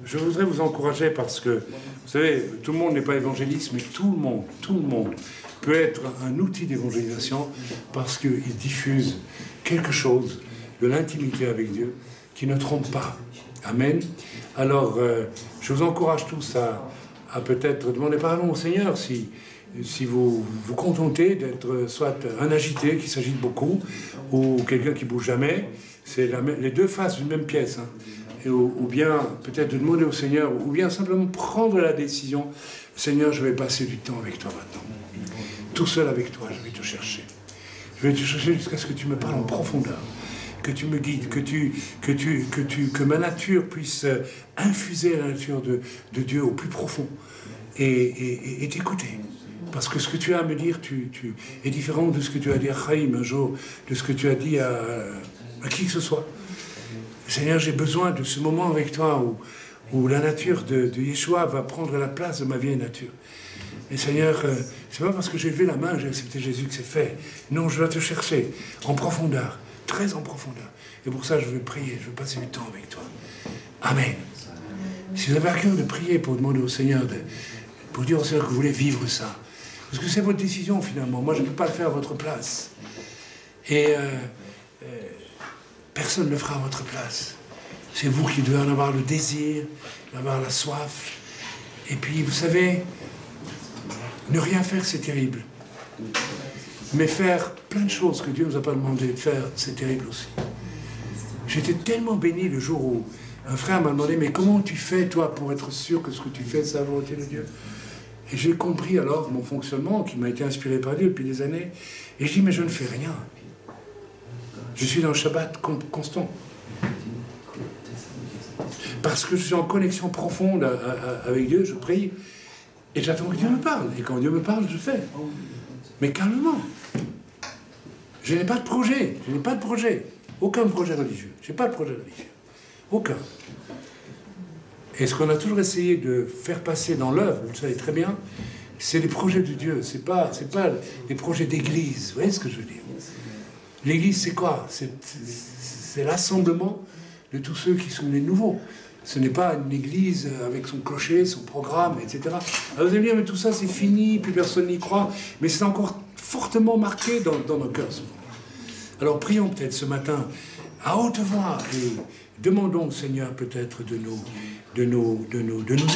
je voudrais vous encourager parce que, vous savez, tout le monde n'est pas évangéliste, mais tout le monde peut être un outil d'évangélisation parce qu'il diffuse quelque chose de l'intimité avec Dieu qui ne trompe pas. Amen. Alors, je vous encourage tous à peut-être demander pardon au Seigneur si vous vous contentez d'être soit un agité qui s'agite beaucoup ou quelqu'un qui bouge jamais. C'est les deux faces d'une même pièce. Hein. Ou bien peut-être de demander au Seigneur, ou bien simplement prendre la décision, Seigneur, je vais passer du temps avec toi maintenant. Tout seul avec toi, je vais te chercher. Je vais te chercher jusqu'à ce que tu me parles en profondeur, que tu me guides, que ma nature puisse infuser la nature de Dieu au plus profond et t'écouter. Parce que ce que tu as à me dire est différent de ce que tu as dit à Chaim un jour, de ce que tu as dit à qui que ce soit. Seigneur, j'ai besoin de ce moment avec toi où la nature de Yeshua va prendre la place de ma vieille nature. Et Seigneur, c'est pas parce que j'ai levé la main, j'ai accepté Jésus que c'est fait. Non, je dois te chercher en profondeur, très en profondeur. Et pour ça, je veux prier, je veux passer du temps avec toi. Amen. Si vous avez à cœur de prier pour demander au Seigneur, pour dire au Seigneur que vous voulez vivre ça, parce que c'est votre décision finalement. Moi, je ne peux pas le faire à votre place. Et personne ne le fera à votre place. C'est vous qui devez en avoir le désir, avoir la soif. Et puis, vous savez, ne rien faire, c'est terrible. Mais faire plein de choses que Dieu ne nous a pas demandé de faire, c'est terrible aussi. J'étais tellement béni le jour où un frère m'a demandé « Mais comment tu fais, toi, pour être sûr que ce que tu fais, c'est la volonté de Dieu ?» Et j'ai compris alors mon fonctionnement, qui m'a été inspiré par Dieu depuis des années. Et je dis « Mais je ne fais rien. Je suis dans le Shabbat constant. Parce que je suis en connexion profonde avec Dieu, je prie. Et j'attends que Dieu me parle. Et quand Dieu me parle, je fais. Mais calmement. Je n'ai pas de projet. Je n'ai pas de projet. Aucun projet religieux. Je n'ai pas de projet religieux. Aucun. Et ce qu'on a toujours essayé de faire passer dans l'œuvre, vous le savez très bien, c'est les projets de Dieu. C'est pas les projets d'église. Vous voyez ce que je veux dire? L'église, c'est quoi? C'est l'assemblement de tous ceux qui sont les nouveaux. Ce n'est pas une église avec son clocher, son programme, etc. Alors vous allez me dire, mais tout ça c'est fini, plus personne n'y croit. Mais c'est encore fortement marqué dans nos cœurs souvent. Alors prions peut-être ce matin à haute voix et demandons au Seigneur peut-être de nous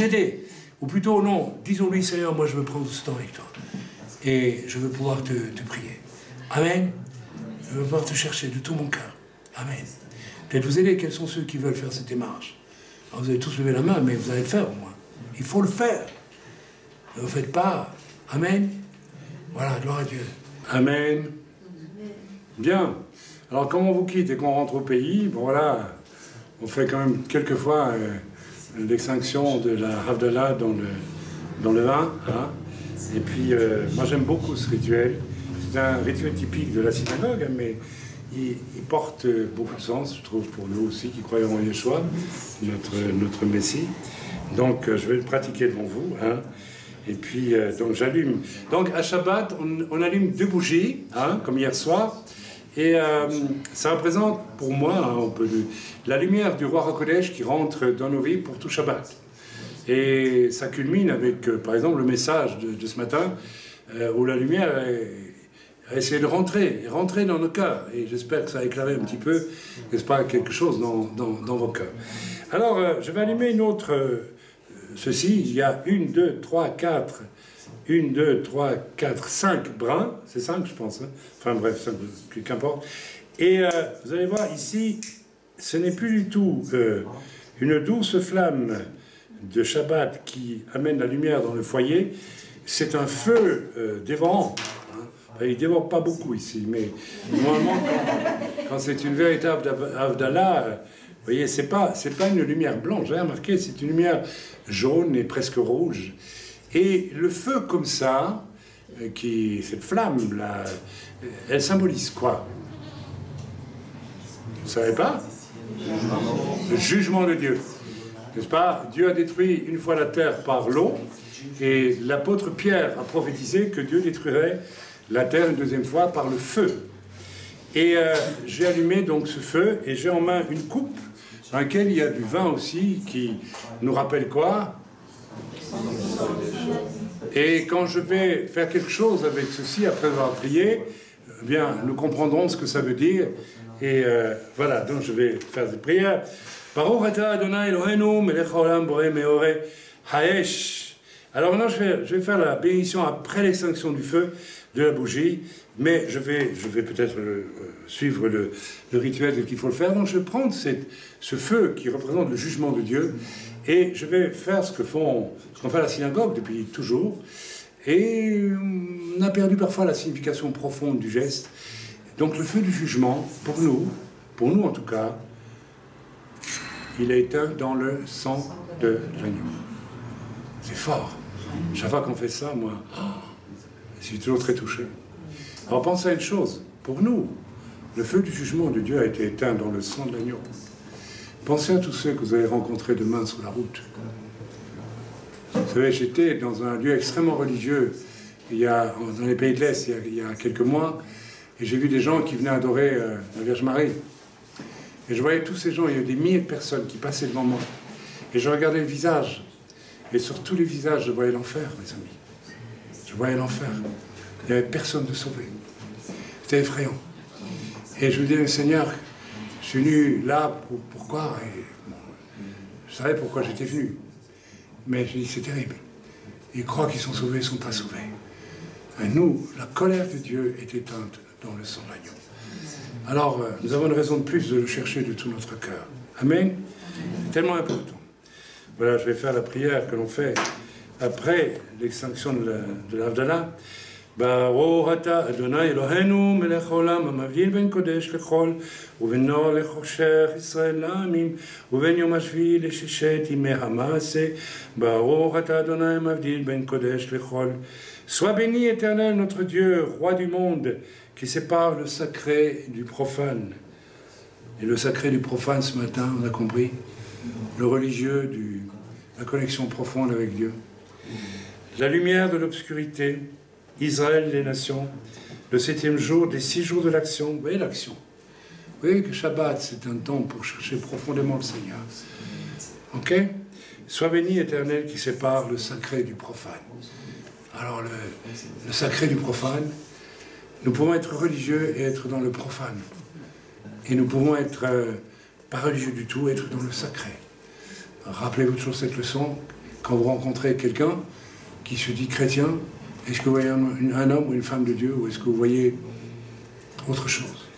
aider. Ou plutôt non, disons-lui, Seigneur, moi je veux prendre ce temps avec toi. Et je veux pouvoir te prier. Amen. Je veux pouvoir te chercher de tout mon cœur. Amen. Peut-être vous aider, quels sont ceux qui veulent faire cette démarche? Alors vous avez tous levé la main, mais vous allez le faire au moins. Il faut le faire. Ne vous faites pas. Amen. Voilà, gloire à Dieu. Amen. Bien. Alors, comme on vous quitte et qu'on rentre au pays, bon voilà, on fait quand même quelquefois l'extinction de la Havdalah dans le vin. Hein. Et puis, moi j'aime beaucoup ce rituel. C'est un rituel typique de la synagogue, hein, mais il porte beaucoup de sens, je trouve, pour nous aussi, qui croyons en Yeshua, notre Messie. Donc, je vais le pratiquer devant vous. Hein. Et puis, donc, j'allume. Donc, à Shabbat, on allume 2 bougies, hein, comme hier soir. Et ça représente, pour moi, hein, la lumière du roi HaKodesh qui rentre dans nos vies pour tout Shabbat. Et ça culmine avec, par exemple, le message de ce matin, où la lumière a essayé de rentrer dans nos cœurs. Et j'espère que ça a éclairé un petit peu, n'est-ce pas, quelque chose dans vos cœurs. Alors, je vais allumer une autre... ceci, il y a 1, 2, 3, 4... 1, 2, 3, 4, 5 brins. C'est 5, je pense. Hein. Enfin bref, qu'importe. Et vous allez voir ici, ce n'est plus du tout une douce flamme de Shabbat qui amène la lumière dans le foyer. C'est un feu dévorant. Hein. Il ne dévore pas beaucoup ici, mais normalement, quand c'est une véritable Havdalah, vous voyez, c'est pas une lumière blanche. Vous avez remarqué, c'est une lumière jaune et presque rouge. Et le feu comme ça, cette flamme-là, elle symbolise quoi? Vous ne savez pas? Le jugement de Dieu. N'est-ce pas? Dieu a détruit une fois la terre par l'eau, et l'apôtre Pierre a prophétisé que Dieu détruirait la terre une deuxième fois par le feu. Et j'ai allumé donc ce feu, et j'ai en main une coupe dans lequel il y a du vin aussi, qui nous rappelle quoi? Et quand je vais faire quelque chose avec ceci, après avoir prié, eh bien, nous comprendrons ce que ça veut dire. Et voilà, donc je vais faire des prières. Baruch atah Adonai Eloheinu melech haolam borei meoreh haesh. Alors maintenant, je vais faire la bénédiction après l'extinction du feu de la bougie, mais je vais peut-être suivre le rituel qu'il faut le faire. Donc je vais prendre ce feu qui représente le jugement de Dieu, et je vais faire ce qu'on fait à la synagogue depuis toujours. Et on a perdu parfois la signification profonde du geste. Donc le feu du jugement, pour nous en tout cas, il est éteint dans le sang de l'agneau. C'est fort. Chaque fois qu'on fait ça, moi, je suis toujours très touché. Alors pensez à une chose, pour nous, le feu du jugement de Dieu a été éteint dans le sang de l'agneau. Pensez à tous ceux que vous avez rencontrés demain sur la route. Vous savez, j'étais dans un lieu extrêmement religieux, dans les pays de l'Est, il y a quelques mois, et j'ai vu des gens qui venaient adorer la Vierge Marie. Et je voyais tous ces gens, il y avait des milliers de personnes qui passaient devant moi. Et je regardais le visage. Et sur tous les visages, je voyais l'enfer, mes amis. Je voyais l'enfer. Il n'y avait personne de sauvé. C'était effrayant. Et je me disais, Seigneur, je suis venu là, pourquoi? Et, bon, je savais pourquoi j'étais venu. Mais je dis, c'est terrible. Ils croient qu'ils sont sauvés, ils ne sont pas sauvés. Et nous, la colère de Dieu est éteinte dans le sang de l'agneau. Alors, nous avons une raison de plus de le chercher de tout notre cœur. Amen. C'est tellement important. Voilà, je vais faire la prière que l'on fait après l'extinction de l'Havdalah. Baruch atah Adonai Eloheinu melech haolam hamavdil ben kodesh lechol uven nor lechoshech Yisrael la'amim uven yom hashvi leshishet yimei ha'maaseh Baruch atah Adonai hamavdil ben kodesh lechol. Sois béni, Éternel, notre Dieu, roi du monde, qui sépare le sacré du profane. Et le sacré du profane, ce matin, on a compris, le religieux, la connexion profonde avec Dieu. La lumière de l'obscurité, Israël, les nations, le 7e jour des 6 jours de l'action. Vous voyez l'action? Vous voyez que Shabbat, c'est un temps pour chercher profondément le Seigneur. Ok? Sois béni, Éternel, qui sépare le sacré du profane. Alors, le sacré du profane, nous pouvons être religieux et être dans le profane. Et nous pouvons être pas religieux du tout, être dans le sacré. Rappelez-vous toujours cette leçon, quand vous rencontrez quelqu'un qui se dit chrétien, est-ce que vous voyez un homme ou une femme de Dieu, ou est-ce que vous voyez autre chose?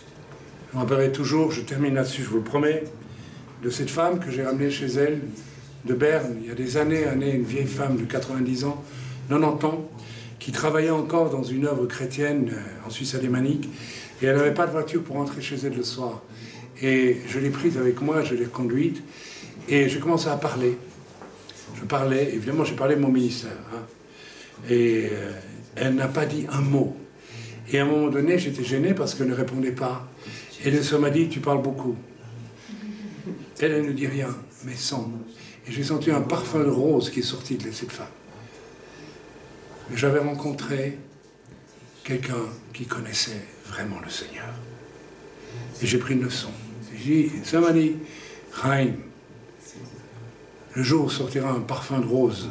Je me rappellerai toujours, je termine là-dessus, je vous le promets, de cette femme que j'ai ramenée chez elle, de Berne, il y a des années, une vieille femme de 90 ans, 90 ans, qui travaillait encore dans une œuvre chrétienne en Suisse alémanique, et elle n'avait pas de voiture pour rentrer chez elle le soir. Et je l'ai prise avec moi, je l'ai conduite, et j'ai commencé à parler. Je parlais, évidemment j'ai parlé de mon ministère, hein. Et elle n'a pas dit un mot. Et à un moment donné, j'étais gêné parce qu'elle ne répondait pas. Et le Seigneur m'a dit, tu parles beaucoup. Elle ne dit rien, mais sans. Et j'ai senti un parfum de rose qui est sorti de cette femme. J'avais rencontré quelqu'un qui connaissait vraiment le Seigneur. Et j'ai pris une leçon. J'ai dit, ça m'a dit, Chaim, le jour où sortira un parfum de rose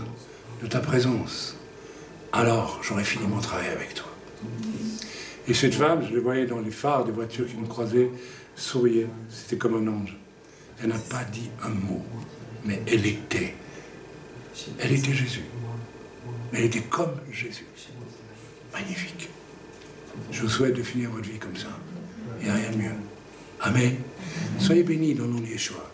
de ta présence, alors j'aurai fini mon travail avec toi. Et cette femme, je le voyais dans les phares des voitures qui nous croisaient, souriait. C'était comme un ange. Elle n'a pas dit un mot, mais elle était Jésus. Elle était comme Jésus. Magnifique. Je vous souhaite de finir votre vie comme ça. Il n'y a rien de mieux. Amen. Soyez bénis dans le nom de Yeshua.